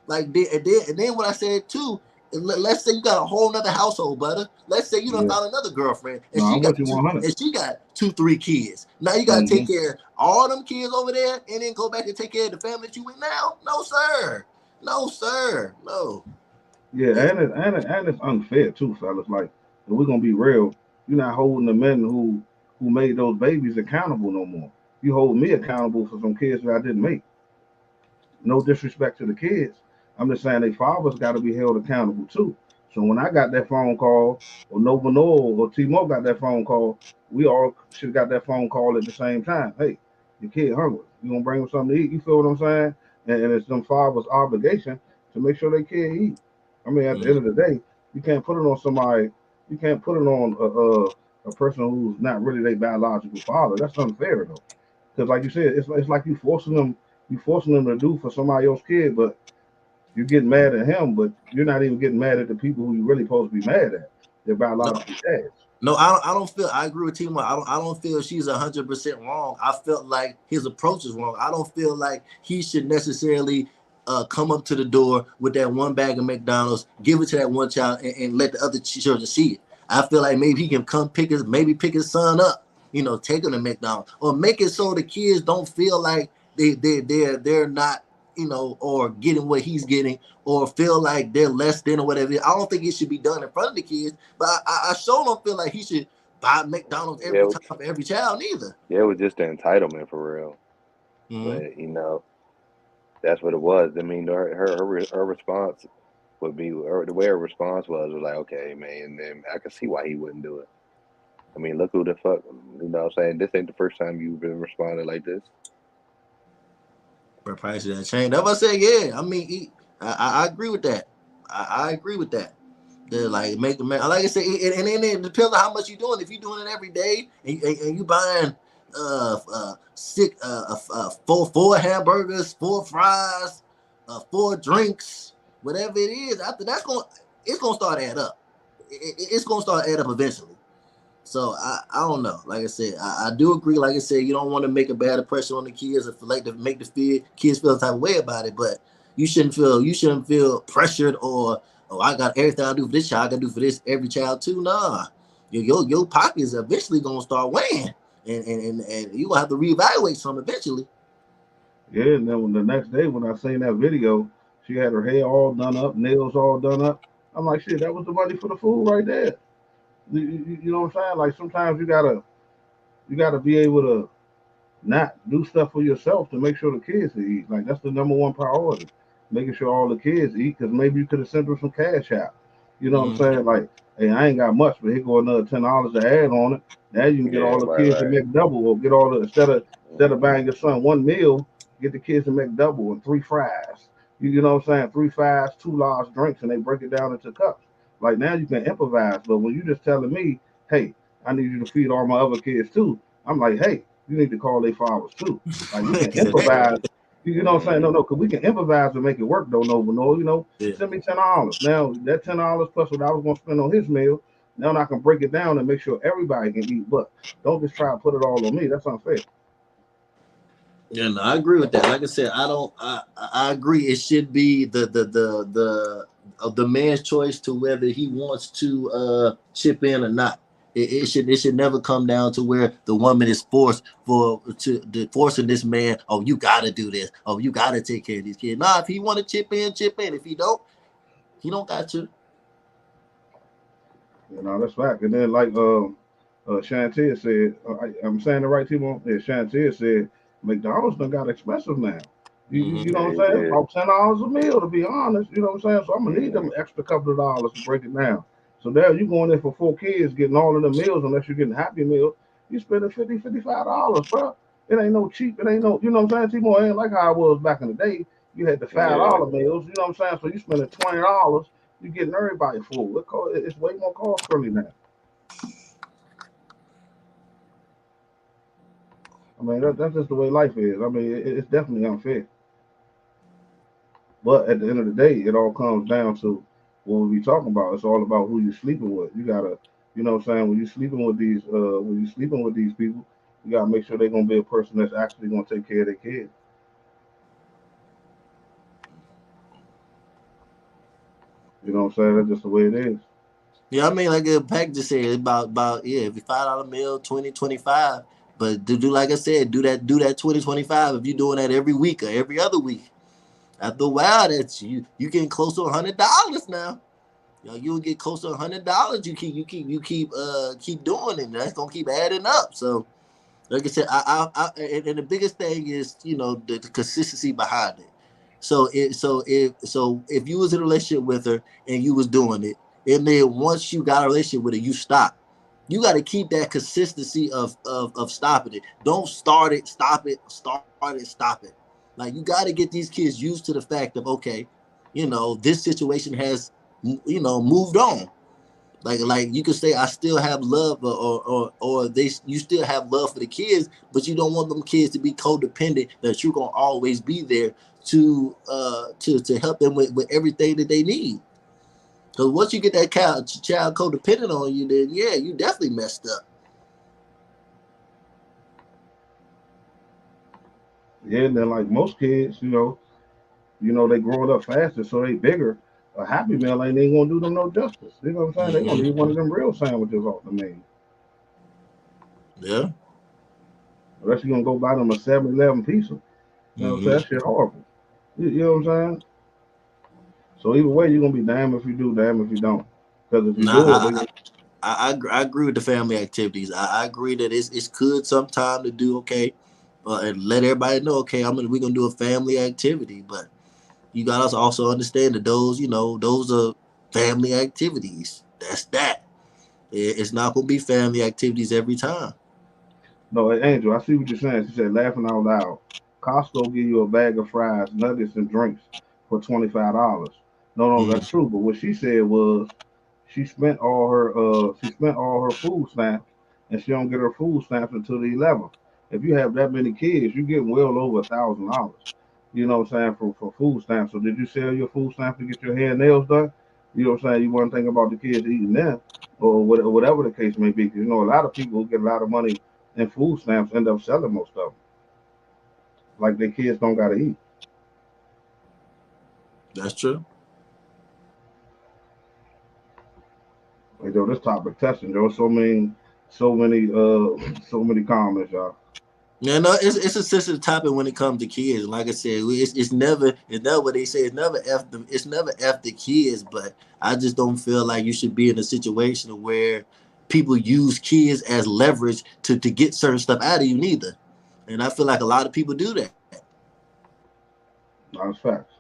like and then what I said too. Let's say you got a whole nother household, brother. Let's say you done Yeah. found another girlfriend and No, she I'm got with you 100. 2-3 kids. Now you gotta take Mm-hmm. care of all them kids over there and then go back and take care of the family that you with now. No, sir. No, sir. No. Yeah, and it's unfair too, fellas. Like, if we're gonna be real, you're not holding the men who made those babies accountable no more. You hold me accountable for some kids that I didn't make. No disrespect to the kids. I'm just saying their fathers got to be held accountable too. So when I got that phone call, or Nova Noel or T-Mo got that phone call, we all should have got that phone call at the same time. Hey, your kid hungry. You gonna bring him something to eat? You feel what I'm saying? And it's them fathers' obligation to make sure they kid eat. I mean, at the end of the day, you can't put it on somebody. You can't put it on a person who's not really their biological father. That's unfair though. Because like you said, it's like you forcing them to do for somebody else's kid, but you're getting mad at him, but you're not even getting mad at the people who you're really supposed to be mad at. Their biological dads. No, I don't feel. I agree with Timo. I don't feel she's 100% wrong. I felt like his approach is wrong. I don't feel like he should necessarily come up to the door with that one bag of McDonald's, give it to that one child, and let the other children see it. I feel like maybe he can come pick his son up, take him to McDonald's, or make it so the kids don't feel like they're not, or getting what he's getting, or feel like they're less than or whatever. I don't think it should be done in front of the kids, but I sure don't feel like he should buy McDonald's every time for every child either. Yeah, it was just the entitlement for real. Mm-hmm. But that's what it was. I mean, her response would be, or the way her response was like, okay, man, and then I could see why he wouldn't do it. I mean, look who the fuck, what I'm saying? This ain't the first time you've been responding like this. But price that change. That's what I say. Yeah, I mean, I agree with that. I agree with that. They're like make the man. Like I said, and then it depends on how much you're doing. If you're doing it every day and you buying four hamburgers, 4 fries, 4 drinks, whatever it is, after it's gonna start add up. It's gonna start add up eventually. So I don't know. Like I said, I do agree. Like I said, you don't want to make a bad impression on the kids or like to make the kids feel the type of way about it. But you shouldn't feel pressured or I got everything I do for this child, I got to do for this every child too. Nah, your pockets eventually gonna start weighing, and you gonna have to reevaluate some eventually. Yeah, and then when the next day when I seen that video, she had her hair all done up, nails all done up. I'm like, shit, that was the money for the food right there. You know what I'm saying? Like sometimes you gotta be able to not do stuff for yourself to make sure the kids eat. Like that's the number one priority, making sure all the kids eat. Because maybe you could have sent them some cash out. You know what I'm saying? Like, hey, I ain't got much, but here go another $10 to add on it. Now you can get Yeah, all the kids to right. make double, or get all the instead of buying your son one meal, get the kids to make double and 3 fries. You know what I'm saying? 3 fries, 2 large drinks, and they break it down into cups. Like now you can improvise, but when you just telling me, hey, I need you to feed all my other kids too. I'm like, hey, you need to call their fathers too. Like we can improvise. You know what I'm saying? No, because we can improvise and make it work though. No, send me $10. Now that $10 plus what I was gonna spend on his meal. Now I can break it down and make sure everybody can eat. But don't just try to put it all on me. That's unfair. Yeah, no, I agree with that. Like I said, I agree. It should be the man's choice to whether he wants to chip in or not. It should never come down to where the woman is forcing this man. Oh, you gotta do this. Oh, you gotta take care of these kids. Nah, if he want to chip in, chip in. If he don't got to. That's fact. And then like Shantia said, I'm saying it right, T-Bone? Yeah, Shantia said McDonald's done got expensive now. You know what I'm saying? About $10 a meal, to be honest. You know what I'm saying? So I'm gonna need them extra couple of dollars to break it down. So there you going in for 4 kids, getting all of the meals, unless you're getting Happy Meal, you spending $50, $55, bro. It ain't no cheap. It ain't no, you know what I'm saying? T-Bone, ain't like how it was back in the day. You had the $5 meals. You know what I'm saying? So you spending $20, you getting everybody full. It's way more cost friendly now. I mean, that's just the way life is. I mean, it's definitely unfair. But at the end of the day, it all comes down to what we be talking about. It's all about who you sleeping with. You gotta, you know what I'm saying, when you sleeping with these people, you gotta make sure they're gonna be a person that's actually gonna take care of their kids. You know what I'm saying? That's just the way it is. Yeah, I mean, like Pack just said, about if you $5 meal, 20, 25. But do like I said, do that 20, 25 if you're doing that every week or every other week. After a while, that's you getting close to $100 now. You'll get close to $100. You keep doing it. That's gonna keep adding up. So, like I said, and the biggest thing is the consistency behind it. So if you was in a relationship with her and you was doing it, and then once you got a relationship with her, you stop. You got to keep that consistency of stopping it. Don't start it, stop it, start it, stop it. Like you got to get these kids used to the fact of okay, this situation has moved on. Like you could say I still have love or you still have love for the kids, but you don't want them kids to be codependent that you're gonna always be there to help them with everything that they need. Because once you get that child codependent on you, then yeah, you definitely messed up. Yeah, and then like most kids, they growing up faster, so they bigger. A Happy Meal ain't even gonna do them no justice. You know what I'm saying? They gonna need one of them real sandwiches off the menu. Yeah. Unless you gonna go buy them a 7-Eleven pizza. You know what I'm saying? That shit horrible. You know what I'm saying? So either way, you're gonna be damned if you do, damned if you don't. Because if you do it, I agree with the family activities. I agree that it's good sometime to do okay, and let everybody know okay. We're gonna do a family activity, but you gotta also understand that those are family activities. That's that. It's not gonna be family activities every time. no, Angel, I see what you're saying. She said, laughing out loud. Costco give you a bag of fries, nuggets, and drinks for $25. No, that's true. But what she said was she spent all her food stamps, and she don't get her food stamps until the 11th. If you have that many kids, you get well over $1,000. You know what I'm saying for food stamps. So did you sell your food stamps to get your hair and nails done? You know what I'm saying? You want to think about the kids eating there, or whatever the case may be. 'Cause, you know, a lot of people who get a lot of money in food stamps end up selling most of them. Like their kids don't got to eat. That's true. Like, yo, this topic testing, yo. So many comments, y'all. Yeah, no, it's a sensitive topic when it comes to kids. Like I said, it's never what they say. It's never f the kids. But I just don't feel like you should be in a situation where people use kids as leverage to get certain stuff out of you neither. And I feel like a lot of people do that. That's facts.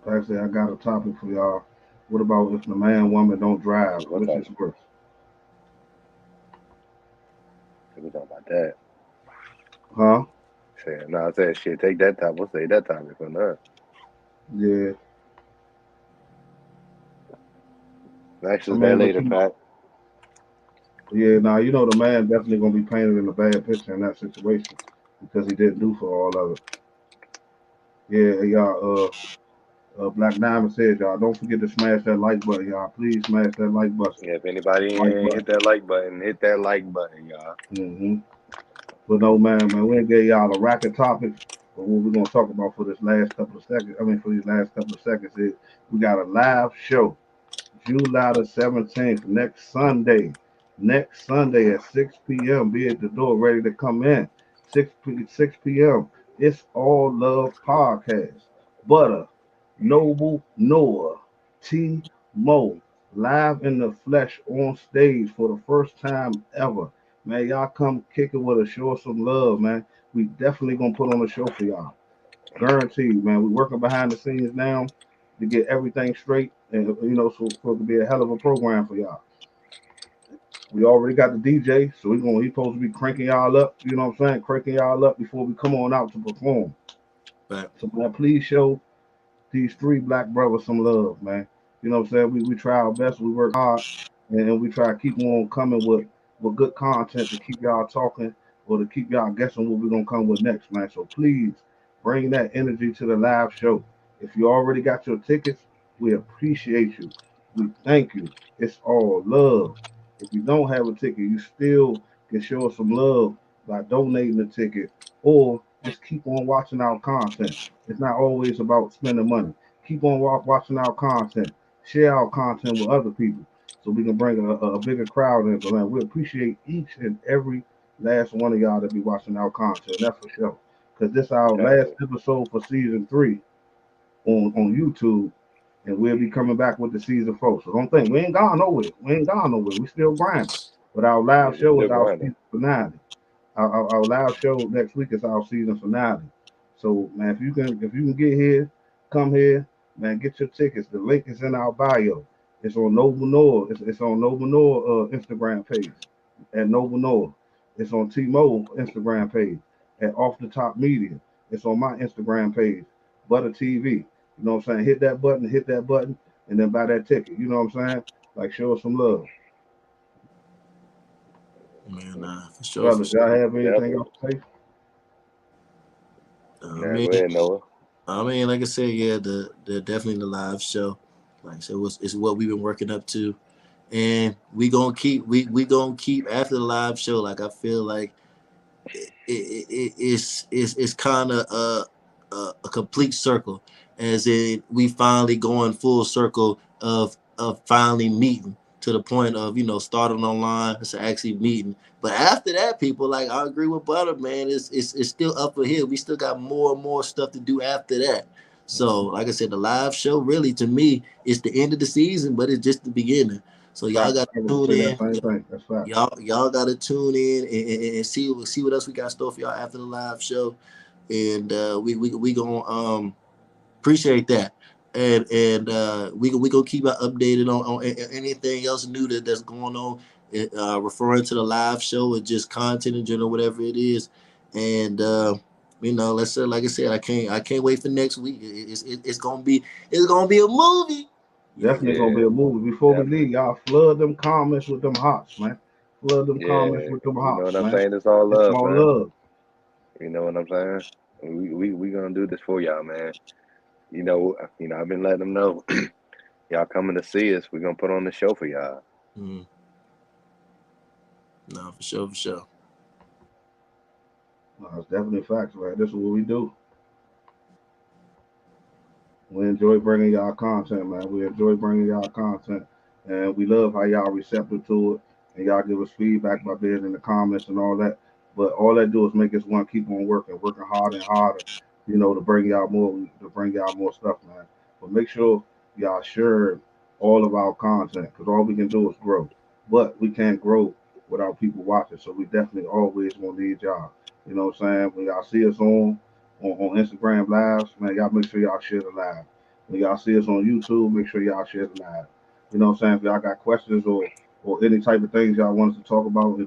Actually, I got a topic for y'all. What about if the man woman don't drive? What Which type? is worse? We talking about that. Huh? Saying, no, I said shit. Take that time. We'll say that topic for us. Yeah. Next I is that mean, later, Pat. yeah, now you know the man definitely gonna be painted in a bad picture in that situation because he didn't do for all of it. Yeah, y'all. Black Diamond says, y'all don't forget to smash that like button, y'all. Please smash that like button. Yeah, if anybody Like ain't hit that like button, hit that like button, y'all. But no, man, we ain't gave y'all a racket topic. But what we're gonna talk about for this last couple of seconds, for these last couple of seconds is we got a live show, July the 17th, next Sunday. Next Sunday at 6 p.m. Be at the door ready to come in. 6 p.m. It's All Love Podcast. Butter, Noble Noah, T Mo, live in the flesh on stage for the first time ever. Man, y'all come kick it with us, show us some love, man. We definitely gonna put on a show for y'all. Guaranteed, man. We're working behind the scenes now to get everything straight, and so it's supposed to be a hell of a program for y'all. We already got the DJ, so he's supposed to be cranking y'all up. You know what I'm saying? Cranking y'all up before we come on out to perform. Right. So man, please show these three black brothers some love, man. You know what I'm saying? We try our best, we work hard, and we try to keep on coming with good content to keep y'all talking or to keep y'all guessing what we're gonna come with next, man. So please bring that energy to the live show. If you already got your tickets, we appreciate you. We thank you. It's all love. If you don't have a ticket, you still can show us some love by donating the ticket or just keep on watching our content. It's not always about spending money. Keep on watching our content. Share our content with other people so we can bring a bigger crowd in. So, man, we appreciate each and every last one of y'all that be watching our content. That's for sure. Because this is our last Definitely. episode for season 3 on YouTube. And we'll be coming back with the season 4. So don't think we ain't gone nowhere. We ain't gone nowhere. We still grinding. But our Yeah, live we show still is our grinding. season finale. Our live show next week is our season finale. So man, if you can get here, come here, man, get your tickets. The link is in our bio. It's on Noble Noah. It's on Noble Noah Instagram page at Noble Noah. It's on T-Mo Instagram page at Off the Top Media. It's on my Instagram page, Butter TV. You know what I'm saying? Hit that button, and then buy that ticket. You know what I'm saying? Like show us some love. Man, for sure, for Brothers, sure. y'all have anything Definitely. else to say? I Yeah, mean, go ahead, Noah. like I said, yeah, the definitely the live show. Like I said, it's what we've been working up to, and we gonna keep after the live show. Like I feel like it's kind of a complete circle, as in we finally going full circle of finally meeting to the point of starting online to actually meeting. But after that, people, like, I agree with Butter, man. It's still up for here. We still got more and more stuff to do after that. So, like I said, the live show really to me is the end of the season, but it's just the beginning. So y'all Facts. got I to would tune say that in. same thing. That's facts. Y'all gotta tune in and see what else we got store for y'all after the live show, and we gonna appreciate that, and we gonna keep updated on anything else new that's going on, referring to the live show or just content in general, whatever it is, and let's say, like I said, I can't wait for next week. It's gonna be a movie. Definitely gonna be Yeah, a movie. Before we definitely. leave, y'all flood them comments with them hearts, man. Flood them comments Yeah, with them you know hearts, what I'm man. saying? It's all It's love, all man. love. You know what I'm saying? We gonna do this for y'all, man. You know, I've been letting them know. Y'all coming to see us. We're gonna put on the show for y'all. Mm. No, for sure, for sure. No, it's definitely facts, man. This is what we do. We enjoy bringing y'all content, man. We enjoy bringing y'all content, and we love how y'all receptive to it, and y'all give us feedback by being in the comments and all that. But all that do is make us want to keep on working harder and harder, to bring y'all more stuff, man. But make sure y'all share all of our content, because all we can do is grow. But we can't grow without people watching, so we definitely always gonna need y'all. You know what I'm saying? When y'all see us on Instagram lives, man, y'all make sure y'all share the live. When y'all see us on YouTube, make sure y'all share the live. You know what I'm saying? If y'all got questions or any type of things y'all want us to talk about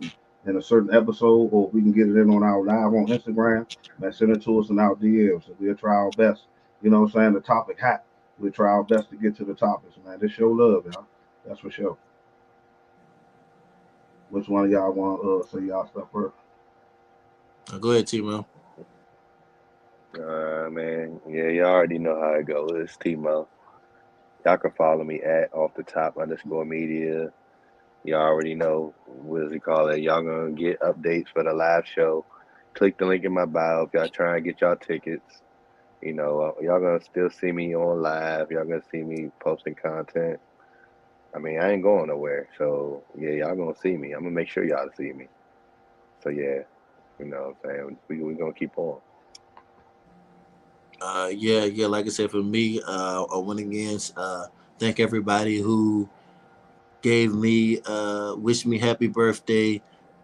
in a certain episode, or if we can get it in on our live on Instagram, man, send it to us in our DMs. And we'll try our best. You know what I'm saying? The topic hat. We'll try our best to get to the topics, man. This show love, y'all. That's for sure. Which one of y'all want to say y'all stuff first? Go ahead, T-Mo. Man, yeah, y'all already know how it goes. It's T-Mo. Y'all can follow me at off the top _ media. Y'all already know what does it call it. Y'all gonna get updates for the live show. Click the link in my bio if y'all trying to get y'all tickets. Y'all gonna still see me on live. Y'all gonna see me posting content. I mean, I ain't going nowhere. So yeah, y'all gonna see me. I'm gonna make sure y'all see me. So yeah, you know what I'm saying? We gonna keep on. Yeah. Like I said, for me, I went against. Thank everybody who gave me, wish me happy birthday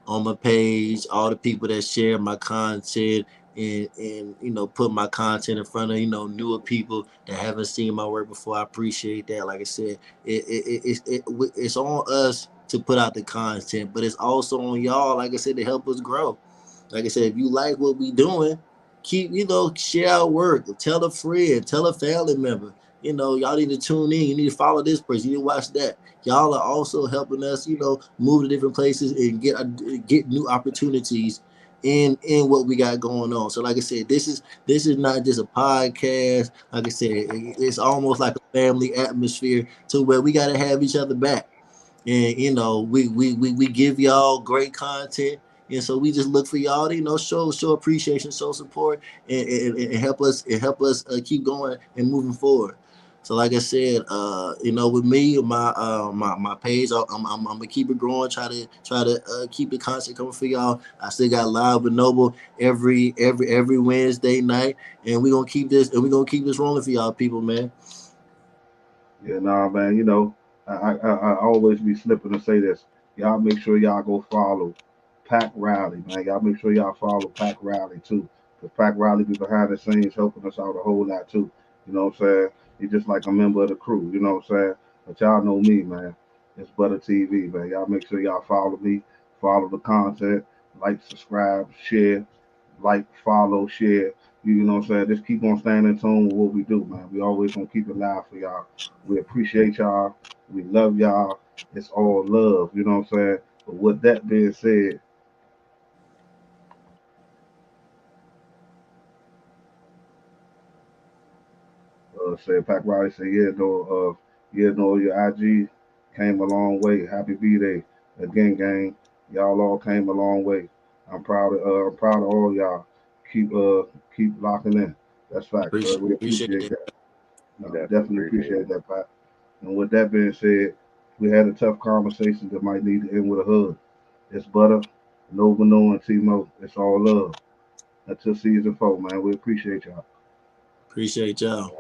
on my page. All the people that share my content and put my content in front of newer people that haven't seen my work before. I appreciate that. Like I said, it's on us to put out the content, but it's also on y'all. Like I said, to help us grow. Like I said, if you like what we doing, keep share our work. Tell a friend, tell a family member. Y'all need to tune in. You need to follow this person. You need to watch that. Y'all are also helping us, move to different places and get new opportunities in what we got going on. So, like I said, this is not just a podcast. Like I said, it's almost like a family atmosphere to where we got to have each other back. And we give y'all great content, and so we just look for y'all to show appreciation, show support, and help us keep going and moving forward. So like I said, with me, my page, I'm gonna keep it growing. Try to keep the content coming for y'all. I still got Live with Noble every Wednesday night, and we're gonna keep this rolling for y'all people, man. Yeah, nah, man. I always be slipping to say this. Y'all make sure y'all go follow Pack Riley, man. Y'all make sure y'all follow Pack Riley too. Because Pack Riley be behind the scenes helping us out a whole lot too. You know what I'm saying? He's just like a member of the crew, you know what I'm saying? But y'all know me, man. It's Butter TV, man. Y'all make sure y'all follow me, follow the content, like, subscribe, share, follow, share. You know what I'm saying? Just keep on staying in tune with what we do, man. We always gonna keep it live for y'all. We appreciate y'all. We love y'all. It's all love. You know what I'm saying? But with that being said, say Pac Riley say, your IG came a long way. Happy B-Day again, gang. Y'all all came a long way. I'm proud of all y'all. Keep keep locking in. That's facts. We Appreciate appreciate it. that. No, definitely Definitely appreciate appreciate that, Pat. And with that being said, we had a tough conversation that might need to end with a hug. It's Butter, Nova No, and T-Mo. It's all love. Until season 4, man. We appreciate y'all. Appreciate y'all.